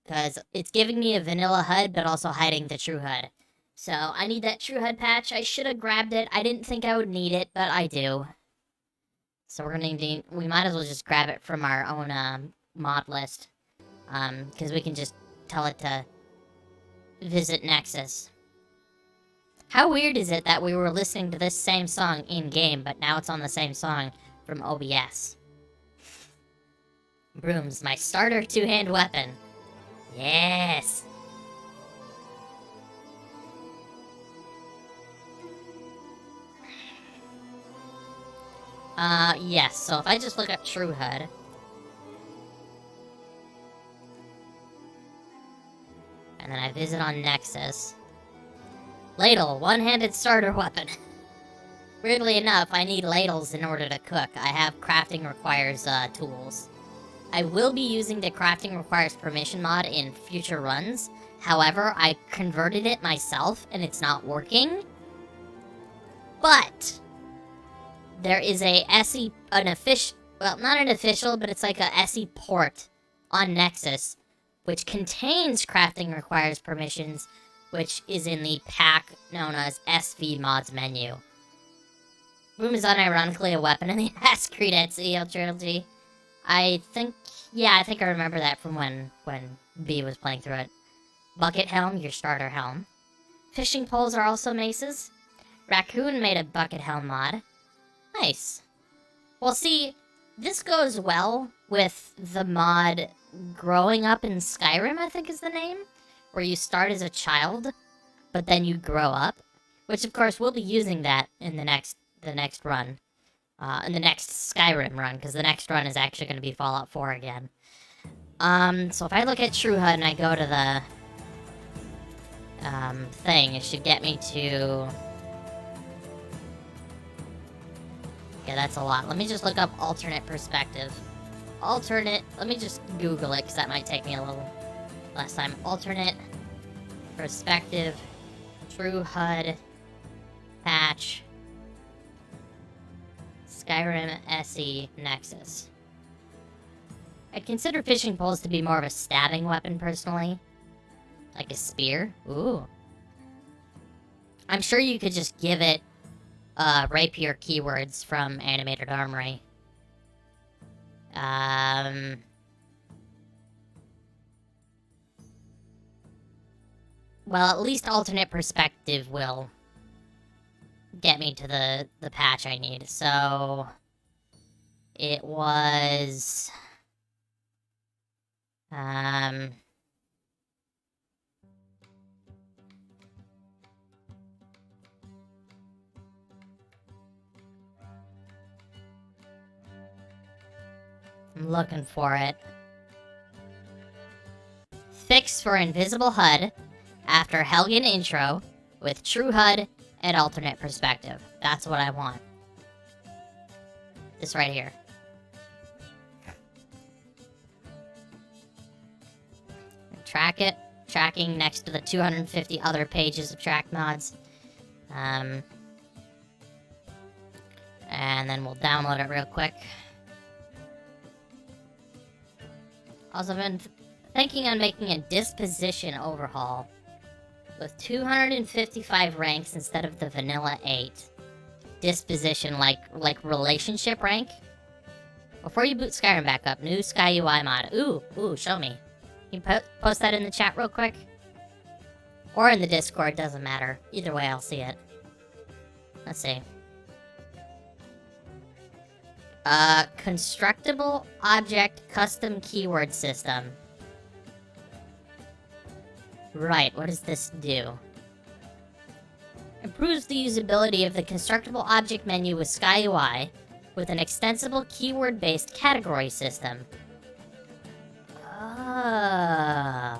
Because it's giving me a vanilla HUD, but also hiding the True HUD. So, I need that True HUD patch. I should have grabbed it. I didn't think I would need it, but I do. So we're gonna need... We might as well just grab it from our own, mod list. Because we can just tell it to visit Nexus. How weird is it that we were listening to this same song in-game, but now it's on the same song from OBS? Broom's my starter two-hand weapon. Yes! Yes, so if I just look up True HUD... And then I visit on Nexus... Ladle, one-handed starter weapon. Weirdly enough, I need ladles in order to cook. I have crafting requires, tools. I will be using the crafting requires permission mod in future runs. However, I converted it myself, and it's not working. But there is a SE, well, not an official, but it's like a SE port on Nexus, which contains crafting requires permissions, which is in the pack known as SV mods menu. Broom is unironically a weapon in the Assassin's Creed Ezio trilogy. I think I remember that from when B was playing through it. Bucket helm, your starter helm. Fishing poles are also maces. Raccoon made a bucket helm mod. Nice. Well, see, this goes well with the mod Growing Up in Skyrim, I think is the name, where you start as a child, but then you grow up. Which, of course, we'll be using that in the next run. In the next Skyrim run, because the next run is actually going to be Fallout 4 again. So if I look at True HUD and I go to the thing, it should get me to... Okay, that's a lot. Let me just look up alternate perspective. Let me just Google it, because that might take me a little last time. Alternate perspective, true HUD, patch, Skyrim SE Nexus. I'd consider fishing poles to be more of a stabbing weapon, personally. Like a spear. Ooh. I'm sure you could just give it rapier keywords from Animated Armory. Well, at least alternate perspective will get me to the patch I need. So it was I'm looking for it. Fix for invisible HUD after Helgen intro with true HUD and alternate perspective. That's what I want. This right here. Track it. Tracking next to the 250 other pages of track mods. And then we'll download it real quick. Also, I've been thinking on making a disposition overhaul with 255 ranks instead of the vanilla 8. Disposition, like relationship rank. Before you boot Skyrim back up, new Sky UI mod. Ooh, show me. Can you post that in the chat real quick? Or in the Discord, doesn't matter. Either way, I'll see it. Let's see. Constructible Object Custom Keyword System. Right, what does this do? Improves the usability of the Constructible Object menu with Sky UI with an extensible keyword-based category system. Oh.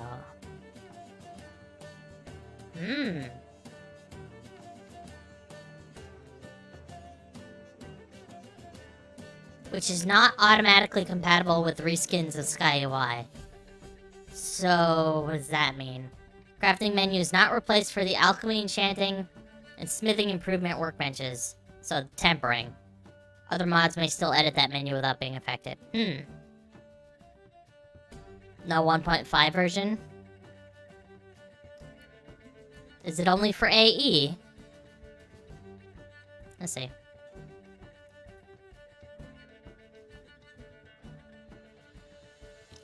Which is not automatically compatible with reskins of Sky UI. So, what does that mean? Crafting menu is not replaced for the alchemy enchanting and smithing improvement workbenches. So, tempering. Other mods may still edit that menu without being affected. No 1.5 version? Is it only for AE? Let's see.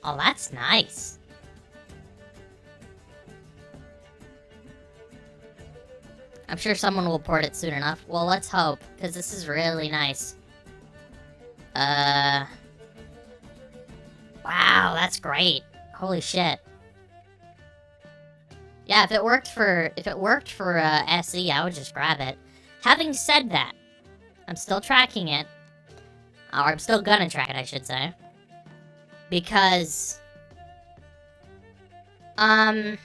Oh, that's nice. I'm sure someone will port it soon enough. Well, let's hope, because this is really nice. Wow, that's great. Holy shit. Yeah, if it worked for SE, I would just grab it. Having said that, I'm still tracking it. Or I'm still gonna track it, I should say. Because I'm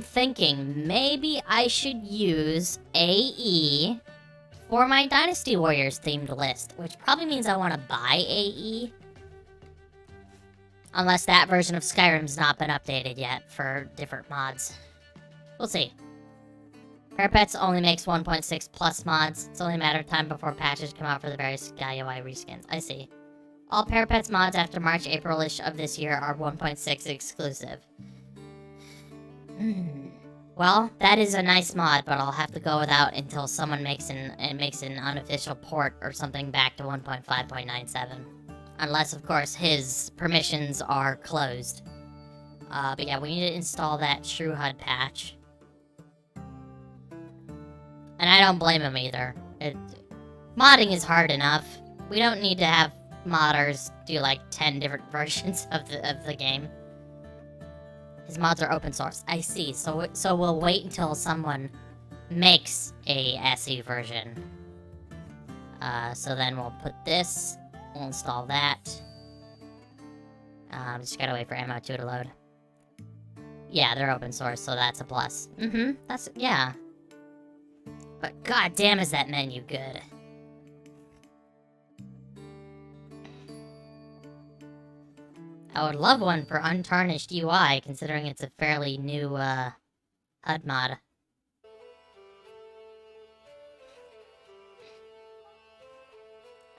thinking maybe I should use AE for my Dynasty Warriors themed list, which probably means I want to buy AE. Unless that version of Skyrim's not been updated yet for different mods. We'll see. Parapets only makes 1.6 plus mods. It's only a matter of time before patches come out for the various Sky UI reskins. I see. All Parapets mods after March, April-ish of this year are 1.6 exclusive. Well, that is a nice mod, but I'll have to go without until someone makes an unofficial port or something back to 1.5.97. Unless, of course, his permissions are closed. But yeah, we need to install that True HUD patch. And I don't blame him either. Modding is hard enough. We don't need to have modders do like 10 different versions of the game. His mods are open source. I see. So we'll wait until someone makes a SE version. So then we'll put this. We'll install that. Just gotta wait for MO2 to load. Yeah, they're open source, so that's a plus. That's, yeah. But goddamn, is that menu good. I would love one for untarnished UI, considering it's a fairly new, HUD mod.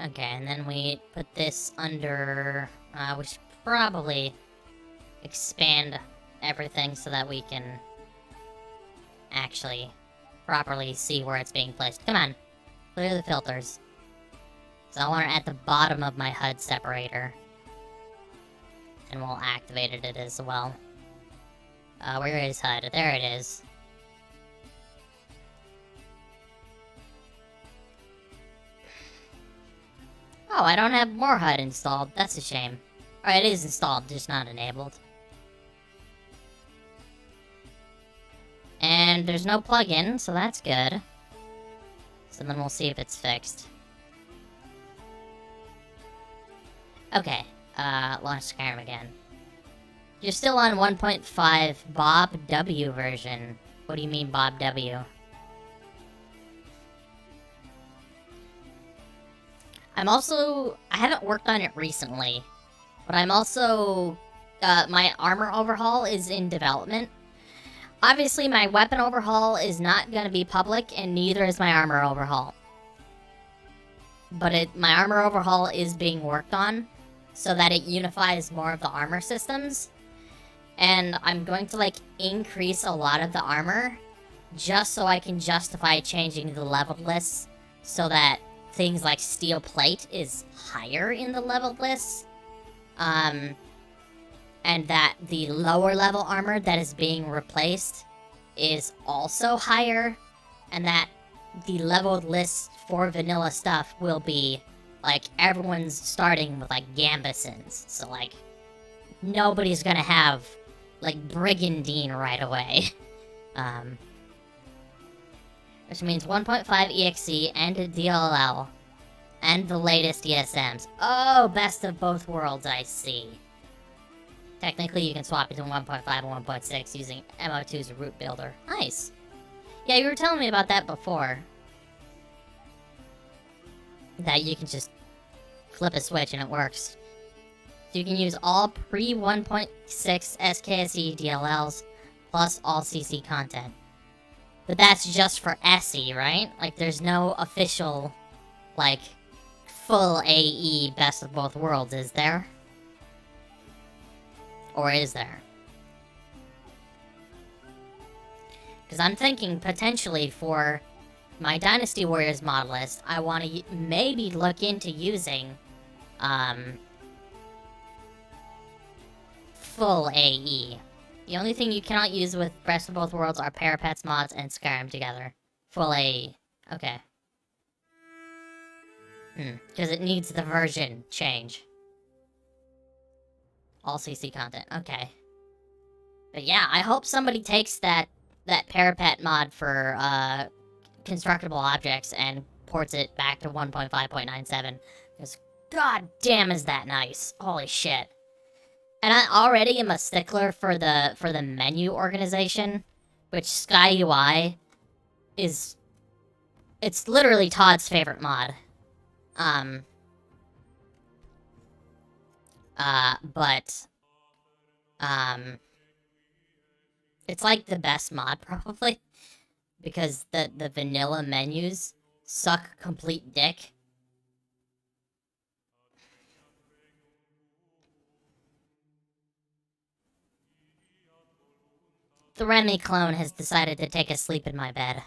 Okay, and then we put this under... we should probably expand everything so that we can actually properly see where it's being placed. Come on, clear the filters. So I want it at the bottom of my HUD separator. And we'll activate it as well. Where is HUD? There it is. Oh, I don't have more HUD installed. That's a shame. Or it is installed, just not enabled. And there's no plugin, so that's good. So then we'll see if it's fixed. Okay, launch Skyrim again. You're still on 1.5 Bob W version. What do you mean, Bob W? I haven't worked on it recently, but I'm also, my armor overhaul is in development. Obviously, my weapon overhaul is not going to be public, and neither is my armor overhaul. But my armor overhaul is being worked on, so that it unifies more of the armor systems. And I'm going to, like, increase a lot of the armor, just so I can justify changing the leveled lists, so that things like steel plate is higher in the leveled lists. And that the lower level armor that is being replaced is also higher. And that the leveled list for vanilla stuff will be, like, everyone's starting with, like, gambesons. So, like, nobody's gonna have, like, brigandine right away. Which means 1.5 EXE and a DLL. And the latest ESMs. Oh, best of both worlds, I see. Technically, you can swap between 1.5 and 1.6 using MO2's root builder. Nice. Yeah, you were telling me about that before. That you can just flip a switch and it works. So you can use all pre-1.6 SKSE DLLs plus all CC content. But that's just for SE, right? Like, there's no official, like, full AE best of both worlds, is there? Or is there? Because I'm thinking potentially for my Dynasty Warriors mod list, I want to maybe look into using full AE. The only thing you cannot use with Best of Both Worlds are Parapets mods and Skyrim together. Full AE. Okay. Because it needs the version change. All CC content. Okay. But yeah, I hope somebody takes that Parapet mod for constructible objects and ports it back to 1.5.97. Because god damn is that nice. Holy shit. And I already am a stickler for the menu organization, which Sky UI is... It's literally Todd's favorite mod. It's like the best mod, probably. Because the vanilla menus suck complete dick. The Remy clone has decided to take a sleep in my bed.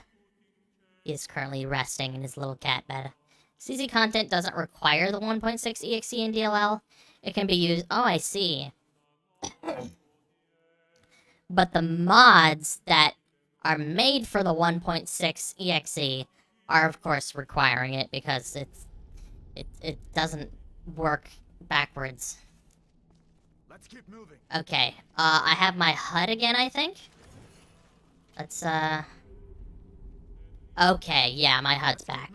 He is currently resting in his little cat bed. CC content doesn't require the 1.6 EXE and DLL. It can be used... Oh, I see. But the mods that are made for the 1.6 EXE are, of course, requiring it because it doesn't work backwards. Let's keep moving. Okay, I have my HUD again, I think. Let's, Okay, yeah, my HUD's back.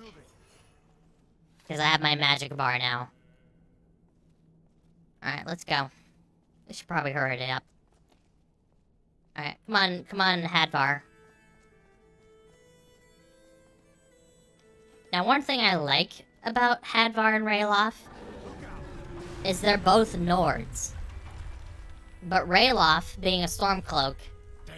Because I have my magic bar now. Alright, let's go. We should probably hurry it up. Alright, come on, Hadvar. Now, one thing I like about Hadvar and Rayloff is they're both Nords. But Rayloff, being a Stormcloak,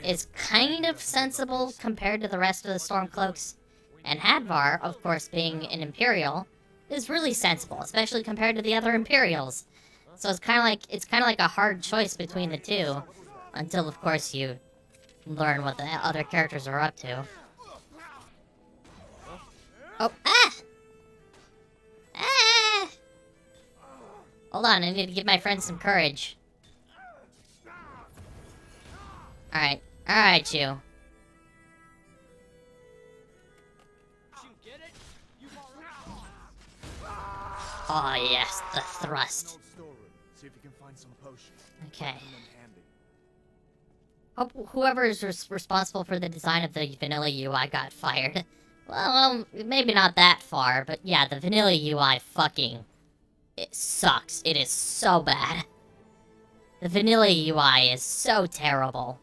is kind of sensible compared to the rest of the Stormcloaks. And Hadvar, of course, being an Imperial, is really sensible, especially compared to the other Imperials. So it's kind of like a hard choice between the two, until of course you learn what the other characters are up to. Oh, ah! Ah! Hold on, I need to give my friend some courage. Alright, alright, you. Oh yes, the thrust. See if you can find some potions. Okay. Hope whoever is responsible for the design of the vanilla UI got fired. Well, maybe not that far, but yeah, the vanilla UI fucking... It sucks. It is so bad. The vanilla UI is so terrible.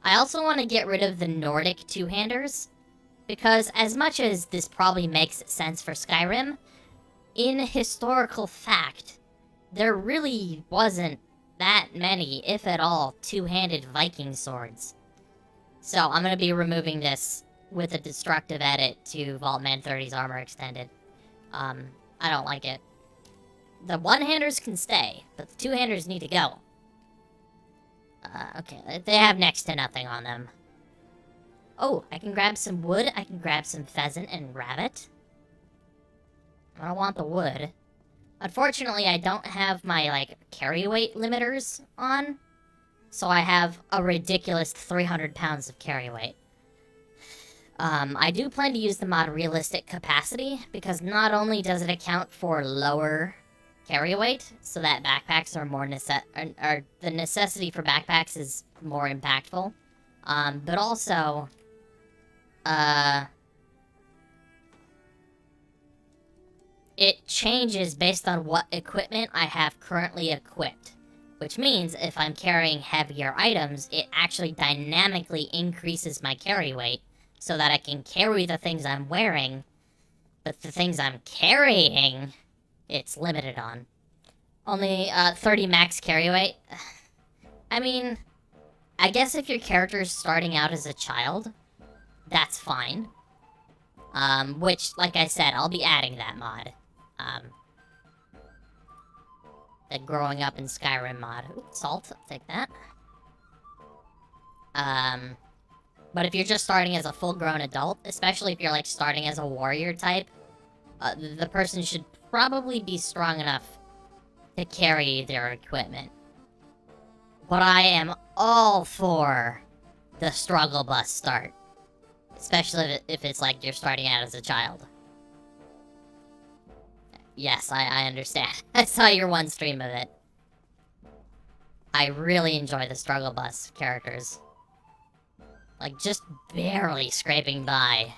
I also want to get rid of the Nordic two-handers, because as much as this probably makes sense for Skyrim, in historical fact, there really wasn't that many, if at all, two-handed Viking swords. So I'm going to be removing this with a destructive edit to Vaultman 30's Armor Extended. I don't like it. The one-handers can stay, but the two-handers need to go. Okay, they have next to nothing on them. Oh, I can grab some wood, I can grab some pheasant and rabbit. I don't want the wood. Unfortunately, I don't have my, like, carry weight limiters on. So I have a ridiculous 300 pounds of carry weight. I do plan to use the mod Realistic Capacity, because not only does it account for lower carry weight, so that backpacks are more the necessity for backpacks is more impactful, but also, it changes based on what equipment I have currently equipped. Which means if I'm carrying heavier items, it actually dynamically increases my carry weight so that I can carry the things I'm wearing, but the things I'm carrying, it's limited on. Only 30 max carry weight. I mean, I guess if your character's starting out as a child, that's fine. Which, like I said, I'll be adding that mod. The growing up in Skyrim mod. Ooh, salt, I'll take that. But if you're just starting as a full-grown adult, especially if you're, like, starting as a warrior type, the person should probably be strong enough to carry their equipment. But I am all for the struggle bus start. Especially if it's like you're starting out as a child. Yes, I understand. I saw your one stream of it. I really enjoy the struggle bus characters. Like, just barely scraping by.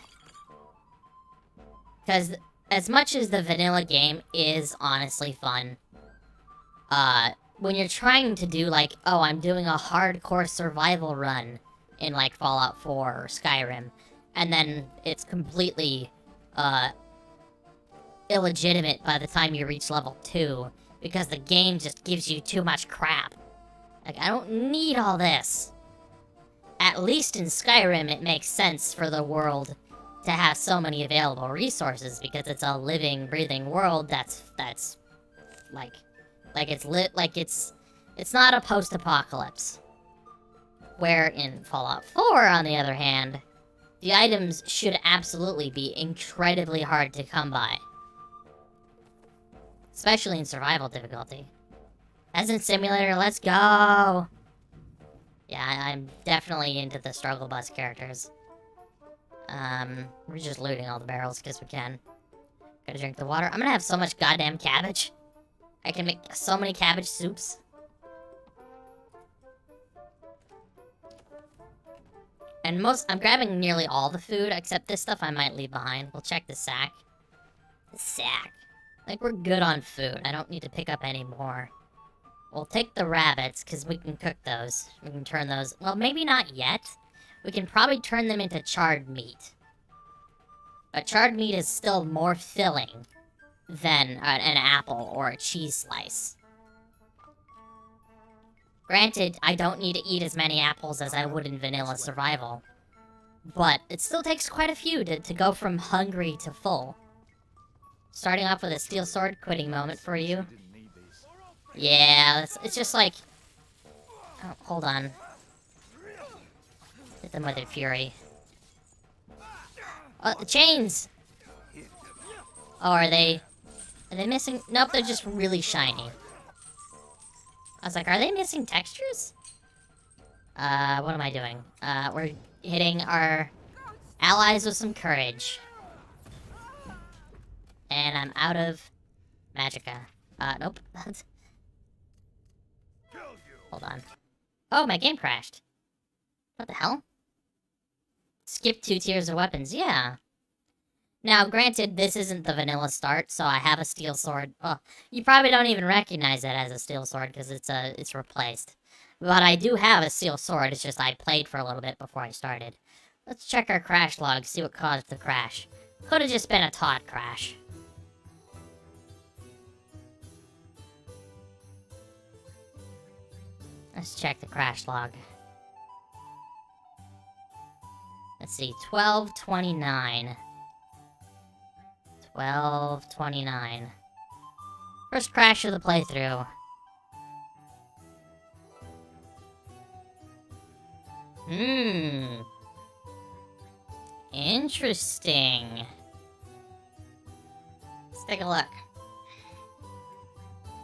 Because as much as the vanilla game is honestly fun, when you're trying to do, like, oh, I'm doing a hardcore survival run in, like, Fallout 4 or Skyrim, and then it's completely, illegitimate by the time you reach level 2, because the game just gives you too much crap. Like, I don't need all this. At least in Skyrim, it makes sense for the world to have so many available resources, because it's a living, breathing world that's, it's not a post-apocalypse. Where in Fallout 4, on the other hand, the items should absolutely be incredibly hard to come by. Especially in survival difficulty. Peasant Simulator, let's go! Yeah, I'm definitely into the struggle bus characters. We're just looting all the barrels because we can. Gotta drink the water. I'm gonna have so much goddamn cabbage. I can make so many cabbage soups. And I'm grabbing nearly all the food, except this stuff I might leave behind. We'll check the sack. The sack. Like, we're good on food. I don't need to pick up any more. We'll take the rabbits, because we can cook those. We can turn those... Well, maybe not yet. We can probably turn them into charred meat. But charred meat is still more filling than an apple or a cheese slice. Granted, I don't need to eat as many apples as I would in vanilla survival. But it still takes quite a few to go from hungry to full. Starting off with a steel sword, quitting moment for you. Yeah, it's just like... Oh, hold on. Hit them with their fury. Oh, the chains! Oh, are they missing? Nope, they're just really shiny. I was like, are they missing textures? What am I doing? We're hitting our allies with some courage. And I'm out of magicka. Nope. Hold on. Oh, my game crashed. What the hell? Skip 2 tiers of weapons, yeah. Now, granted, this isn't the vanilla start, so I have a steel sword. Oh, you probably don't even recognize it as a steel sword, because it's replaced. But I do have a steel sword, it's just I played for a little bit before I started. Let's check our crash log, see what caused the crash. Could have just been a Todd crash. Let's check the crash log. Let's see, 12:29. 12:29. First crash of the playthrough. Interesting. Let's take a look.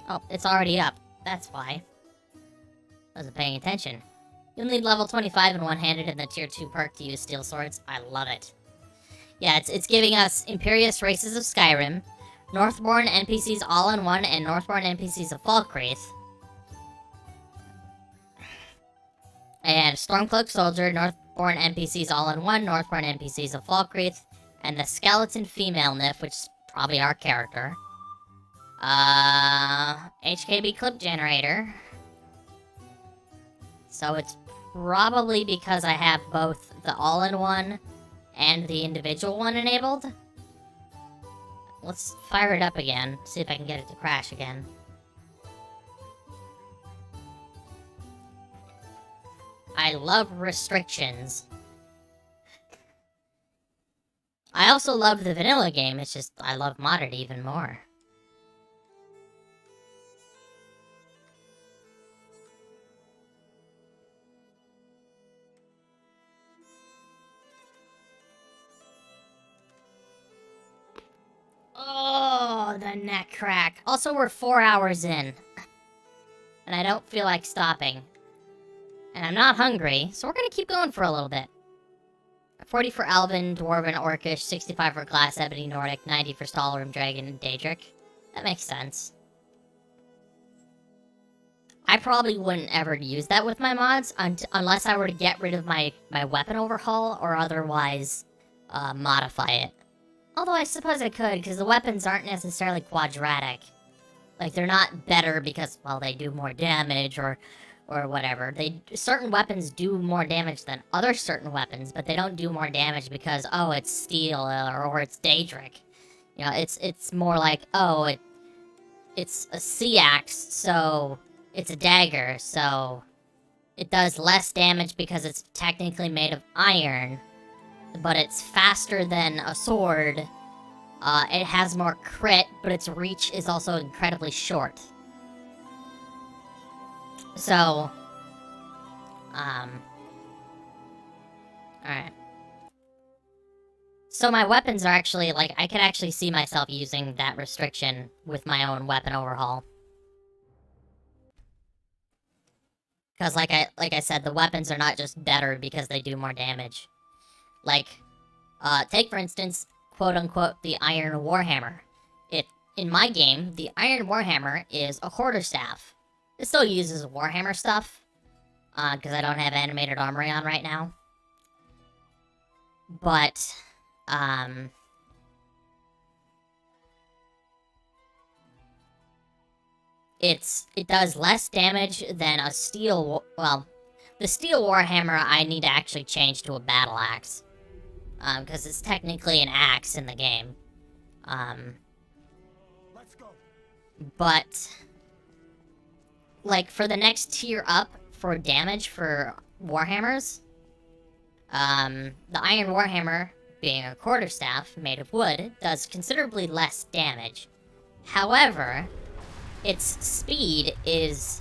Oh, it's already up. That's why. Wasn't paying attention. You'll need level 25 and one-handed in the tier 2 perk to use steel swords. I love it. Yeah, it's giving us Imperious Races of Skyrim, Northborn NPCs all-in-one, and Northborn NPCs of Falkreath. And Stormcloak Soldier, Northborn NPCs all-in-one, Northborn NPCs of Falkreath, and the Skeleton Female Nymph, which is probably our character. HKB Clip Generator. So it's probably because I have both the all-in-one and the individual one enabled. Let's fire it up again, see if I can get it to crash again. I love restrictions. I also love the vanilla game, it's just I love modded even more. Oh, the neck crack. Also, we're 4 hours in. And I don't feel like stopping. And I'm not hungry, so we're gonna keep going for a little bit. 40 for Elven, Dwarven, Orcish, 65 for Glass, Ebony, Nordic, 90 for Stalrim, Dragon, and Daedric. That makes sense. I probably wouldn't ever use that with my mods unless I were to get rid of my weapon overhaul or otherwise modify it. Although I suppose I could, because the weapons aren't necessarily quadratic. Like, they're not better because, well, they do more damage or whatever. Certain weapons do more damage than other certain weapons, but they don't do more damage because, oh, it's steel or it's Daedric. You know, it's more like, oh, it's a sea axe, so it's a dagger, so it does less damage because it's technically made of iron, but it's faster than a sword. It has more crit, but its reach is also incredibly short. So, alright. So my weapons are actually, like, I could actually see myself using that restriction with my own weapon overhaul. Because, like I said, the weapons are not just better because they do more damage. Like, take, for instance, quote-unquote, the Iron Warhammer. In my game, the Iron Warhammer is a quarterstaff. It still uses Warhammer stuff, because I don't have animated armory on right now. But, it does less damage than a steel, well, the steel Warhammer I need to actually change to a battle axe. Because it's technically an axe in the game. Let's go. But like, for the next tier up for damage for Warhammers, the Iron Warhammer, being a quarterstaff made of wood, does considerably less damage. However, its speed is,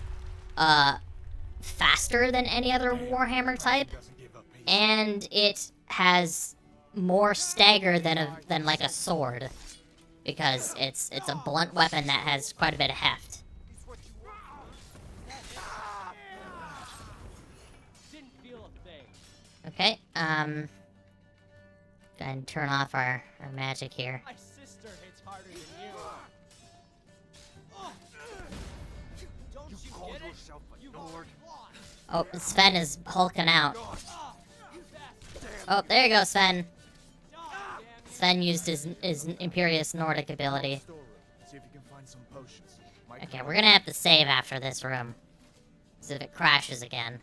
faster than any other Warhammer type, and it has more stagger than like a sword, because it's a blunt weapon that has quite a bit of heft. Okay, go ahead and turn off our magic here. My sister hits harder than you. Don't you get it? You Lord. Oh, Sven is hulking out. Oh, there you go, Sven. Sven used his Imperious Nordic ability. Okay, we're gonna have to save after this room. So if it crashes again.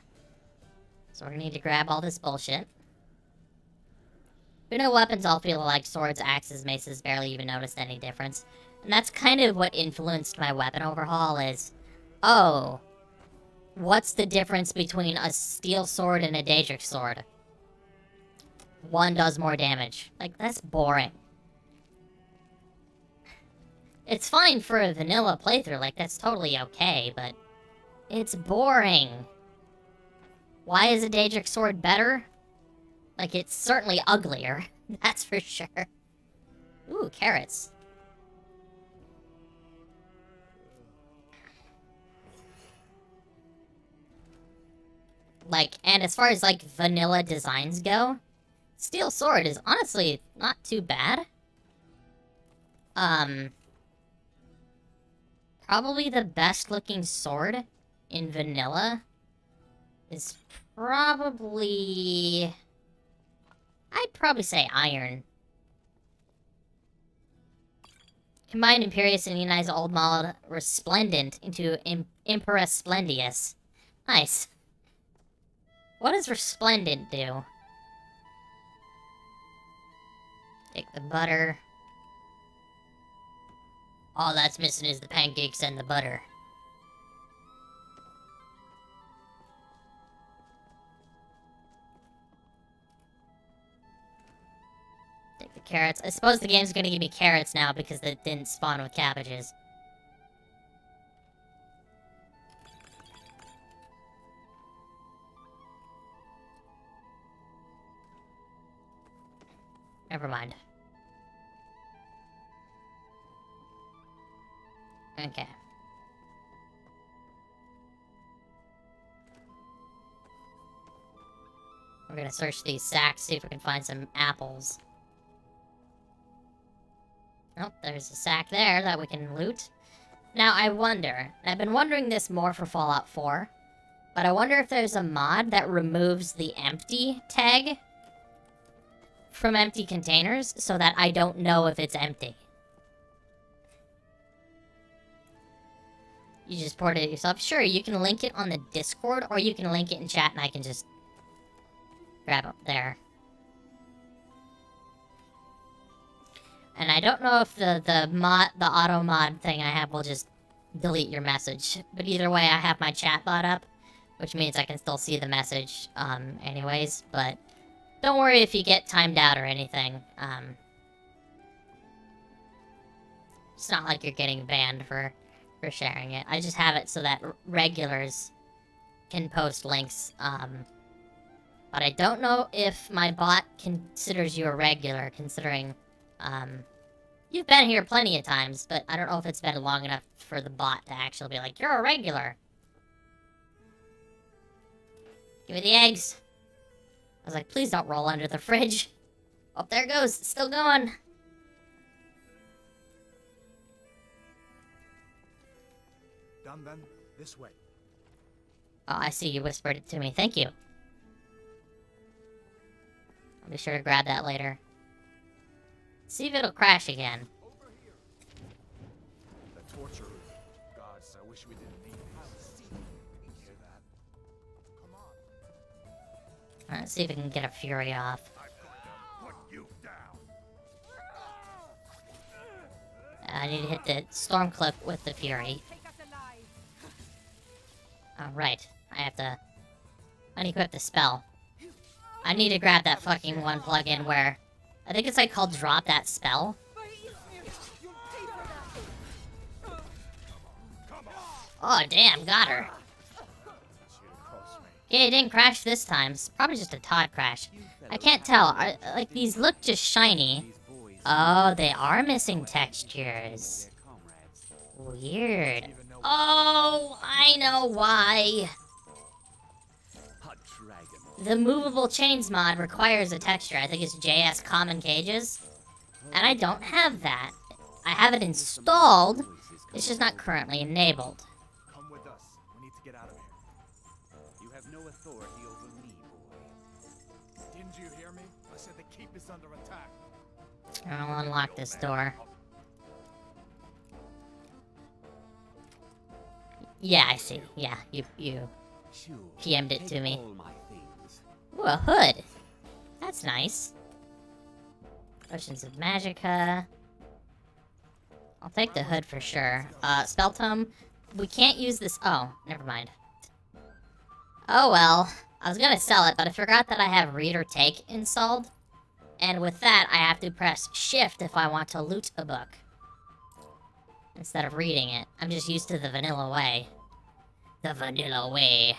So we're gonna need to grab all this bullshit. But no weapons all feel like swords, axes, maces, barely even noticed any difference. And that's kind of what influenced my weapon overhaul is, oh, what's the difference between a steel sword and a Daedric sword? One does more damage. Like, that's boring. It's fine for a vanilla playthrough, like, that's totally okay, but it's boring. Why is a Daedric sword better? Like, it's certainly uglier, that's for sure. Ooh, carrots. Like, and as far as, like, vanilla designs go, Steel Sword is honestly not too bad. Probably the best looking sword in vanilla is probably... I'd probably say iron. Combine Imperious and Unites Old Mod Resplendent into Impera Splendius. Nice. What does Resplendent do? Take the butter. All that's missing is the pancakes and the butter. Take the carrots. I suppose the game's gonna give me carrots now because it didn't spawn with cabbages. Never mind. Okay. We're gonna search these sacks, see if we can find some apples. Oh, there's a sack there that we can loot. Now, I wonder, and I've been wondering this more for Fallout 4, but I wonder if there's a mod that removes the empty tag from empty containers so that I don't know if it's empty. You just ported it yourself. Sure, you can link it on the Discord, or you can link it in chat and I can just grab it there. And I don't know if the auto mod thing I have will just delete your message. But either way, I have my chat bot up, which means I can still see the message anyways. But don't worry if you get timed out or anything. It's not like you're getting banned for sharing it. I just have it so that regulars can post links. But I don't know if my bot considers you a regular, considering... you've been here plenty of times, but I don't know if it's been long enough for the bot to actually be like, you're a regular. Give me the eggs. I was like, please don't roll under the fridge. Oh, there it goes. It's still going. Done then. This way. Oh, I see you whispered it to me. Thank you. I'll be sure to grab that later. See if it'll crash again. The torture room. Gods, I wish we didn't need these. You hear that? Come on. Let's see if we can get a Fury off. Put you down. I need to hit the Stormclip with the Fury. Oh, right. I have to unequip the spell. I need to grab that fucking one plugin where... I think it's like called Drop That Spell. Oh, damn, got her. Yeah, it didn't crash this time. It's probably just a Todd crash. I can't tell. Like, these look just shiny. Oh, they are missing textures. Weird. Oh, I know why. The movable chains mod requires a texture. I think it's JS Common Cages. And I don't have that. I have it installed. It's just not currently enabled. Come with us. We need to get out of here. You have no authority over me, boy. Didn't you hear me? I said the keep is under attack. I'll unlock this door. Yeah, I see. Yeah, you PM'd it to me. Ooh, a hood. That's nice. Potions of Magicka. I'll take the hood for sure. Spell Tome. We can't use this. Oh, never mind. Oh well. I was gonna sell it, but I forgot that I have Read or Take installed. And with that, I have to press Shift if I want to loot a book. Instead of reading it. I'm just used to the vanilla way. The vanilla way.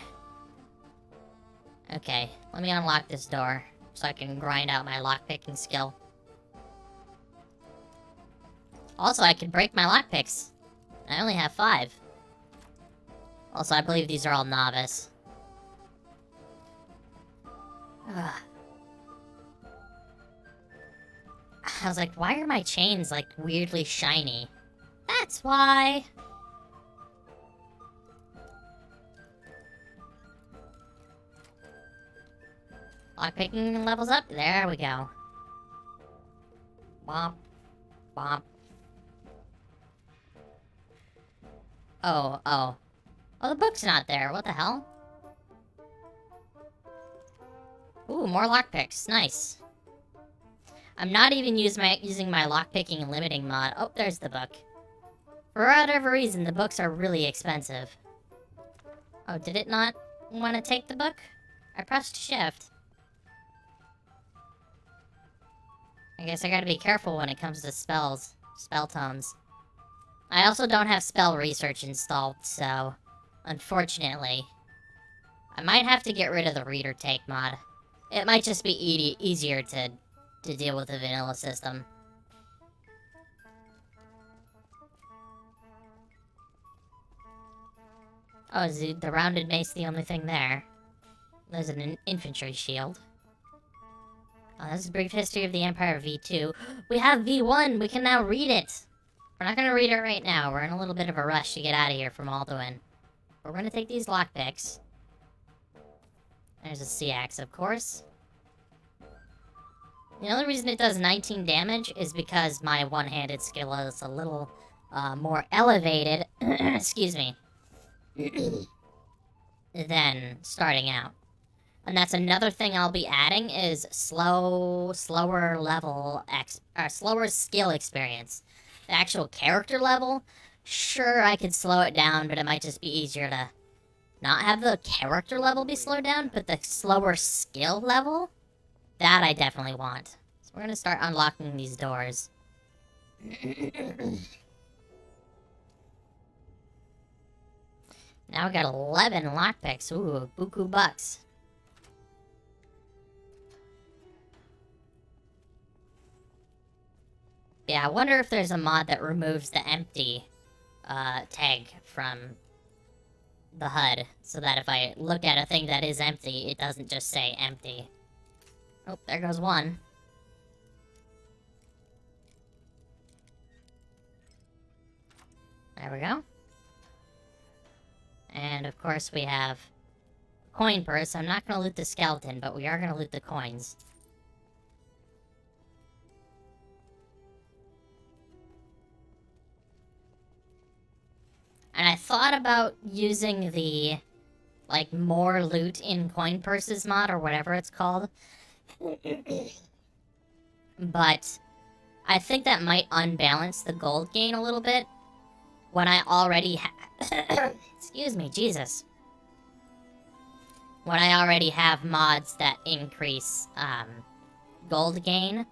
Okay, let me unlock this door so I can grind out my lockpicking skill. Also, I can break my lockpicks. I only have 5. Also, I believe these are all novice. Ugh. I was like, why are my chains, like, weirdly shiny? That's why! Lockpicking levels up. There we go. Bomp. Bomp. Oh. Oh, the book's not there. What the hell? Ooh, more lockpicks. Nice. I'm not even using my lockpicking and limiting mod. Oh, there's the book. For whatever reason, the books are really expensive. Oh, did it not want to take the book? I pressed shift. I guess I gotta be careful when it comes to spells. Spell tomes. I also don't have spell research installed, so... Unfortunately... I might have to get rid of the Read or Take mod. It might just be easier to deal with the vanilla system. Oh, is the rounded mace the only thing there? There's an infantry shield. Oh, this is a brief history of the Empire V2. We have V1! We can now read it! We're not gonna read it right now. We're in a little bit of a rush to get out of here from Alduin. But we're gonna take these lockpicks. There's a sea axe, of course. The only reason it does 19 damage is because my one-handed skill is a little more elevated, excuse me, than starting out. And that's another thing I'll be adding is slower skill experience. The actual character level, sure I could slow it down, but it might just be easier to not have the character level be slowed down, but the slower skill level, that I definitely want. So we're gonna start unlocking these doors. Now we got 11 lockpicks. Ooh, buku bucks. Yeah, I wonder if there's a mod that removes the empty tag from the HUD, so that if I look at a thing that is empty, it doesn't just say empty. Oh, there goes one. There we go. And of course we have coin purse. I'm not going to loot the skeleton, but we are going to loot the coins. And I thought about using the, like, more loot in coin purses mod, or whatever it's called. But I think that might unbalance the gold gain a little bit. When I already excuse me, Jesus. when I already have mods that increase, gold gain.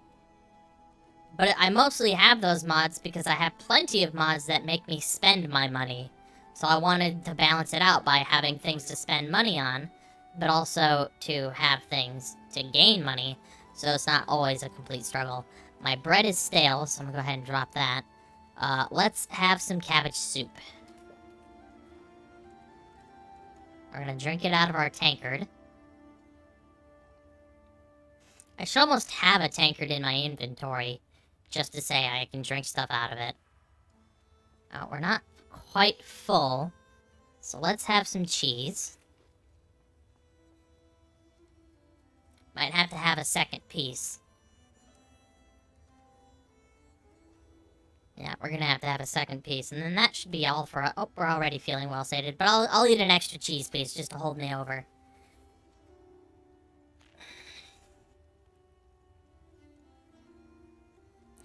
But I mostly have those mods because I have plenty of mods that make me spend my money. So I wanted to balance it out by having things to spend money on, but also to have things to gain money, so it's not always a complete struggle. My bread is stale, so I'm gonna go ahead and drop that. Let's have some cabbage soup. We're gonna drink it out of our tankard. I should almost have a tankard in my inventory, just to say I can drink stuff out of it. We're not quite full, so let's have some cheese. Might have to have a second piece. Yeah, we're gonna have to have a second piece, and then that should be all for... Oh, we're already feeling well sated, but I'll eat an extra cheese piece just to hold me over.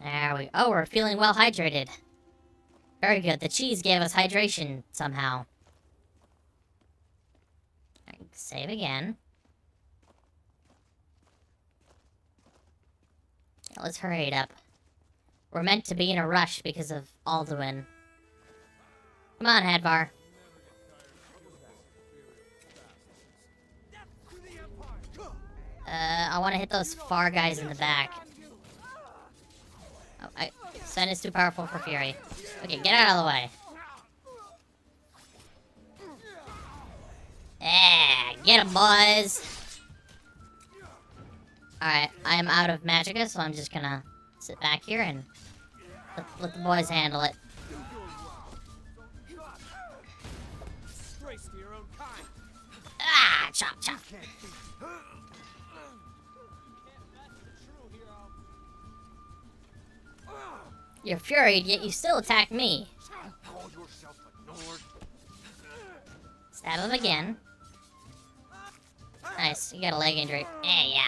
There we go. Oh, we're feeling well hydrated. Very good. The cheese gave us hydration somehow. Save again. Let's hurry it up. We're meant to be in a rush because of Alduin. Come on, Hadvar. I want to hit those far guys in the back. Oh, Sen is too powerful for Fury. Okay, get out of the way. Yeah, get him, boys! Alright, I am out of magicka, so I'm just gonna sit back here and let the boys handle it. Ah, chop, chop. You're furied, yet you still attack me. Stab him again. Nice, you got a leg injury. Yeah.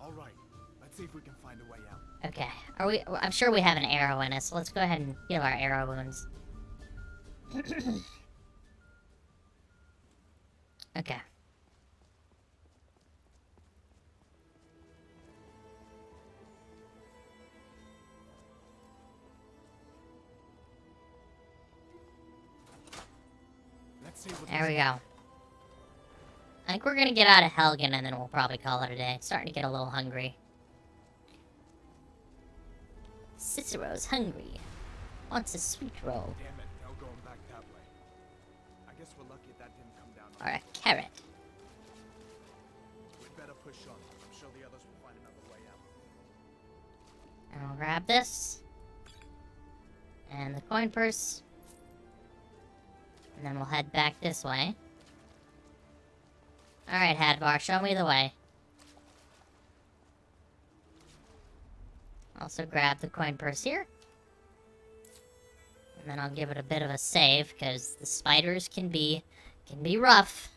Alright, let's see if we can find a way out. Okay, I'm sure we have an arrow in us, so let's go ahead and heal our arrow wounds. Okay. There we go. I think we're gonna get out of Helgen and then we'll probably call it a day. Starting to get a little hungry. Cicero's hungry. Wants a sweet roll. Damn it, no going back that way. I guess we're lucky that didn't come down. Or a carrot. We'd better push on. I'm sure the others will find another way out. And I'll grab this. And the coin purse. And then we'll head back this way. Alright, Hadvar, show me the way. Also grab the coin purse here. And then I'll give it a bit of a save, because the spiders can be rough.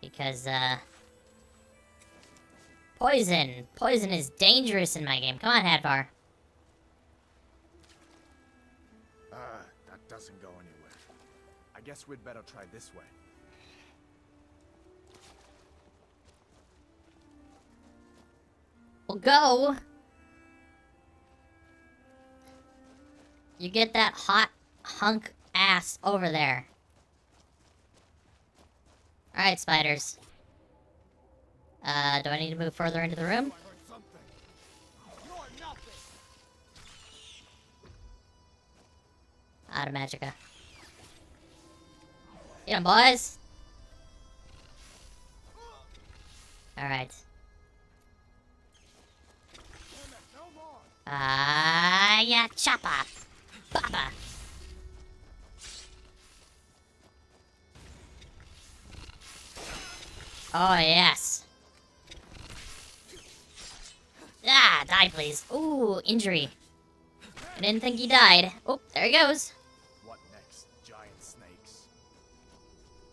Because, poison! Poison is dangerous in my game. Come on, Hadvar. That doesn't go anywhere. I guess we'd better try this way. Well, go! You get that hot hunk ass over there. Alright, spiders. Do I need to move further into the room? Out of magicka. Get 'em, boys! Alright. Yeah, choppa! Papa! Oh, yes. Ah, die, please. Ooh, injury. I didn't think he died. Oh, there he goes. What next? Giant snakes.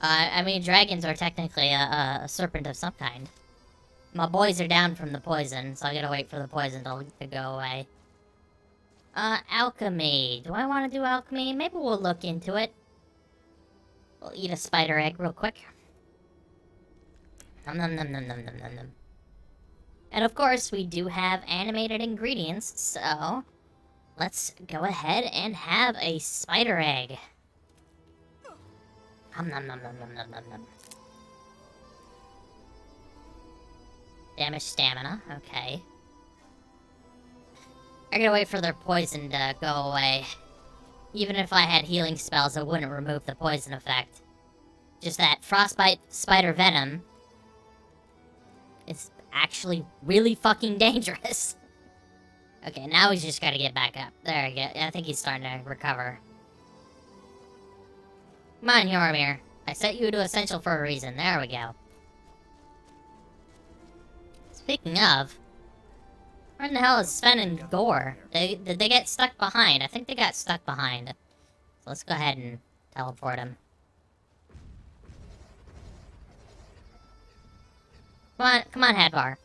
I mean, dragons are technically a serpent of some kind. My boys are down from the poison, so I gotta wait for the poison to go away. Alchemy. Do I want to do alchemy? Maybe we'll look into it. We'll eat a spider egg real quick. Nom nom nom nom nom nom nom nom. And of course, we do have animated ingredients, so let's go ahead and have a spider egg. Nom nom nom nom nom nom nom nom. Damage stamina, okay. I gotta wait for their poison to go away. Even if I had healing spells, it wouldn't remove the poison effect. Just that frostbite spider venom is actually really fucking dangerous. Okay, now he's just gotta get back up. There we go. I think he's starting to recover. Come on, Yormir. I set you to Essential for a reason. There we go. Speaking of, where in the hell is Sven and Gore? Did they get stuck behind? I think they got stuck behind. So let's go ahead and teleport them. Come on, Hadvar.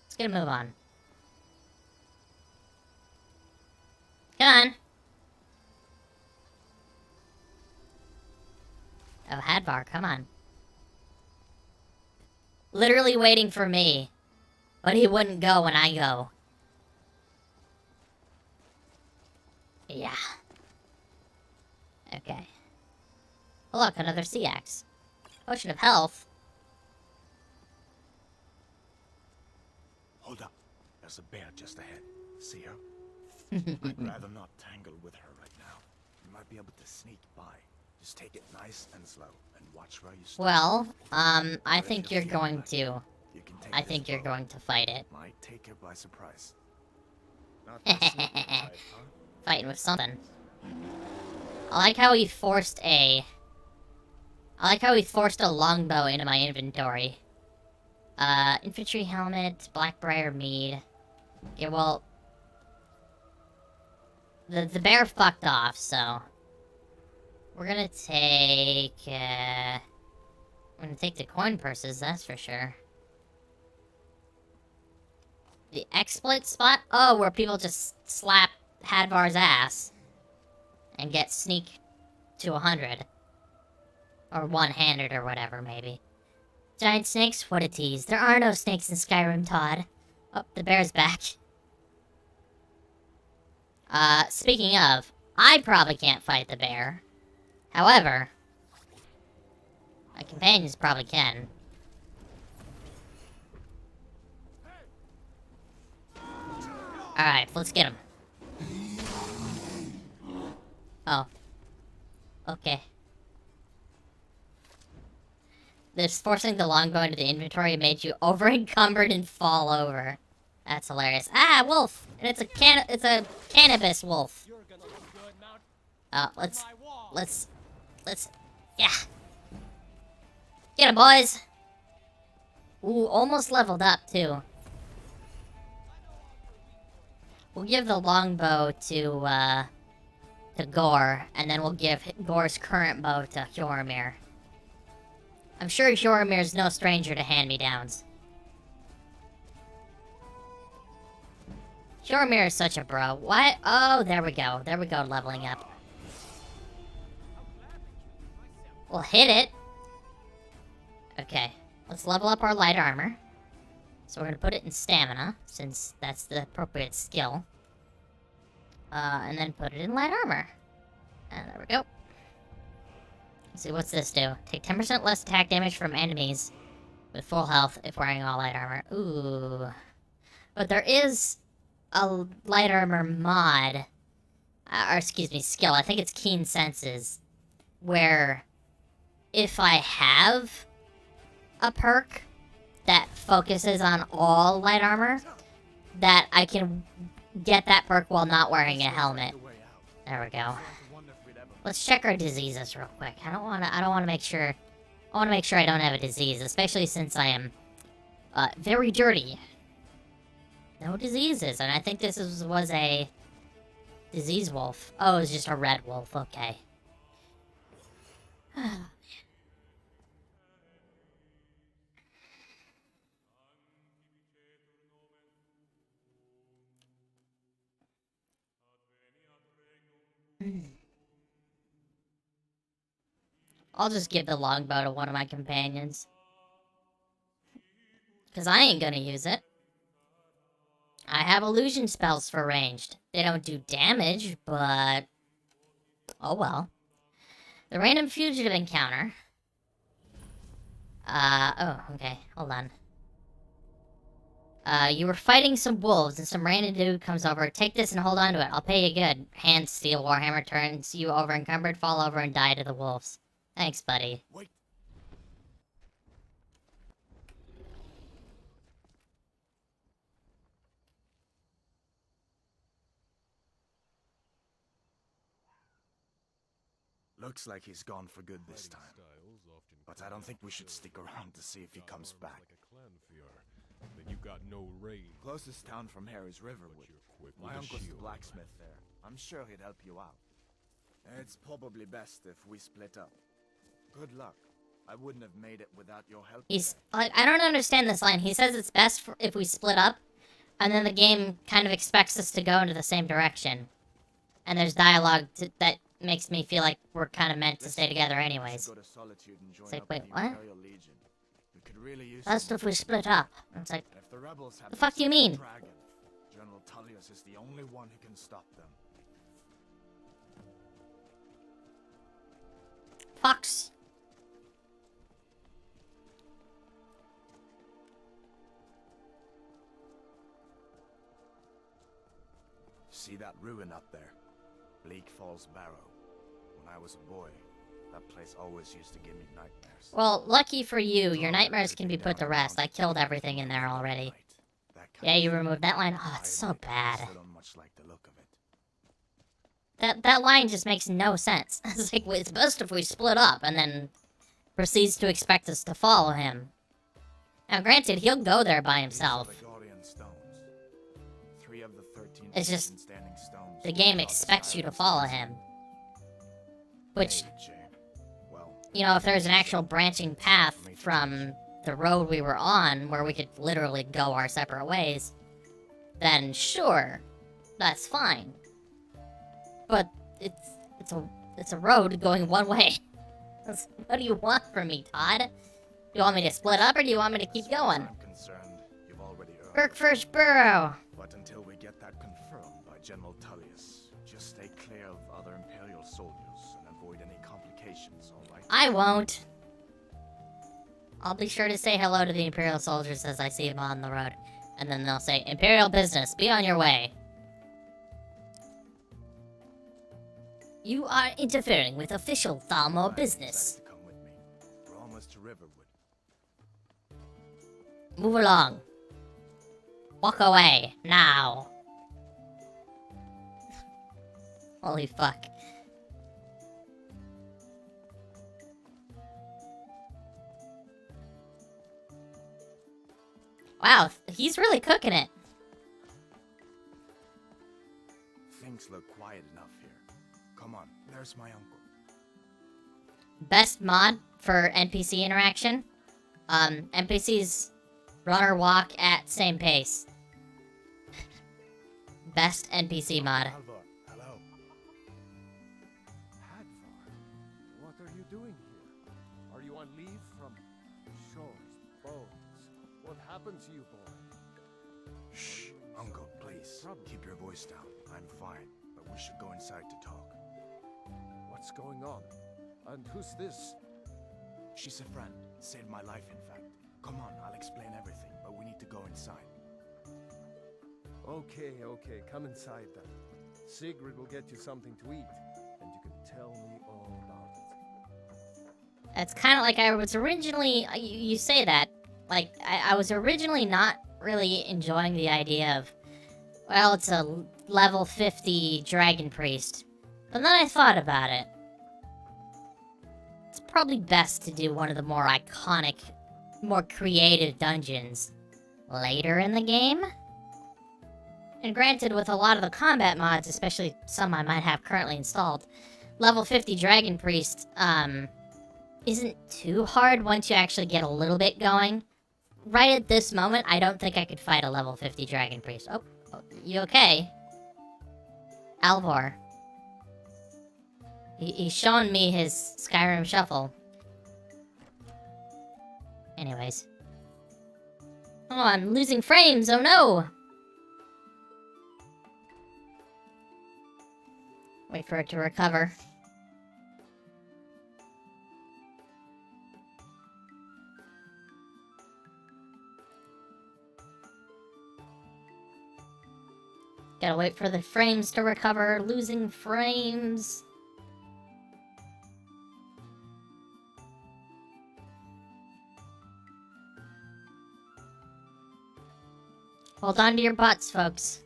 Let's get a move on. Come on. Oh, Hadvar, come on. Literally waiting for me. But he wouldn't go when I go. Yeah. Okay. Oh, look, another sea axe. Potion of health. Hold up. There's a bear just ahead. See her? I'd rather not tangle with her right now. You might be able to sneak by. Just take it nice and slow and watch where you step. Well, I think you're going to. I think you're going to fight it. Might take her by surprise. Fighting with something. I like how he forced a longbow into my inventory. Infantry helmet, Blackbriar mead. Yeah, well, the bear fucked off, so we're gonna take the coin purses, that's for sure. The exploit spot? Oh, where people just slap Hadvar's ass and get sneak to 100. Or one-handed or whatever, maybe. Giant snakes? What a tease. There are no snakes in Skyrim, Todd. Oh, the bear's back. Speaking of, I probably can't fight the bear. However, my companions probably can. Alright, let's get him. Oh. Okay. This forcing the longbow into the inventory made you over-encumbered and fall over. That's hilarious. Ah, wolf! And it's a cannabis wolf. Let's, yeah. Get him, boys! Ooh, almost leveled up, too. We'll give the longbow to Gore, and then we'll give Gore's current bow to Hjormir. I'm sure Hjormir's no stranger to hand-me-downs. Hjormir is such a bro. What? Oh, there we go. There we go, leveling up. We'll hit it. Okay. Let's level up our light armor. So we're gonna put it in stamina, since that's the appropriate skill. And then put it in light armor. And there we go. Let's see, what's this do? Take 10% less attack damage from enemies with full health if wearing all light armor. Ooh. But there is a light armor mod, or excuse me, skill. I think it's Keen Senses, where if I have a perk that focuses on all light armor, that I can get that perk while not wearing a helmet. There we go. Let's check our diseases real quick. I want to make sure I don't have a disease, especially since I am very dirty. No diseases, and I think this was a disease wolf. Oh, it was just a red wolf. Okay. I'll just give the longbow to one of my companions. Because I ain't gonna use it. I have illusion spells for ranged. They don't do damage, but... oh well. The random fugitive encounter. Oh, okay. Hold on. You were fighting some wolves, and some random dude comes over. Take this and hold on to it. I'll pay you good. Hand steel warhammer turns you over encumbered, fall over, and die to the wolves. Thanks, buddy. Wait. Looks like he's gone for good this time. But I don't think we should stick around to see if he comes back. Then you got no rain. Closest town from here is Riverwood. My uncle's the blacksmith there. I'm sure he'd help you out. It's probably best if we split up. Good luck. I wouldn't have made it without your help. He's like, I don't understand this line. He says it's best if we split up, and then the game kind of expects us to go into the same direction. And there's dialogue that makes me feel like we're kind of meant to stay together anyways. It's like, wait, what? Best if we split up. It's like, the fuck do you mean? General Tullius is the only one who can stop them. Fox. See that ruin up there? Bleak Falls Barrow. When I was a boy, that place always used to give me nightmares. Well, lucky for you, your nightmares can be put to rest. I killed everything in there already. Yeah, you removed that line. Oh, it's so bad. That line just makes no sense. It's like, it's best if we split up, and then proceeds to expect us to follow him. Now, granted, he'll go there by himself. It's just, the game expects you to follow him. Which, you know, if there's an actual branching path from the road we were on, where we could literally go our separate ways, then sure, that's fine. But it's a road going one way. What do you want from me, Todd? Do you want me to split up, or do you want me to keep going? Birkfirst Burrow. But until we get that confirmed by General Tullius, just stay clear of other Imperial soldiers and avoid any complications, alright? I won't. I'll be sure to say hello to the Imperial soldiers as I see them on the road. And then they'll say, Imperial business, be on your way. You are interfering with official Thalmor business. Come with me. We're almost to Riverwood. Move along. Walk away, now. Holy fuck. Wow, he's really cooking it. Things look quiet enough here. Come on, there's my uncle. Best mod for NPC interaction. NPCs run or walk at same pace. Best NPC mod. Halvar, hello. Hadvar, what are you doing here? Are you on leave from shores, bones? What happened to you, boy? Shh, Uncle, please. Keep your voice down. I'm fine, but we should go inside to talk. What's going on? And who's this? She's a friend. Saved my life, in fact. Come on, I'll explain everything, but we need to go inside. Okay, come inside then. Sigrid will get you something to eat, and you can tell me all about it. It's kind of like I was originally... You say that. Like, I was originally not really enjoying the idea of... Well, it's a level 50 Dragon Priest. But then I thought about it. It's probably best to do one of the more iconic, more creative dungeons later in the game. And granted, with a lot of the combat mods, especially some I might have currently installed, level 50 Dragon Priest isn't too hard once you actually get a little bit going. Right at this moment, I don't think I could fight a level 50 Dragon Priest. Oh, you okay? Alvor. He's showing me his Skyrim shuffle. Anyways. Oh, I'm losing frames. Oh no! Wait for it to recover. Gotta wait for the frames to recover. Losing frames. Hold on to your butts, folks.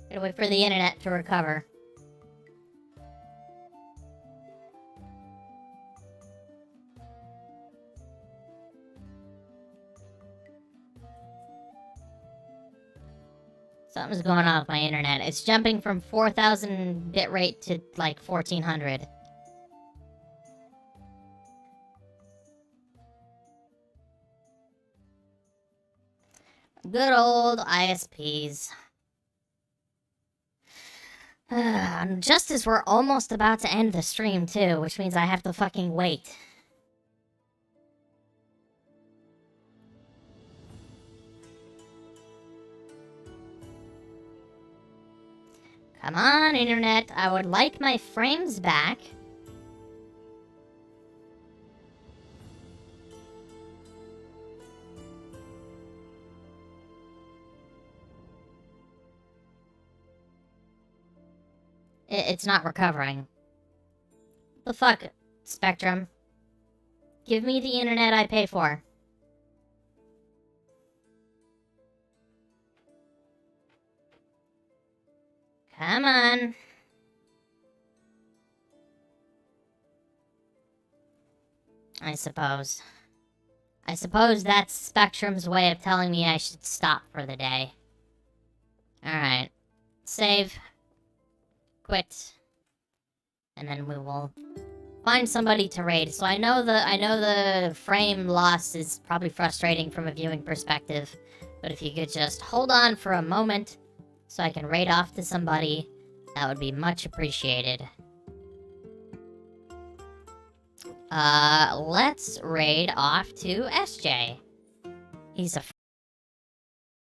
Gotta wait for the internet to recover. Something's going on with my internet. It's jumping from 4,000 bitrate to like 1,400. Good old ISPs. Just as we're almost about to end the stream, too, which means I have to fucking wait. Come on, internet. I would like my frames back. It's not recovering. The fuck, Spectrum? Give me the internet I pay for. Come on. I suppose that's Spectrum's way of telling me I should stop for the day. Alright. Save. Quit. And then we will find somebody to raid. So I know the frame loss is probably frustrating from a viewing perspective, but if you could just hold on for a moment so I can raid off to somebody, that would be much appreciated. Let's raid off to SJ. He's a